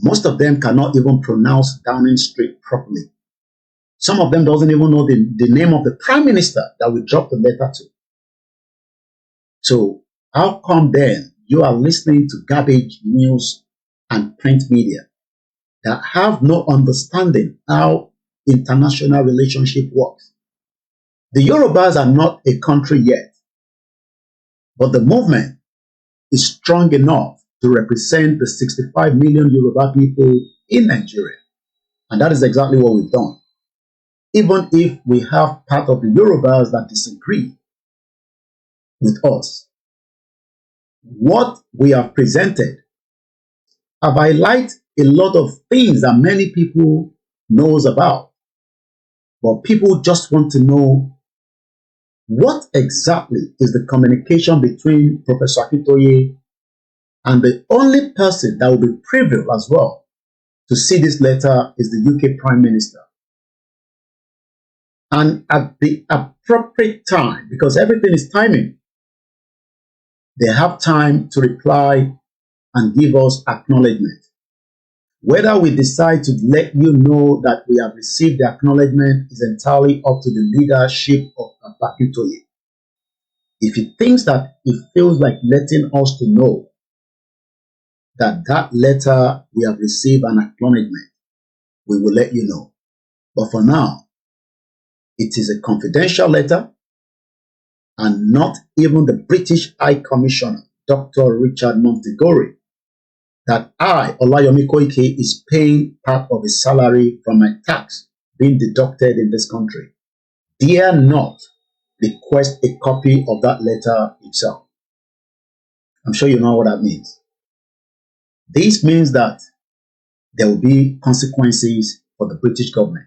Most of them cannot even pronounce Downing Street properly. Some of them doesn't even know the name of the prime minister that we dropped the letter to. So how come then you are listening to garbage news and print media that have no understanding how international relationship works? The Yorubas are not a country yet, but the movement is strong enough to represent the 65 million Yoruba people in Nigeria. And that is exactly what we've done. Even if we have part of the Yorubas that disagree with us, what we have presented have highlighted a lot of things that many people knows about. But people just want to know what exactly is the communication between Professor Akintoye and the only person that will be privy as well to see this letter is the UK Prime Minister. And at the appropriate time, because everything is timing, they have time to reply and give us acknowledgement. Whether we decide to let you know that we have received the acknowledgement is entirely up to the leadership of Akintoye. If he thinks that it feels like letting us to know that that letter we have received an acknowledgement, we will let you know. But for now, it is a confidential letter, and not even the British High Commissioner, Dr. Richard Montegory, that I, OLAYOMI KOIKI, is paying part of his salary from my tax being deducted in this country, dare not request a copy of that letter himself. I'm sure you know what that means. This means that there will be consequences for the British government.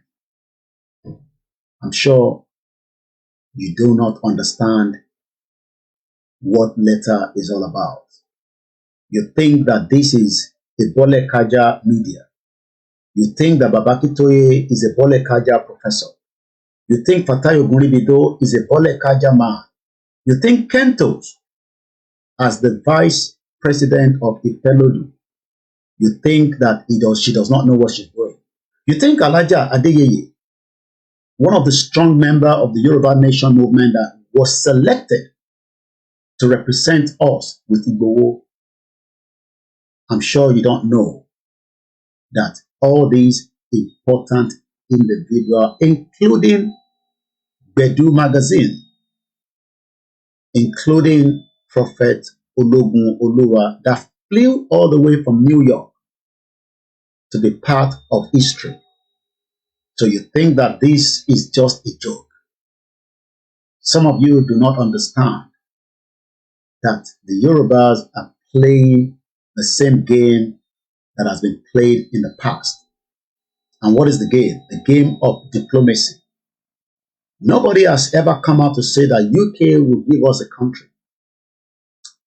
I'm sure you do not understand what letter is all about. You think that this is a Bole Kaja media. You think that Baba Akintoye is a Bole Kaja professor. You think Fatai Ogunribido is a Bole Kaja man. You think Kentos, as the vice president of Ipelodu, you think that she does not know what she's doing. You think Alaja Adeyeye, one of the strong members of the Yoruba Nation movement that was selected to represent us with Igboho, I'm sure you don't know that all these important individuals, including Bedu Magazine, including Prophet Ologun Oluwa, that flew all the way from New York to be part of history. So you think that this is just a joke. Some of you do not understand that the Yorubas are playing the same game that has been played in the past. And what is the game? The game of diplomacy. Nobody has ever come out to say that UK will give us a country.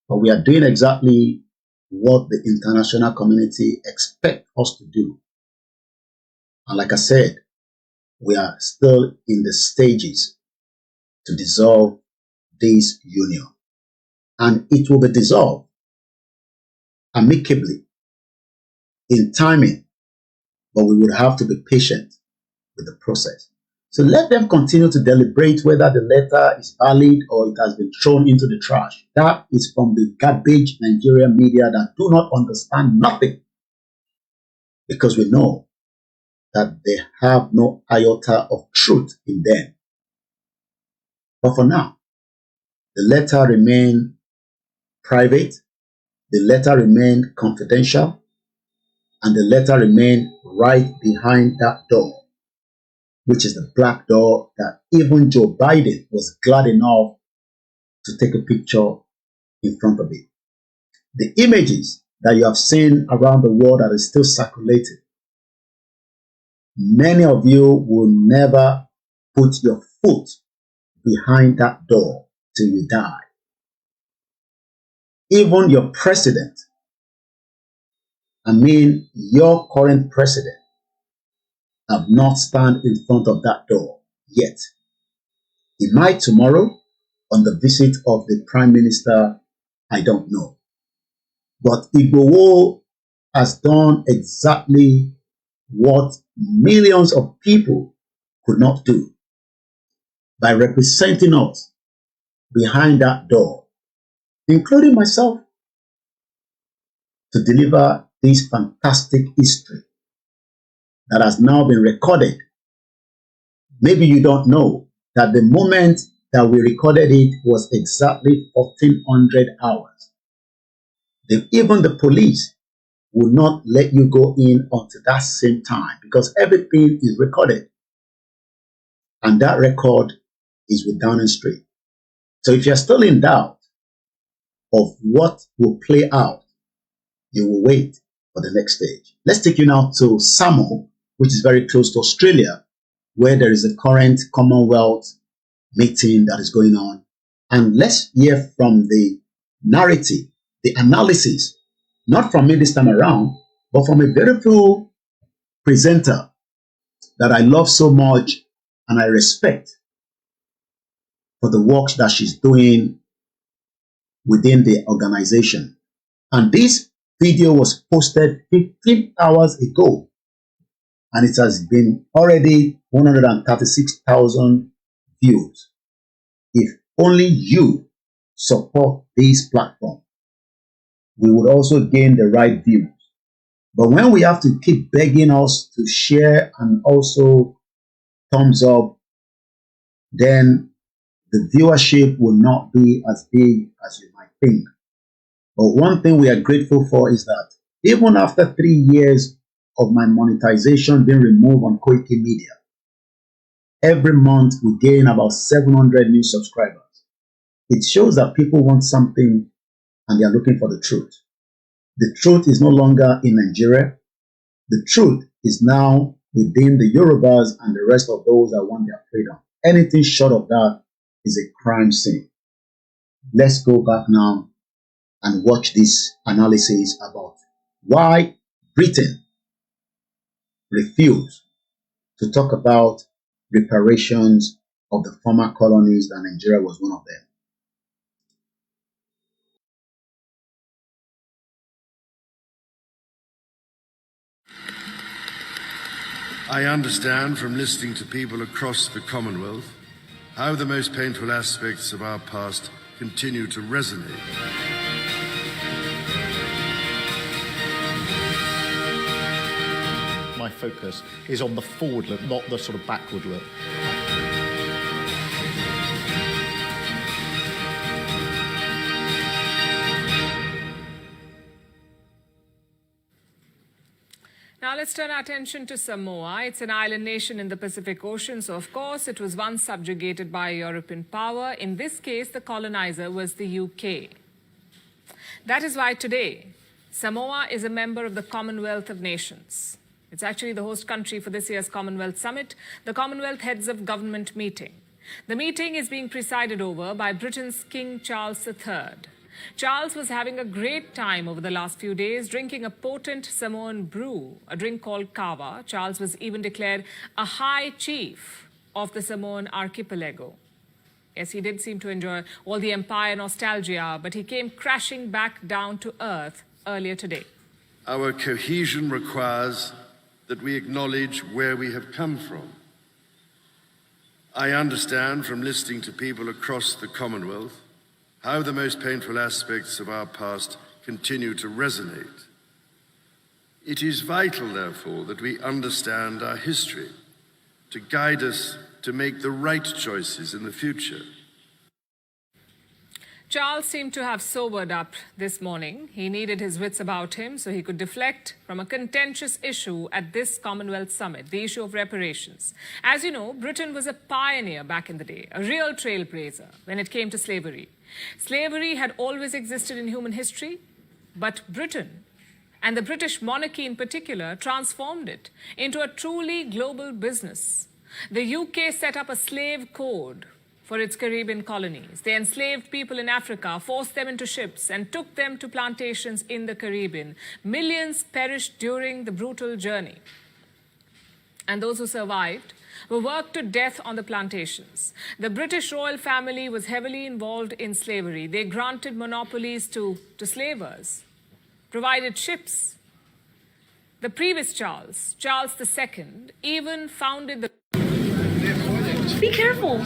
But we are doing exactly what the international community expects us to do. And like I said, we are still in the stages to dissolve this union. And it will be dissolved amicably, in timing, but we would have to be patient with the process. So let them continue to deliberate whether the letter is valid or it has been thrown into the trash. That is from the garbage Nigerian media that do not understand nothing, because we know that they have no iota of truth in them. But for now, the letter remains private, the letter remains confidential, and the letter remains right behind that door, which is the black door that even Joe Biden was glad enough to take a picture in front of it. The images that you have seen around the world that is still circulating, many of you will never put your foot behind that door till you die. Even your president I mean, your current president have not stand in front of that door yet. He might tomorrow on the visit of the Prime Minister, I don't know. But Igboho has done exactly what millions of people could not do by representing us behind that door, including myself, to deliver this fantastic history that has now been recorded. Maybe you don't know that the moment that we recorded it was exactly 1400 hours. Even the police will not let you go in until that same time because everything is recorded. And that record is with Downing Street. So if you're still in doubt of what will play out, you will wait for the next stage. Let's take you now to Samoa, which is very close to Australia, where there is a current Commonwealth meeting that is going on. And let's hear from the narrative, the analysis, not from me this time around, but from a beautiful presenter that I love so much and I respect for the work that she's doing within the organization. And this video was posted 15 hours ago, and it has been already 136,000 views. If only you support this platform, we would also gain the right views. But when we have to keep begging us to share and also thumbs up, then the viewership will not be as big as you might think. But one thing we are grateful for is that even after 3 years of my monetization being removed on Koikimedia, every month we gain about 700 new subscribers. It shows that people want something and they are looking for the truth. The truth is no longer in Nigeria. The truth is now within the Yorubas and the rest of those that want their freedom. Anything short of that is a crime scene. Let's go back now and watch this analysis about why Britain refused to talk about reparations of the former colonies, and Nigeria was one of them. I understand from listening to people across the Commonwealth how the most painful aspects of our past continue to resonate. My focus is on the forward look, not the sort of backward look. Now let's turn our attention to Samoa. It's an island nation in the Pacific Ocean, so of course it was once subjugated by a European power. In this case, the colonizer was the UK. That is why today, Samoa is a member of the Commonwealth of Nations. It's actually the host country for this year's Commonwealth Summit, the Commonwealth Heads of Government meeting. The meeting is being presided over by Britain's King Charles III. Charles was having a great time over the last few days, drinking a potent Samoan brew, a drink called kava. Charles was even declared a high chief of the Samoan archipelago. Yes, he did seem to enjoy all the empire nostalgia, but he came crashing back down to earth earlier today. Our cohesion requires that we acknowledge where we have come from. I understand from listening to people across the Commonwealth how the most painful aspects of our past continue to resonate. It is vital, therefore, that we understand our history to guide us to make the right choices in the future. Charles seemed to have sobered up this morning. He needed his wits about him so he could deflect from a contentious issue at this Commonwealth Summit, the issue of reparations. As you know, Britain was a pioneer back in the day, a real trailblazer when it came to slavery. Slavery had always existed in human history, but Britain, and the British monarchy in particular, transformed it into a truly global business. The UK set up a slave code for its Caribbean colonies. They enslaved people in Africa, forced them into ships, and took them to plantations in the Caribbean. Millions perished during the brutal journey. And those who survived were worked to death on the plantations. The British royal family was heavily involved in slavery. They granted monopolies to slavers, provided ships. The previous Charles, Charles II, even founded the... Be careful.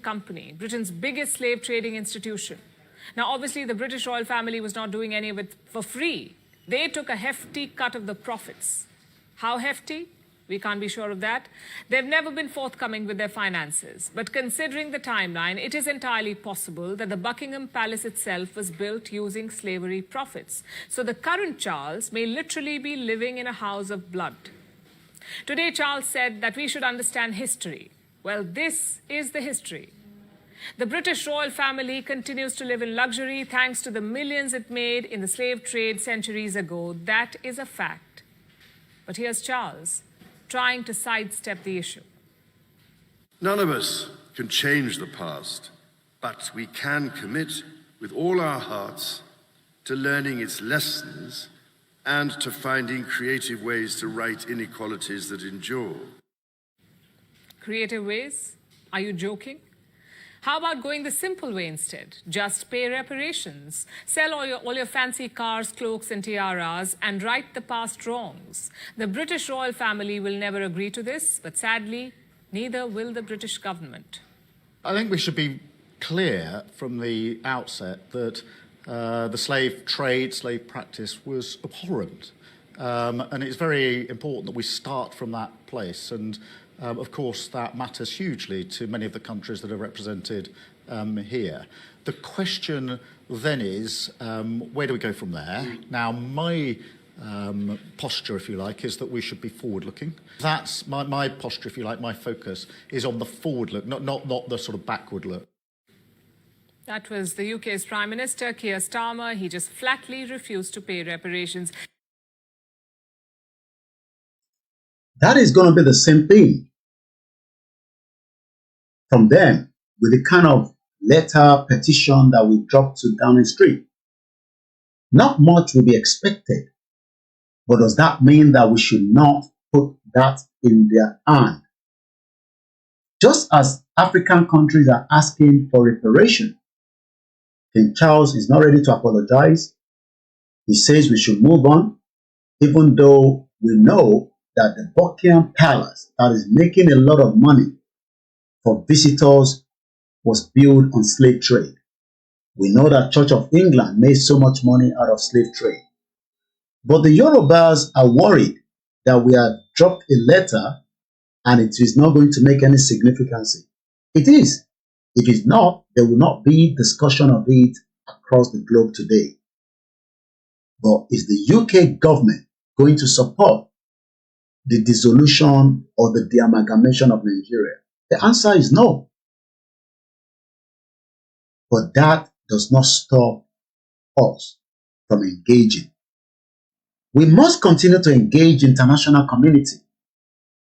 Company, Britain's biggest slave trading institution. Now, obviously, the British royal family was not doing any of it for free. They took a hefty cut of the profits. How hefty? We can't be sure of that. They've never been forthcoming with their finances. But considering the timeline, it is entirely possible that the Buckingham Palace itself was built using slavery profits. So the current Charles may literally be living in a house of blood. Today, Charles said that we should understand history. Well, this is the history. The British royal family continues to live in luxury thanks to the millions it made in the slave trade centuries ago. That is a fact. But here's Charles trying to sidestep the issue. None of us can change the past, but we can commit with all our hearts to learning its lessons and to finding creative ways to right inequalities that endure. Creative ways? Are you joking? How about going the simple way instead? Just pay reparations, sell all your fancy cars, cloaks and tiaras, and right the past wrongs. The British royal family will never agree to this, but sadly, neither will the British government. I think we should be clear from the outset that the slave trade, slave practice was abhorrent. And it's very important that we start from that place. And of course, that matters hugely to many of the countries that are represented here. The question then is, where do we go from there? Now, my posture, if you like, is that we should be forward-looking. That's my posture, if you like, my focus is on the forward look, not the sort of backward look. That was the UK's Prime Minister, Keir Starmer. He just flatly refused to pay reparations. That is going to be the same thing from them with the kind of letter petition that we dropped to Downing Street. Not much will be expected, but does that mean that we should not put that in their hand? Just as African countries are asking for reparation, King Charles is not ready to apologize. He says we should move on, even though we know that the Buckingham Palace, that is making a lot of money for visitors, was built on slave trade. We know that Church of England made so much money out of slave trade. But the Yorubas are worried that we have dropped a letter and it is not going to make any significance. It is. If it's not, there will not be discussion of it across the globe today. But is the UK government going to support the dissolution or the de-amalgamation of Nigeria? The answer is no. But that does not stop us from engaging. We must continue to engage the international community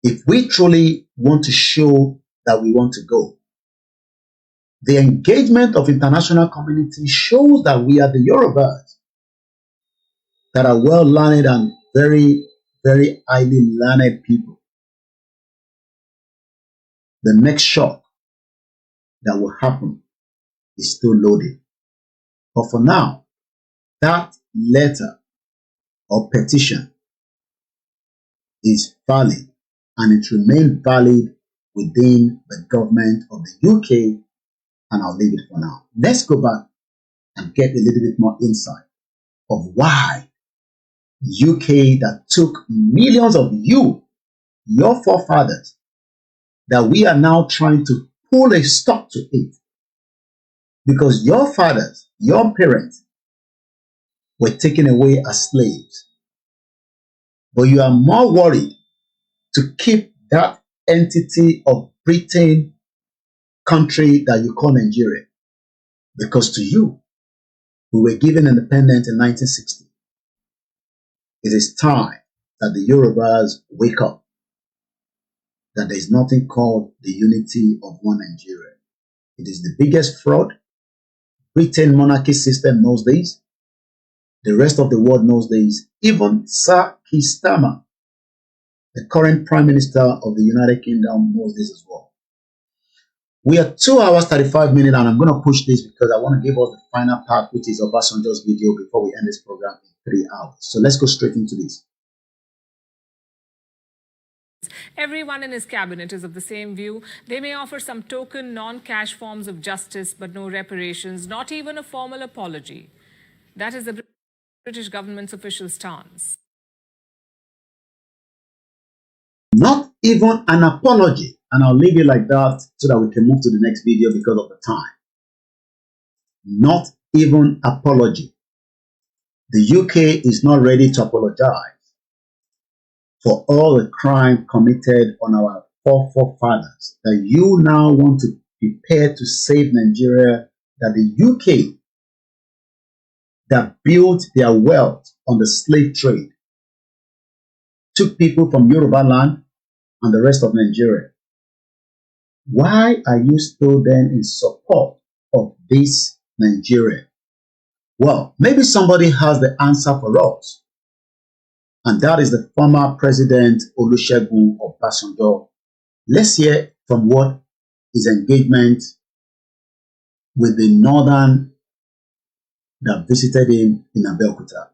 if we truly want to show that we want to go. The engagement of international community shows that we are the Yorubas that are well-learned and very, very highly learned people. The next shock that will happen is still loaded. But for now, that letter or petition is valid and it remains valid within the government of the UK, and I'll leave it for now. Let's go back and get a little bit more insight of why UK that took millions of you, your forefathers, that we are now trying to pull a stop to it. Because your fathers, your parents were taken away as slaves. But you are more worried to keep that entity of Britain country that you call Nigeria. Because to you, we were given independence in 1960. It is time that the Yorubas wake up that there is nothing called the unity of one Nigeria. It is the biggest fraud. Britain monarchy system knows this. The rest of the world knows this. Even Sir Keir Starmer, the current Prime Minister of the United Kingdom, knows this as well. We are 2 hours 35 minutes, and I'm going to push this because I want to give us the final part, which is Obasanjo's video, before we end this program in 3 hours. So let's go straight into this. Everyone in his cabinet is of the same view. They may offer some token, non-cash forms of justice, but no reparations, not even a formal apology. That is the British government's official stance. Not even an apology. And I'll leave it like that so that we can move to the next video because of the time. Not even apology. The UK is not ready to apologize for all the crime committed on our forefathers that you now want to prepare to save Nigeria, that the UK that built their wealth on the slave trade took people from Yoruba land and the rest of Nigeria. Why are you still then in support of this Nigeria? Well, maybe somebody has the answer for us. And that is the former President Olusegun Obasanjo. Let's hear from what his engagement with the Northern that visited him in Abeokuta.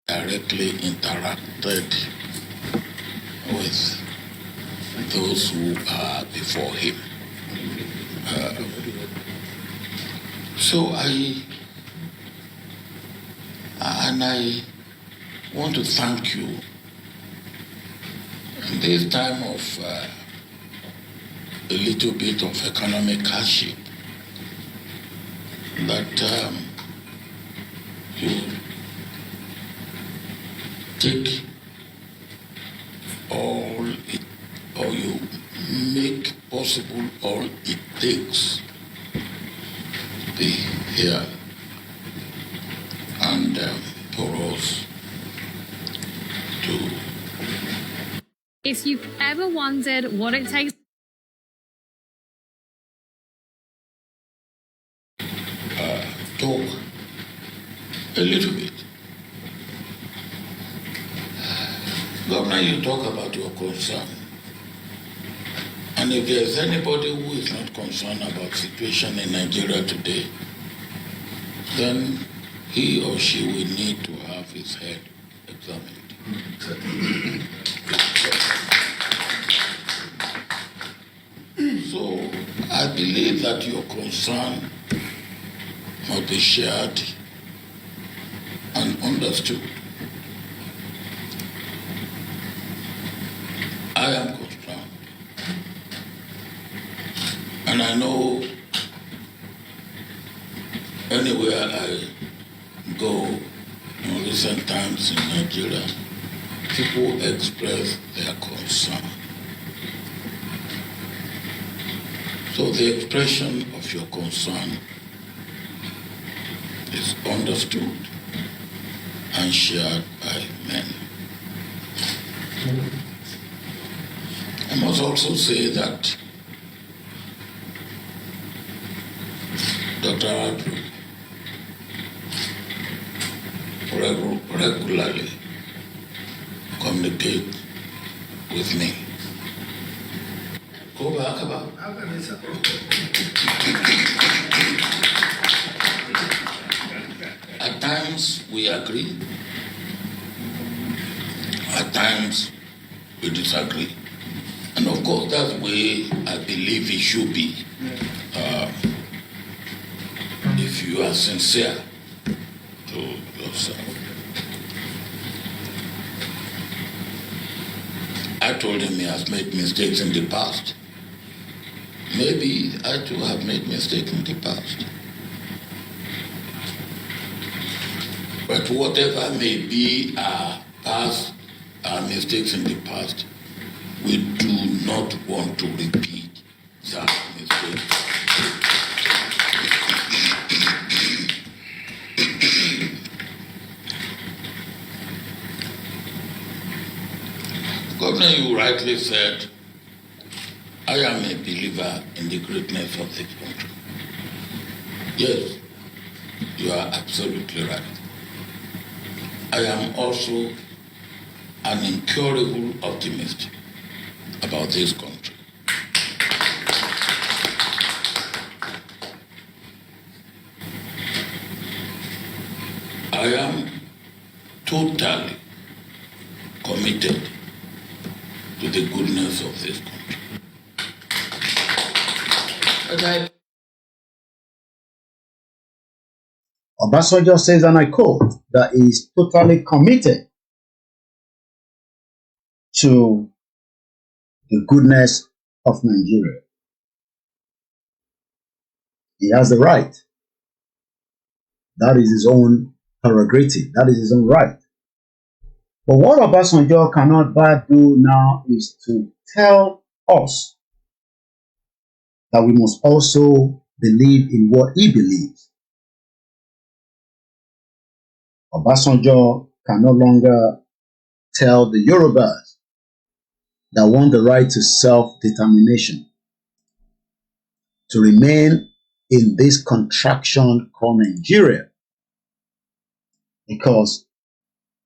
Directly interacted with those who are before him. So I want to thank you in this time of a little bit of economic hardship that you take all it, or you make possible all it takes to be here and for us to. If you've ever wondered what it takes talk a little bit. Governor, you talk about your concern. And if there's anybody who is not concerned about the situation in Nigeria today, then he or she will need to have his head examined. So I believe that your concern must be shared and understood. I am concerned. And I know anywhere I go in recent times in Nigeria, people express their concern. So the expression of your concern is understood and shared by many. I must also say that Dr. Andrew regularly communicate with me. Go back about. At times we agree, at times we disagree. And of course, that's the way I believe it should be. If you are sincere to yourself. I told him he has made mistakes in the past. Maybe I too have made mistakes in the past. But whatever may be our past, our mistakes in the past, we do not want to repeat that mistake. Governor, you rightly said, I am a believer in the greatness of this country. Yes, you are absolutely right. I am also an incurable optimist about this country. I am totally committed to the goodness of this country. But Obasanjo says, and I quote, that he is totally committed to the goodness of Nigeria. He has the right. That is his own prerogative. That is his own right. But what Obasanjo cannot but do now is to tell us that we must also believe in what he believes. Obasanjo can no longer tell the Yorubas that want the right to self-determination to remain in this contraction called Nigeria, because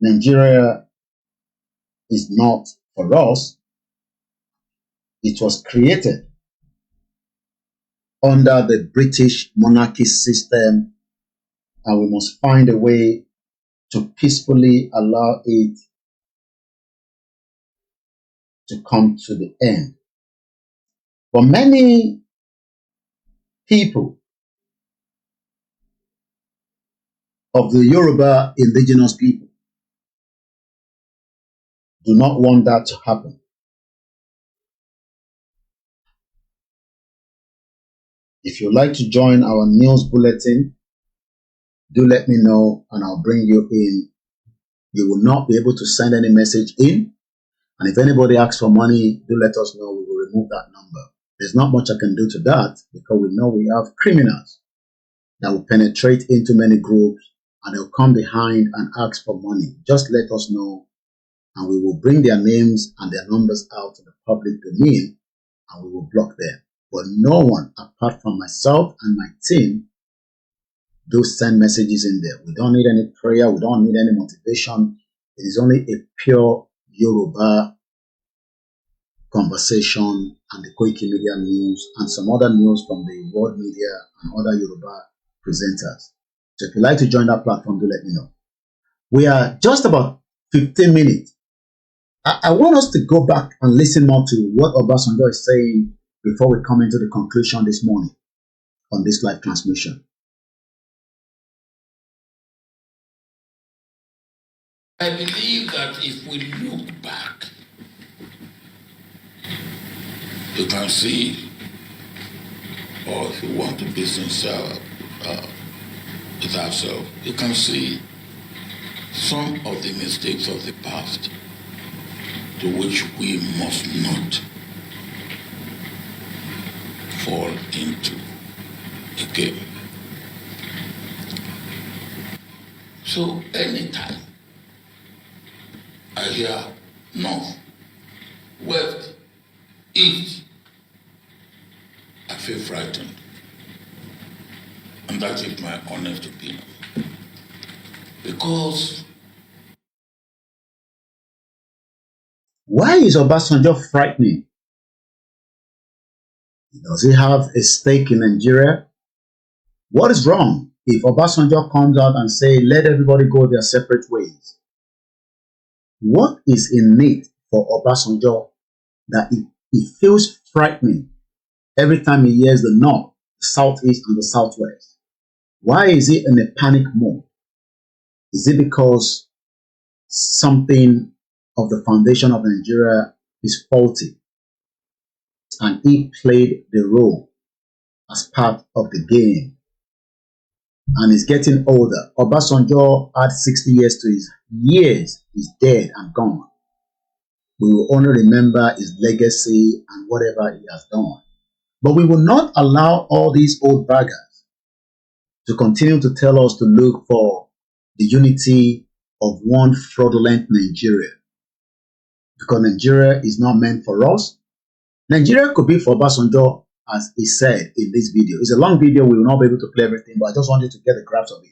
Nigeria is not for us. It was created under the British monarchy system, and we must find a way to peacefully allow it to come to the end. For many people of the Yoruba indigenous people do not want that to happen. If you'd like to join our news bulletin, do let me know and I'll bring you in. You will not be able to send any message in. And if anybody asks for money, do let us know. We will remove that number. There's not much I can do to that because we know we have criminals that will penetrate into many groups and they'll come behind and ask for money. Just let us know and we will bring their names and their numbers out to the public domain and we will block them. But no one apart from myself and my team do send messages in there. We don't need any prayer. We don't need any motivation. It is only a pure Yoruba conversation and the Koikimedia news and some other news from the world media and other Yoruba presenters. So if you'd like to join that platform, do let me know. We are just about 15 minutes. I want us to go back and listen more to what Obasanjo is saying before we come into the conclusion this morning on this live transmission. I believe that if we look back, you can see, or if you want to be sincere with ourselves, you can see some of the mistakes of the past to which we must not fall into again. So anytime I hear north, west, east, I feel frightened. And that is my honest opinion. Because why is Obasanjo frightening? Does he have a stake in Nigeria? What is wrong if Obasanjo comes out and say, let everybody go their separate ways? What is in it for Obasanjo that he feels frightening every time he hears the north, the southeast, and the southwest? Why is he in a panic mode? Is it because something of the foundation of Nigeria is faulty and he played the role as part of the game and is getting older? Obasanjo had 60 years to his years. He's dead and gone. We will only remember his legacy and whatever he has done. But we will not allow all these old baggers to continue to tell us to look for the unity of one fraudulent Nigeria. because Nigeria is not meant for us. Nigeria could be for Obasanjo, as he said in this video. It's a long video, we will not be able to play everything, but I just wanted to get the grasp of it.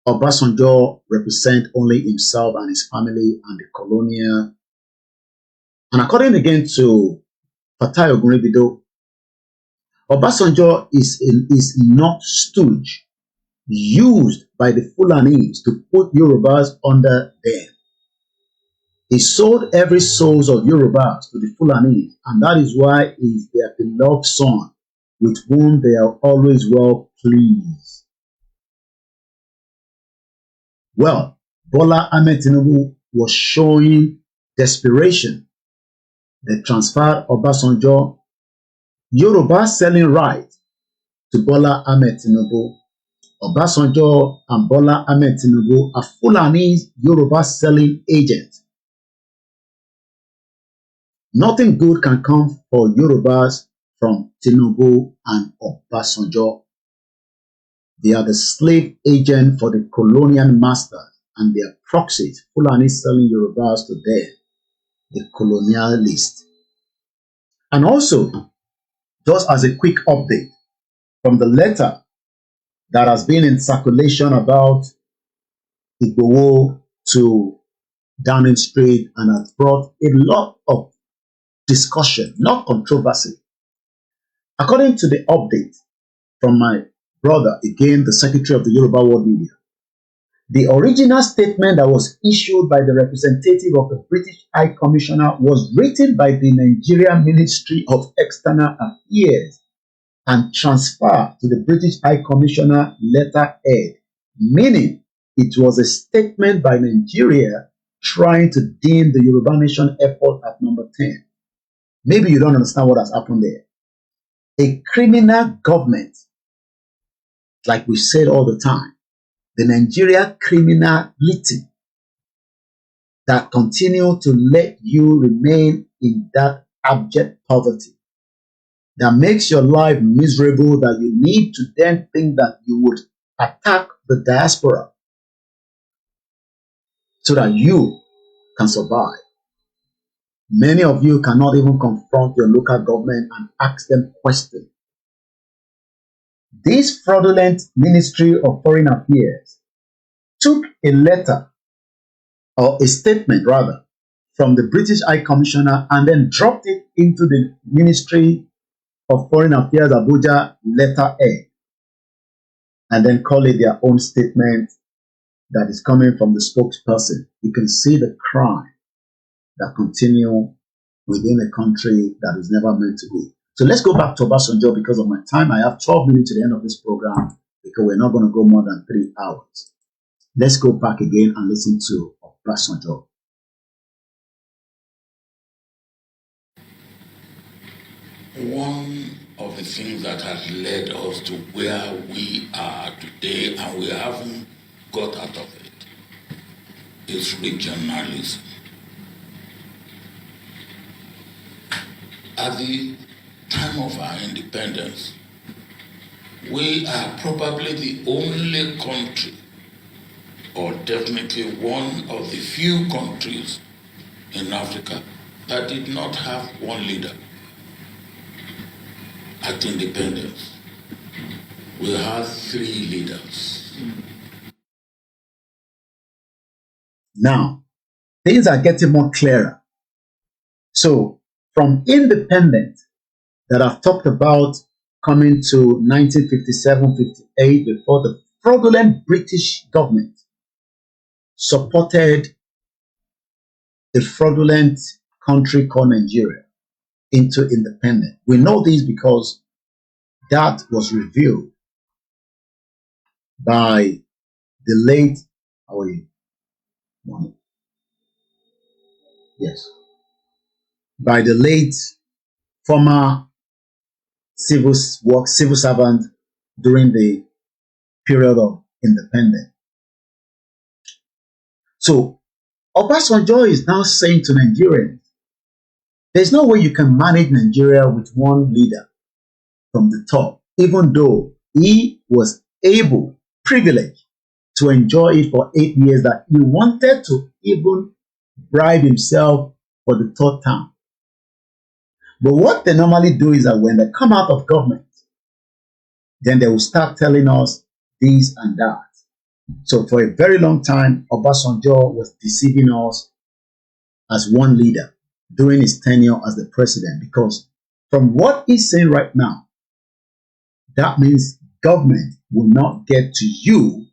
Obasanjo represents only himself and his family and the colonial. And according again to Fatai Ogunribido, Obasanjo is not stooge used by the Fulanis to put Yorubas under them. He sold every souls of Yorubas to the Fulanis, and that is why he is their beloved son, with whom they are always well pleased. Well, Bola Ahmed Tinubu was showing desperation. They transferred Obasanjo, Yoruba selling right to Bola Ahmed Tinubu. Obasanjo and Bola Ahmed Tinubu are Fulani's Yoruba selling agents. Nothing good can come for Yorubas from Tinubu and Obasanjo. They are the slave agent for the colonial masters and their proxies, Fulani selling Yorubas to them, the colonialists. And also, just as a quick update from the letter that has been in circulation about Igboho to Downing Street and has brought a lot of discussion, not controversy. According to the update from my brother, again, the Secretary of the Yoruba World Media, the original statement that was issued by the representative of the British High Commissioner was written by the Nigerian Ministry of External Affairs and transferred to the British High Commissioner letterhead, meaning it was a statement by Nigeria trying to deem the Yoruba Nation effort at number 10. Maybe you don't understand what has happened there. A criminal government, like we said all the time, the Nigeria criminality that continue to let you remain in that abject poverty, that makes your life miserable, that you need to then think that you would attack the diaspora so that you can survive. Many of you cannot even confront your local government and ask them questions. This fraudulent Ministry of Foreign Affairs took a letter, or a statement rather, from the British High Commissioner and then dropped it into the Ministry of Foreign Affairs Abuja letterhead, and then call it their own statement that is coming from the spokesperson. You can see the crime that continue within a country that is never meant to be. So let's go back to Obasanjo because of my time. I have 12 minutes to the end of this program because we're not going to go more than 3 hours. Let's go back again and listen to Obasanjo. One of the things that has led us to where we are today, and we haven't got out of it, is regionalism. At the time of our independence, we are probably the only country, or definitely one of the few countries in Africa that did not have one leader. At independence, we had 3 leaders. Now, things are getting more clearer. So, from independence that I've talked about coming to 1957-58, before the fraudulent British government supported a fraudulent country called Nigeria into independence. We know this because that was revealed by the late, how are you? Yes. By the late former civil servant during the period of independence. So Obasanjo is now saying to Nigerians, there's no way you can manage Nigeria with one leader from the top, even though he was able, privileged, to enjoy it for 8 years, that he wanted to even bribe himself for the third time. But what they normally do is that when they come out of government, then they will start telling us this and that. So for a very long time, Obasanjo was deceiving us as one leader during his tenure as the president, because from what he's saying right now, that means government will not get to you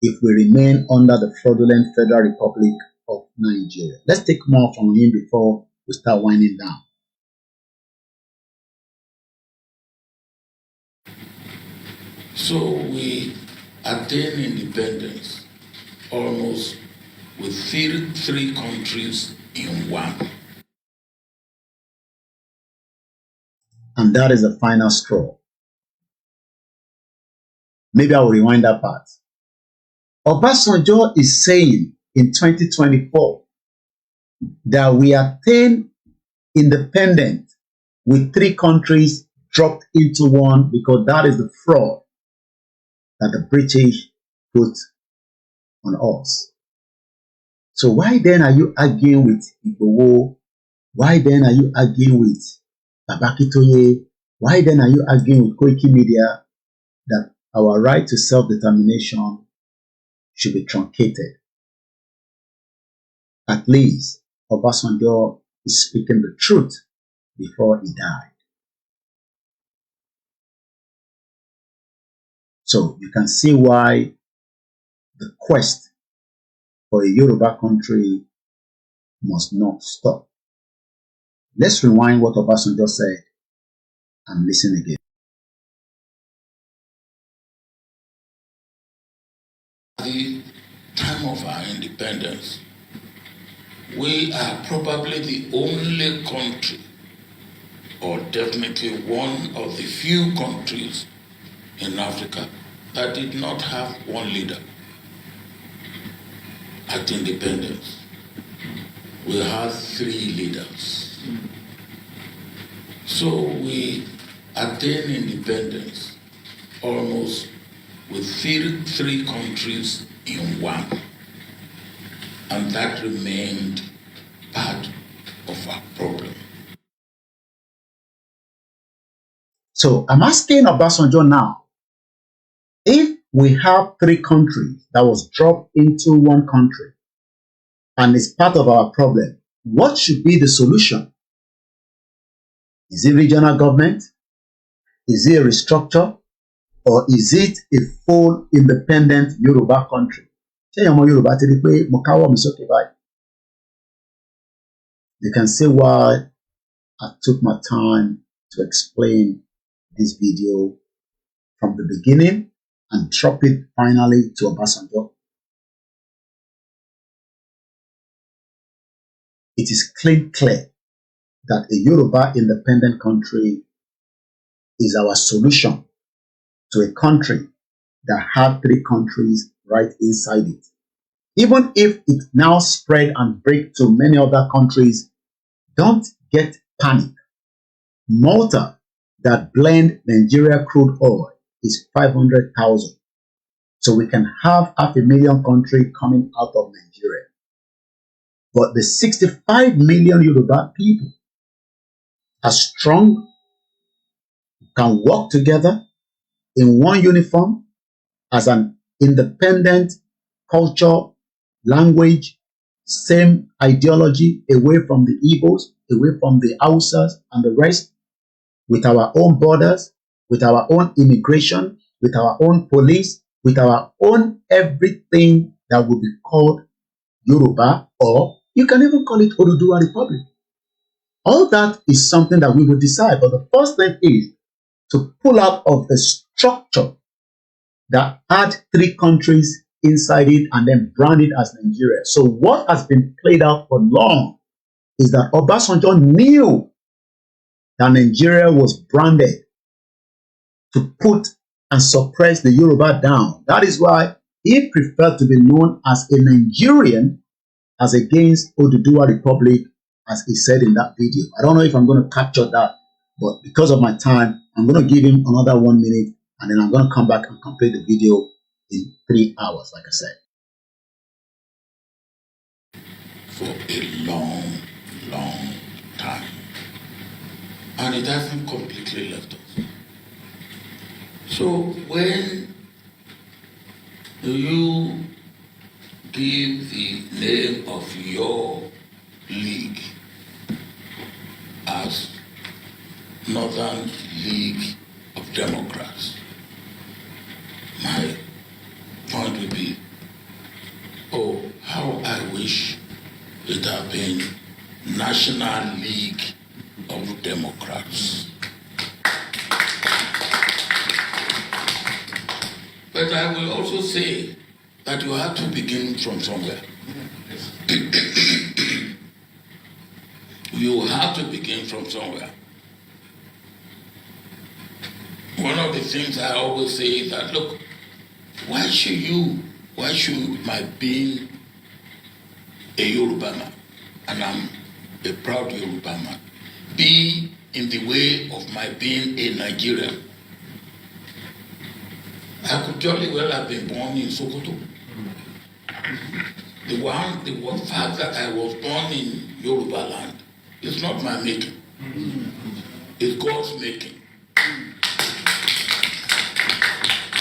if we remain under the fraudulent Federal Republic of Nigeria. Let's take more from him before we start winding down. So we attain independence almost with three countries in one. And that is the final straw. Maybe I will rewind that part. Obasanjo is saying in 2024 that we attain independence with three countries dropped into one, because that is the fraud that the British put on us. So why then are you arguing with Igboho? Why then are you arguing with Babakitoye? Why then are you arguing with Koikimedia that our right to self-determination should be truncated? At least Obasanjo is speaking the truth before he died. So you can see why the quest for a Yoruba country must not stop. Let's rewind what Obasanjo said and listen again. At the time of our independence, we are probably the only country, or definitely one of the few countries in Africa that did not have one leader at independence. We had three leaders. So we attained independence almost with three countries in one. And that remained part of our problem. So I'm asking Obasanjo now, if we have three countries that was dropped into one country and is part of our problem, what should be the solution? Is it regional government? Is it a restructure? Or is it a full independent Yoruba country? You can see why I took my time to explain this video from the beginning and drop it finally to Obasanjo. It is clear that a Yoruba independent country is our solution to a country that had three countries right inside it. Even if it now spread and break to many other countries, don't get panic. Malta, that blend Nigeria crude oil, is 500,000. So we can have 500,000 country coming out of Nigeria. But the 65 million Yoruba people are strong, can work together in one uniform as an independent culture, language, same ideology, away from the Igbos, away from the Hausas and the rest, with our own borders, with our own immigration, with our own police, with our own everything that would be called Yoruba, or you can even call it Oduduwa Republic. All that is something that we will decide, but the first thing is to pull out of the structure that had three countries inside it and then brand it as Nigeria. So what has been played out for long is that Obasanjo knew that Nigeria was branded to put and suppress the Yoruba down. That is why he preferred to be known as a Nigerian as against Oduduwa Republic, as he said in that video. I don't know if I'm going to capture that, but because of my time, I'm going to give him another 1 minute, and then I'm going to come back and complete the video in 3 hours, like I said. for a long, long time. And it hasn't completely left us. So when you give the name of your league as Northern League of Democrats, my point would be, oh, how I wish it had been National League of Democrats. But I will also say that you have to begin from somewhere. You have to begin from somewhere. One of the things I always say is that, look, why should my being a Yoruba man, and I'm a proud Yoruba man, be in the way of my being a Nigerian? I could jolly well have been born in Sokoto. The fact that I was born in Yoruba land is not my making. It's God's making.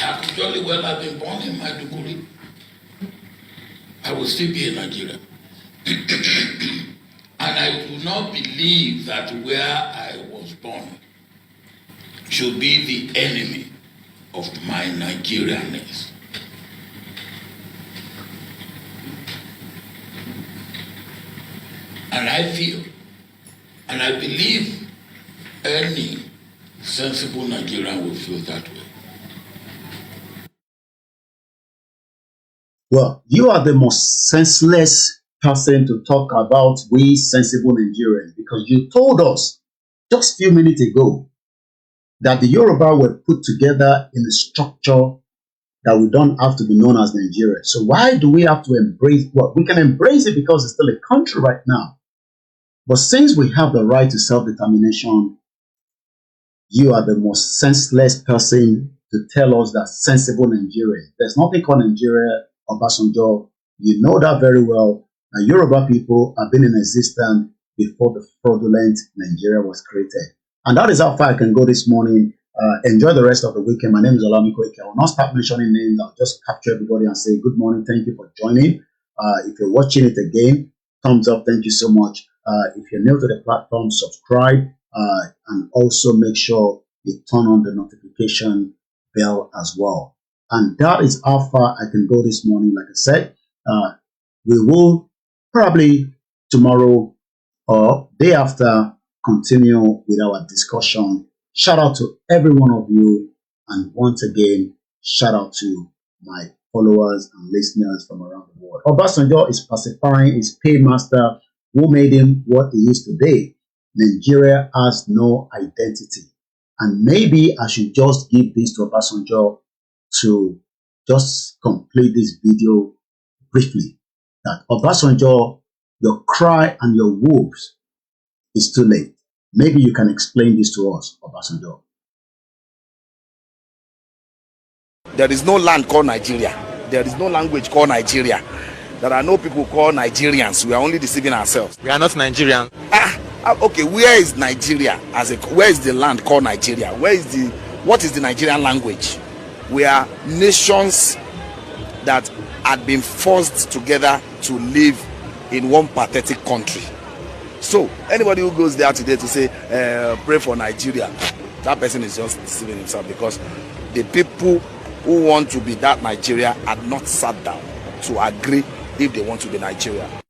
I could jolly well have been born in Maiduguri. I will still be a Nigerian. And I do not believe that where I was born should be the enemy of my Nigerianness. And I feel, and I believe any sensible Nigerian will feel that way. Well, you are the most senseless person to talk about we sensible Nigerians, because you told us just a few minutes ago that the Yoruba were put together in a structure that we don't have to be known as Nigeria. So why do we have to embrace what? We can embrace it because it's still a country right now. But since we have the right to self-determination, you are the most senseless person to tell us that sensible Nigeria. There's nothing called Nigeria. Obasanjo, you know that very well. And Yoruba people have been in existence before the fraudulent Nigeria was created. And that is how far I can go this morning. Enjoy the rest of the weekend. My name is OLAYOMI KOIKI. I will not start mentioning names. I'll just capture everybody and say good morning. Thank you for joining. If you're watching it again, thumbs up. Thank you so much. If you're new to the platform, subscribe and also make sure you turn on the notification bell as well. And that is how far I can go this morning. Like I said, we will probably tomorrow or day after continue with our discussion. Shout out to every one of you. And once again, shout out to my followers and listeners from around the world. Obasanjo is pacifying his paymaster who made him what he is today. Nigeria has no identity. And maybe I should just give this to Obasanjo to just complete this video briefly. That Obasanjo, your cry and your wolves is too late. Maybe you can explain this to us, Obasanjo. There is no land called Nigeria. There is no language called Nigeria. There are no people called Nigerians. We are only deceiving ourselves. We are not Nigerian. Okay, where is Nigeria? Where is the land called Nigeria? What is the Nigerian language? We are nations that had been forced together to live in one pathetic country. So anybody who goes there today to say pray for Nigeria, that person is just deceiving himself, because the people who want to be that Nigeria had not sat down to agree if they want to be Nigeria.